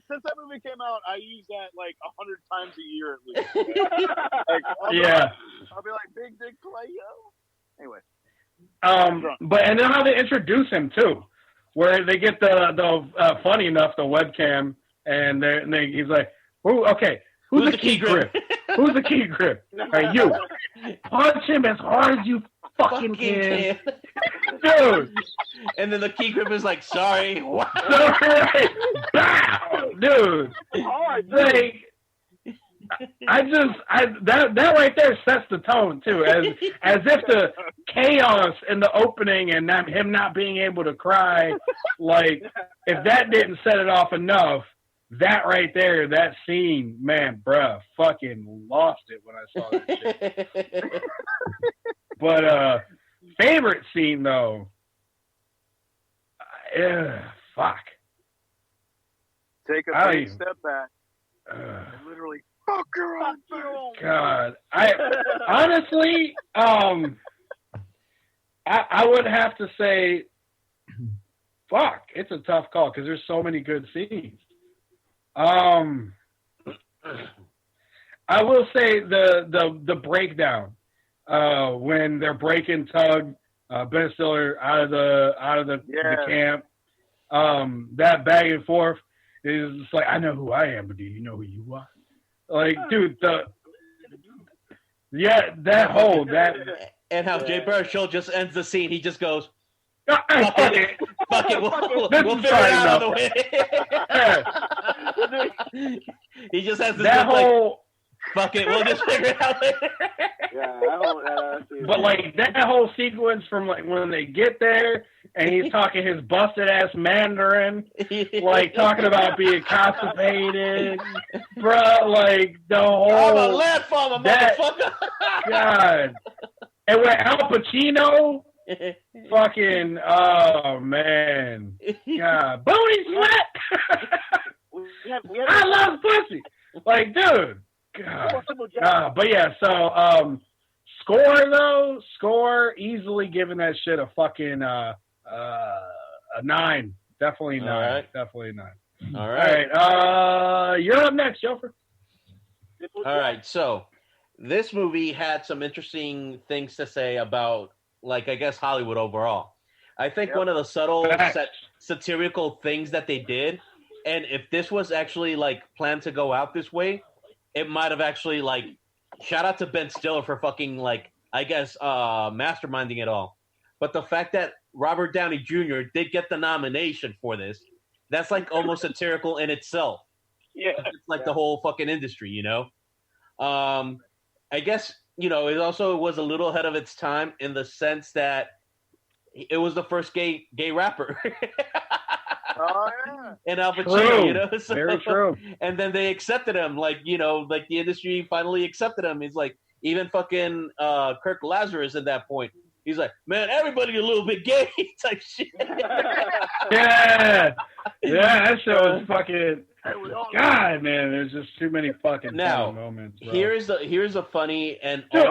[SPEAKER 8] Since that movie came out, I use that like 100 times a year at least. Like, I'll be like, Big Dick Player. Anyway.
[SPEAKER 4] But and then how they introduce him too. where they get the funny enough the webcam, and he's like, okay, who's the key grip? Who's the key grip? Hey, you punch him as hard as you fucking can. Dude.
[SPEAKER 7] And then the key grip is like, sorry. Wow.
[SPEAKER 4] Dude. Like, that right there sets the tone too, as if the chaos in the opening and him not being able to cry, like if that didn't set it off enough, that right there, that scene, man, bruh, fucking lost it when I saw that shit. But favorite scene though, fuck.
[SPEAKER 8] Take a big step back. Literally. Fuck your own face.
[SPEAKER 4] God, I honestly, I would have to say, fuck. It's a tough call because there's so many good scenes. I will say the breakdown when they're breaking Tug, Ben Stiller out of the camp. That back and forth is just like, I know who I am, but do you know who you are? Like, dude, that
[SPEAKER 7] and how Jay Baruchel just ends the scene. He just goes,
[SPEAKER 4] fuck it.
[SPEAKER 7] We'll figure it out on the way. He just has this
[SPEAKER 4] that whole.
[SPEAKER 7] Fuck it, we'll just figure it out later.
[SPEAKER 4] But like that whole sequence from like when they get there and he's talking his busted ass Mandarin, like talking about being constipated, bro. Like the whole.
[SPEAKER 7] I'm a lead farmer, motherfucker.
[SPEAKER 4] God. And when Al Pacino, fucking, oh man, God, booty sweat. I love pussy. Like, dude. God. But yeah, so score easily giving that shit a fucking a 9. Definitely 9.
[SPEAKER 7] Right.
[SPEAKER 4] Definitely 9.
[SPEAKER 7] All right.
[SPEAKER 4] You're up next, Joker.
[SPEAKER 7] All right, so this movie had some interesting things to say about, like, I guess Hollywood overall. I think one of the subtle satirical things that they did, and if this was actually like planned to go out this way, it might have actually, like, shout out to Ben Stiller for fucking, like, I guess, masterminding it all. But the fact that Robert Downey Jr. did get the nomination for this, that's, like, almost satirical in itself.
[SPEAKER 8] Yeah.
[SPEAKER 7] It's like the whole fucking industry, you know? I guess, you know, it also was a little ahead of its time in the sense that it was the first gay rapper.
[SPEAKER 8] Oh, yeah.
[SPEAKER 7] And Al Pacino, you know? So,
[SPEAKER 4] very true.
[SPEAKER 7] And then they accepted him, like, you know, like the industry finally accepted him. He's like, even fucking Kirk Lazarus at that point. He's like, man, everybody a little bit gay type shit.
[SPEAKER 4] Yeah, that show was fucking. God, man, there's just too many fucking moments. Bro.
[SPEAKER 7] Here's a funny and
[SPEAKER 4] hold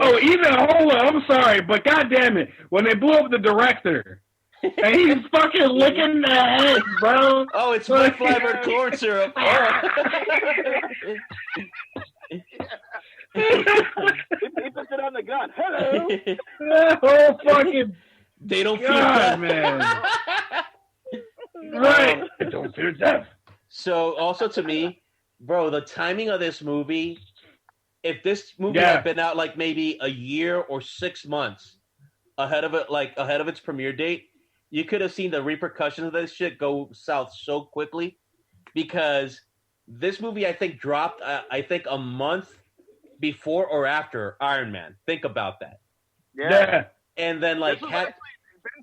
[SPEAKER 4] on, I'm sorry, but god damn it, when they blew up the director. And he's fucking licking the head, bro.
[SPEAKER 7] Oh, it's my flavored corn syrup. Oh.
[SPEAKER 1] He puts it on the gun. Hello.
[SPEAKER 4] That whole fucking.
[SPEAKER 7] They don't fear
[SPEAKER 4] death, man. Right. They don't fear death.
[SPEAKER 7] So, also to me, bro, the timing of this movie. If this movie had been out like maybe a year or 6 months ahead of its premiere date, you could have seen the repercussions of this shit go south so quickly, because this movie, I think, dropped, a month before or after Iron Man. Think about that.
[SPEAKER 8] Yeah.
[SPEAKER 7] And then, like,
[SPEAKER 8] Ben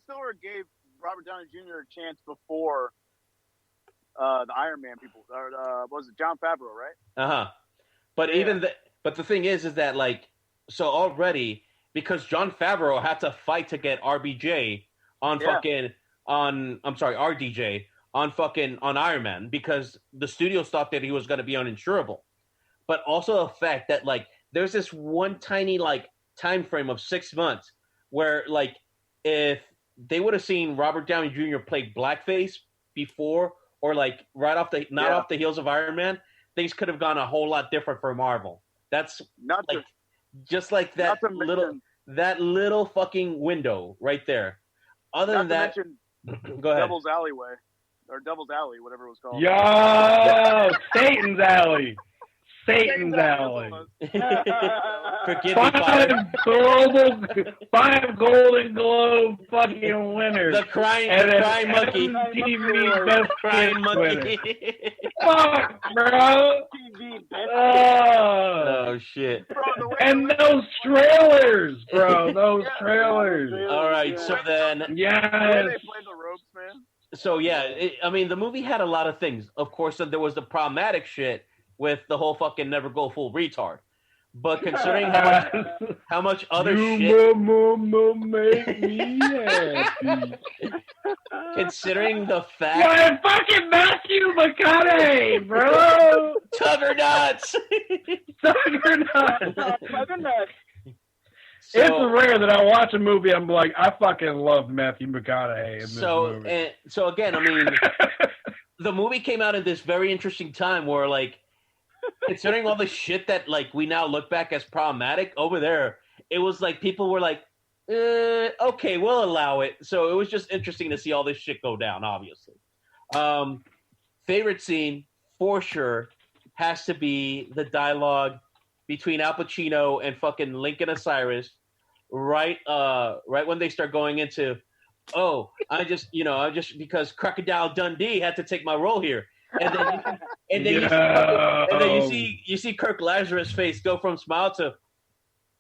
[SPEAKER 8] Stiller gave Robert Downey Jr. a chance before the Iron Man people. Or, was it Jon Favreau, right?
[SPEAKER 7] Uh-huh. But but the thing is that, like, so already, because Jon Favreau had to fight to get RDJ on Iron Man, because the studio thought that he was going to be uninsurable. But also the fact that, like, there's this one tiny, like, time frame of 6 months where, like, if they would have seen Robert Downey Jr. play blackface before, or, like, off the heels of Iron Man, things could have gone a whole lot different for Marvel. That's that little fucking window right there. Other than that, Go ahead.
[SPEAKER 8] Devil's Alleyway or Devil's Alley, whatever it was called.
[SPEAKER 4] Yo, Satan's Alley. Satan's Alley.
[SPEAKER 7] Forgive me, Father.
[SPEAKER 4] Five Golden Globe fucking winners.
[SPEAKER 7] The crying monkey.
[SPEAKER 4] TV best
[SPEAKER 7] crying monkey.
[SPEAKER 4] Fuck, bro.
[SPEAKER 7] Oh shit.
[SPEAKER 4] And those trailers, bro. Those trailers.
[SPEAKER 7] All right, so then.
[SPEAKER 4] Yes.
[SPEAKER 8] They play the ropes, man.
[SPEAKER 7] So yeah, the movie had a lot of things. Of course, there was the problematic shit with the whole fucking never go full retard. But considering how much other shit,
[SPEAKER 4] make me happy.
[SPEAKER 7] Considering the fact,
[SPEAKER 4] yeah, fucking Matthew McConaughey, bro.
[SPEAKER 7] Tugger nuts.
[SPEAKER 1] Tugger nuts.
[SPEAKER 4] It's rare that I watch a movie. I'm like, I fucking love Matthew McConaughey in this movie.
[SPEAKER 7] And so again, I mean, the movie came out at this very interesting time where, like, considering all the shit that, like, we now look back as problematic over there, it was like people were like, okay, we'll allow it. So it was just interesting to see all this shit go down, obviously. Favorite scene, for sure, has to be the dialogue between Al Pacino and fucking Lincoln Osiris, right when they start going into, I just because Crocodile Dundee had to take my role here. And then you see Kirk Lazarus' face go from smile to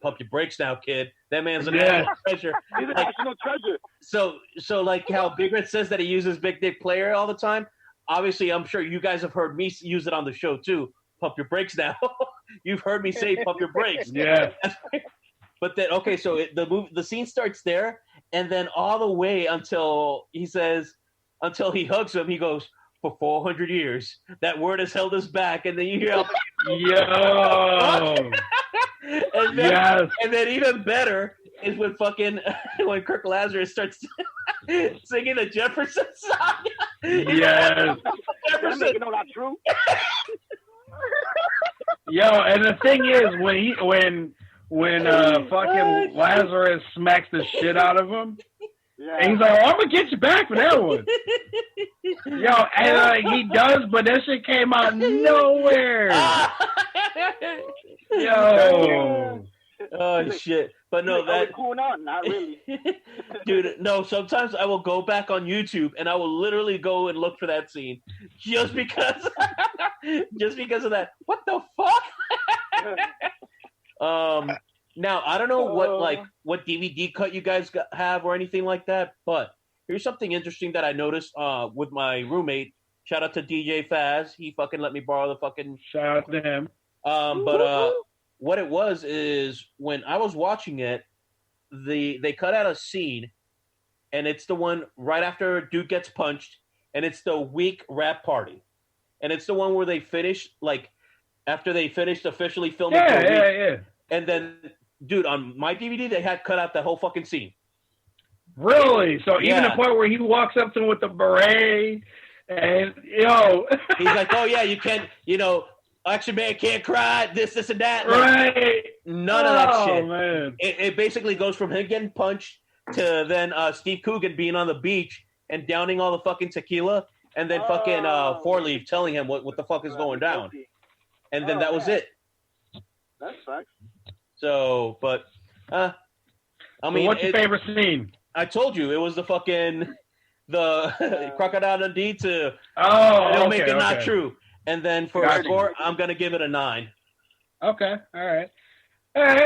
[SPEAKER 7] pump your brakes now, kid. That man's a national treasure.
[SPEAKER 1] He's a national treasure.
[SPEAKER 7] So like how Big Red says that he uses Big Dick Player all the time. Obviously, I'm sure you guys have heard me use it on the show too. Pump your brakes now. You've heard me say pump your brakes.
[SPEAKER 4] Yeah.
[SPEAKER 7] But then so the scene starts there, and then all the way until he hugs him, he goes, for 400 years, that word has held us back. And then you hear,
[SPEAKER 4] yo,
[SPEAKER 7] and then even better is when when Kirk Lazarus starts singing the Jefferson song.
[SPEAKER 4] Yes.
[SPEAKER 1] Jefferson, you know that's true.
[SPEAKER 4] Yo, and the thing is, when fucking Lazarus smacks the shit out of him. Yeah. And he's like, I'm going to get you back for that one. Yo, and he does, but that shit came out nowhere. Yo.
[SPEAKER 7] Oh, shit. But no, that...
[SPEAKER 1] cool now? Not really.
[SPEAKER 7] Dude, no, sometimes I will go back on YouTube and I will literally go and look for that scene. Just because of that. What the fuck? Now, I don't know what DVD cut you guys have or anything like that, but here's something interesting that I noticed with my roommate. Shout out to DJ Faz. He fucking let me borrow the fucking...
[SPEAKER 4] Shout out to him.
[SPEAKER 7] But what it was is when I was watching it, they cut out a scene, and it's the one right after Duke gets punched, and it's the week rap party. And it's the one where they finish, like, after they finished officially filming for a week.
[SPEAKER 4] Yeah.
[SPEAKER 7] And then... Dude, on my DVD, they had cut out that whole fucking scene.
[SPEAKER 4] Really? So even the point where he walks up to him with the beret and, yo.
[SPEAKER 7] He's like, oh, yeah, you can't, Action Man can't cry, this, and that.
[SPEAKER 4] Right.
[SPEAKER 7] None of that shit.
[SPEAKER 4] Oh, man.
[SPEAKER 7] It basically goes from him getting punched to then Steve Coogan being on the beach and downing all the fucking tequila and then fucking Four Leaf telling him what the fuck is going down. And then that was it.
[SPEAKER 1] That sucks.
[SPEAKER 7] So, but, I mean,
[SPEAKER 4] what's your favorite scene?
[SPEAKER 7] I told you it was the fucking Crocodile Dundee to
[SPEAKER 4] it'll
[SPEAKER 7] make it not true, and then for a score, I'm gonna give it a 9.
[SPEAKER 4] Okay, all right.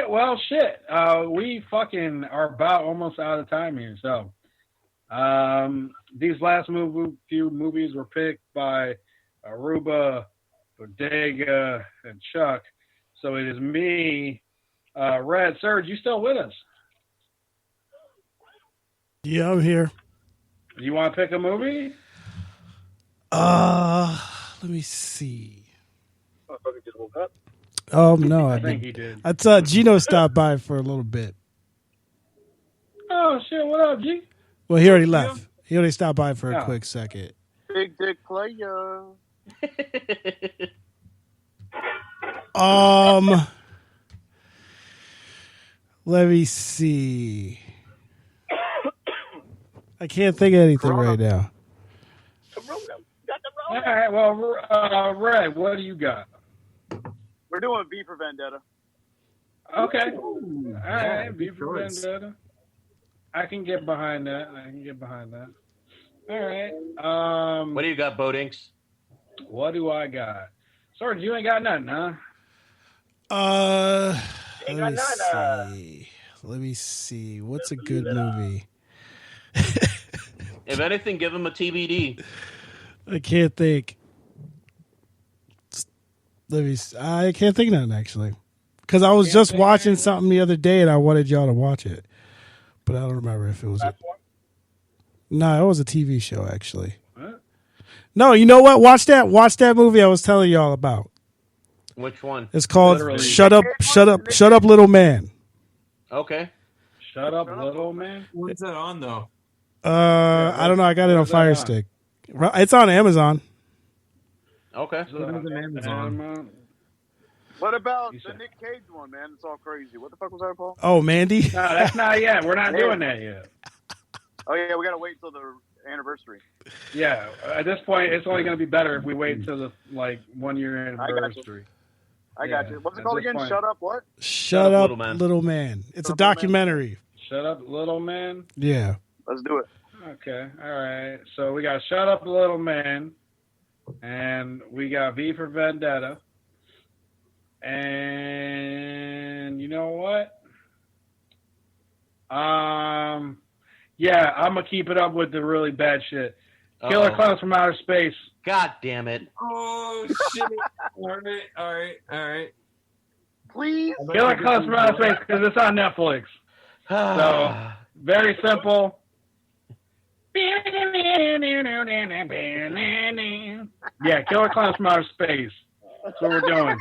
[SPEAKER 4] Well, shit. We fucking are about almost out of time here. So, these last few movies were picked by Aruba, Bodega, and Chuck. So it is me. Red, Serge, you still with us?
[SPEAKER 5] Yeah, I'm here.
[SPEAKER 4] You want to pick a movie?
[SPEAKER 5] Let me see.
[SPEAKER 1] Motherfucker just woke up.
[SPEAKER 5] Oh no,
[SPEAKER 4] I think he did.
[SPEAKER 5] I thought Gino stopped by for a little bit.
[SPEAKER 4] Oh shit! What up, G?
[SPEAKER 5] Well, he already left. He only stopped by for a quick second.
[SPEAKER 8] Big dick player.
[SPEAKER 5] Let me see. I can't think of anything right now.
[SPEAKER 4] All right. Well, Red, what do you got?
[SPEAKER 8] We're doing V for Vendetta.
[SPEAKER 4] Okay.
[SPEAKER 6] Ooh,
[SPEAKER 4] All right.
[SPEAKER 6] yeah,
[SPEAKER 4] V for
[SPEAKER 6] choice.
[SPEAKER 4] Vendetta. I can get behind that. All right.
[SPEAKER 7] What do you got, Bodinks?
[SPEAKER 4] What do I got? Sarge, you ain't got nothing, huh?
[SPEAKER 5] Let me see. Let me see. What's a good movie?
[SPEAKER 7] If anything, give him a TBD.
[SPEAKER 5] I can't think. Let me. I can't think of nothing actually, because I was just watching something the other day and I wanted y'all to watch it, but I don't remember if it was. No, it was a TV show actually.
[SPEAKER 4] What?
[SPEAKER 5] No, you know what? Watch that movie I was telling y'all about.
[SPEAKER 7] Which one?
[SPEAKER 5] It's called
[SPEAKER 4] Literally.
[SPEAKER 5] Shut Up, Little Man.
[SPEAKER 7] Okay.
[SPEAKER 4] Shut up, little man.
[SPEAKER 6] When's that on though?
[SPEAKER 5] I don't know. I got it on Fire Stick. It's on Amazon.
[SPEAKER 7] Okay.
[SPEAKER 8] What about the Nick Cage one, man? It's all crazy. What the fuck was that, Paul?
[SPEAKER 5] Oh, Mandy.
[SPEAKER 4] No, that's not yet. We're not doing that yet.
[SPEAKER 8] Oh yeah, we gotta wait until the anniversary.
[SPEAKER 4] Yeah, at this point, it's only going to be better if we wait until the 1 year anniversary.
[SPEAKER 8] I got you. What's it called again?
[SPEAKER 4] Point.
[SPEAKER 8] Shut up, what?
[SPEAKER 5] Shut up, little man. It's a documentary.
[SPEAKER 4] Shut up, little man.
[SPEAKER 5] Yeah.
[SPEAKER 8] Let's do it.
[SPEAKER 4] Okay, all right. So we got Shut Up, Little Man, and we got V for Vendetta. And you know what? Yeah, I'm gonna keep it up with the really bad shit. Killer Clowns from Outer Space.
[SPEAKER 7] God damn it!
[SPEAKER 6] Oh shit! All right.
[SPEAKER 8] Please.
[SPEAKER 4] Killer Clowns from Outer Space because it's on Netflix. So very simple. Yeah, Killer Clowns from Outer Space. That's what we're doing.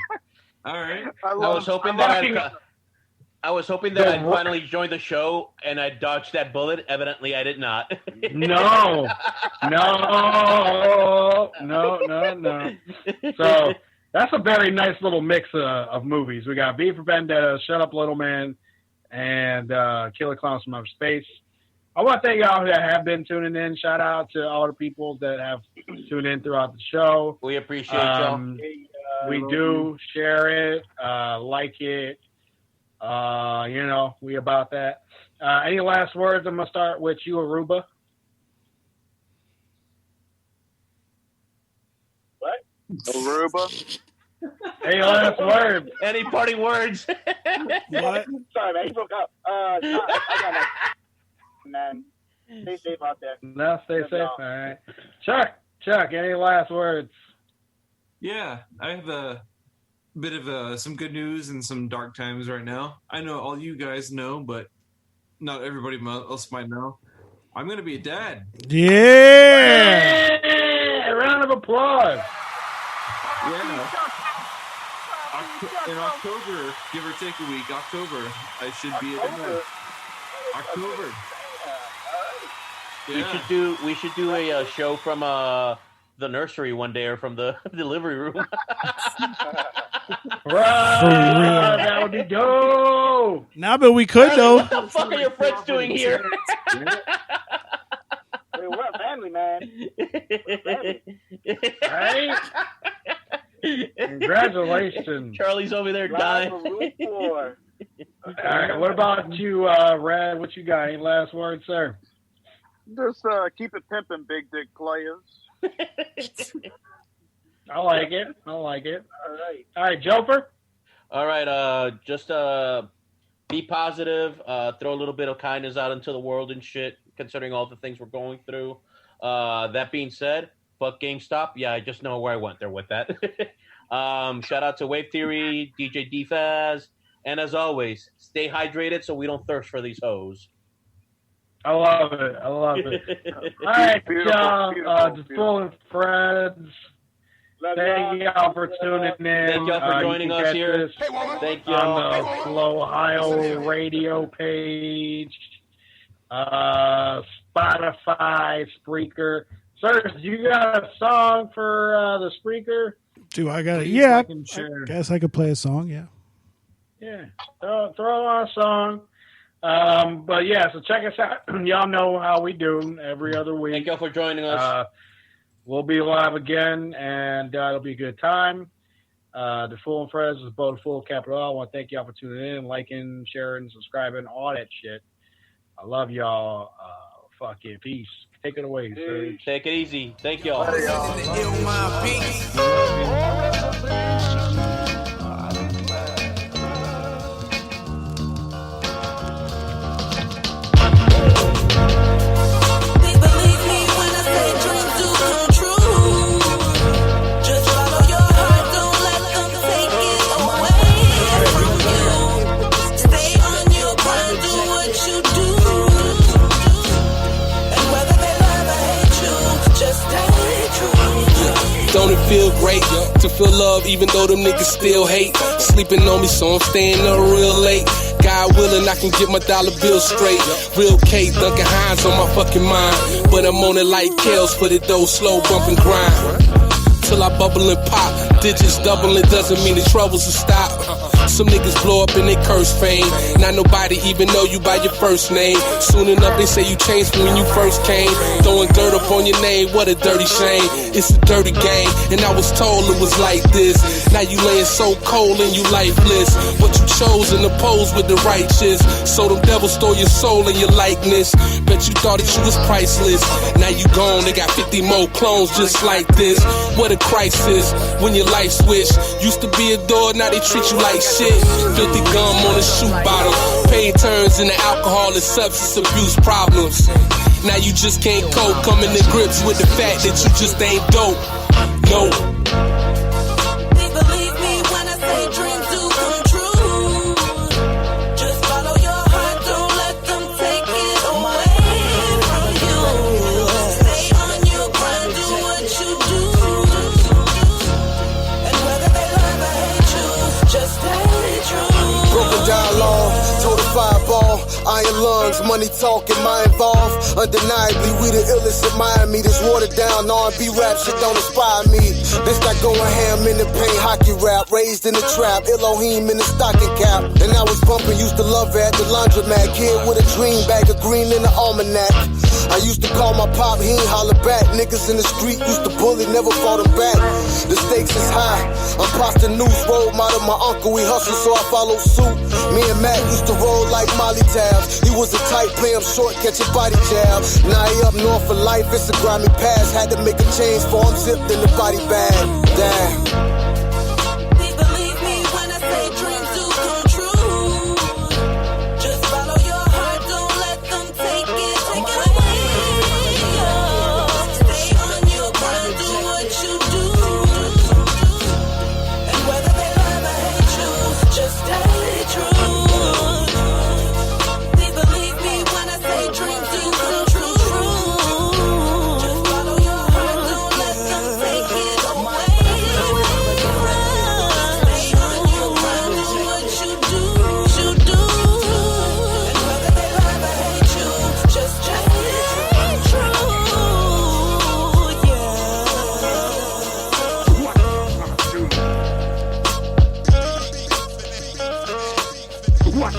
[SPEAKER 6] All right.
[SPEAKER 7] I was hoping that I'd finally joined the show and I dodged that bullet. Evidently, I did not.
[SPEAKER 4] No. So that's a very nice little mix of movies. We got V for Vendetta, Shut Up, Little Man, and Killer Clowns from Outer Space. I want to thank y'all that have been tuning in. Shout out to all the people that have tuned in throughout the show.
[SPEAKER 7] We appreciate y'all.
[SPEAKER 4] We do share it, like it. We about that. Any last words? I'm gonna start with you, Aruba.
[SPEAKER 1] What?
[SPEAKER 8] Aruba.
[SPEAKER 4] Any last words?
[SPEAKER 7] Any parting words?
[SPEAKER 5] What?
[SPEAKER 1] Sorry, man. He broke up. I got that. Man, stay safe out there.
[SPEAKER 4] No, stay safe. All right. Chuck, any last words?
[SPEAKER 6] Yeah, I have a bit of some good news and some dark times right now. I know all you guys know, but not everybody else might know. I'm going to be a dad.
[SPEAKER 5] Yeah!
[SPEAKER 4] Hey, a round of applause.
[SPEAKER 6] Yeah. In October, give or take a week, October, I should be a dad. October.
[SPEAKER 7] Yeah. We should do a show from the nursery one day or from the delivery room.
[SPEAKER 4] Right, that would be dope.
[SPEAKER 5] Nah, but we could though.
[SPEAKER 7] What the fuck are your friends doing here?
[SPEAKER 1] Hey, we're a family, man.
[SPEAKER 4] Right? Congratulations.
[SPEAKER 7] Charlie's over there dying.
[SPEAKER 4] All right, what about you, Rad? What you got? Any last words, sir?
[SPEAKER 8] Just keep it pimping, big dick players.
[SPEAKER 4] I like it. All right, Joper.
[SPEAKER 7] All right, just be positive. Throw a little bit of kindness out into the world and shit, considering all the things we're going through. That being said, fuck GameStop. Yeah, I just know where I went there with that. Shout out to Wave Theory, DJ DFaz, and as always, stay hydrated so we don't thirst for these hoes.
[SPEAKER 4] I love it. All right, y'all. The FooL and Friends. Thank y'all for tuning in.
[SPEAKER 7] Thank y'all for joining us here. Thank y'all.
[SPEAKER 4] On the FooL Ohio radio page, Spotify, Spreaker. Sir, you got a song for the Spreaker?
[SPEAKER 5] Do I got it? Yeah, I guess I could play a song. Yeah.
[SPEAKER 4] Yeah. Throw on a song. But yeah, so check us out. Y'all know how we do every other week.
[SPEAKER 7] Thank y'all for joining us.
[SPEAKER 4] We'll be live again, and it'll be a good time. The FooL and Friends is both FooL capital. I want to thank y'all for tuning in, liking, sharing, subscribing, all that shit. I love y'all. Fuck it. Peace. Take it away, Serge.
[SPEAKER 7] Take it easy. Thank y'all.
[SPEAKER 2] Don't it feel great to feel love even though them niggas still hate? Sleeping on me so I'm staying up real late. God willing I can get my dollar bill straight. Real K, Duncan Hines on my fucking mind. But I'm on it like Kels for the dough, slow bump and grind. Till I bubble and pop, digits double, it doesn't mean the troubles will stop. Some niggas blow up and they curse fame. Not nobody even know you by your first name. Soon enough they say you changed from when you first came. Throwing dirt up on your name, what a dirty shame. It's a dirty game, and I was told it was like this. Now you laying so cold and you lifeless. What you chose in the pose with the righteous. So them devils stole your soul and your likeness. Bet you thought that you was priceless. Now you gone, they got 50 more clones just like this. What a crisis when your life switch. Used to be adored, now they treat you like shit. Filthy gum on a shoe bottle. Pain turns into alcohol and substance abuse problems. Now you just can't cope, coming to grips with the fact that you just ain't dope. No.
[SPEAKER 9] Believe me when I say dreams do come true. Just follow your heart, don't let them take it away from you. Stay on your grind, do what you do. And whether they love or hate you, just stay true.
[SPEAKER 2] Broken dialogue, total fireball. Iron lungs, money talking, mind involved. Undeniably, we the illest in Miami. This watered down R&B rap shit don't inspire me. This got going ham in the paint, hockey rap. Raised in the trap, Elohim in the stocking cap. And I was bumping, used to love at the laundromat. Kid with a dream bag of green in the almanac. I used to call my pop, he ain't holler back. Niggas in the street used to bully, never fought him back. The stakes is high, I'm pasta news, role model. My uncle, we hustle, so I follow suit. Me and Matt used to roll like Molly tabs. He was a tight play, I'm short, catch a body jab. Now he up north for life, it's a grimy pass. Had to make a change for him, zipped in the body bag. Damn.
[SPEAKER 9] Believe me when I say dreams do come true. Just follow your heart, don't let them take it away. Stay on your grind, do what you do. And whether they love or hate you, just stay true. Believe me when I say dreams do come true. Just follow your heart, don't let them take it away. Stay on your grind, do what you do. And whether they love or hate you, just stay true. Yeah.
[SPEAKER 3] What?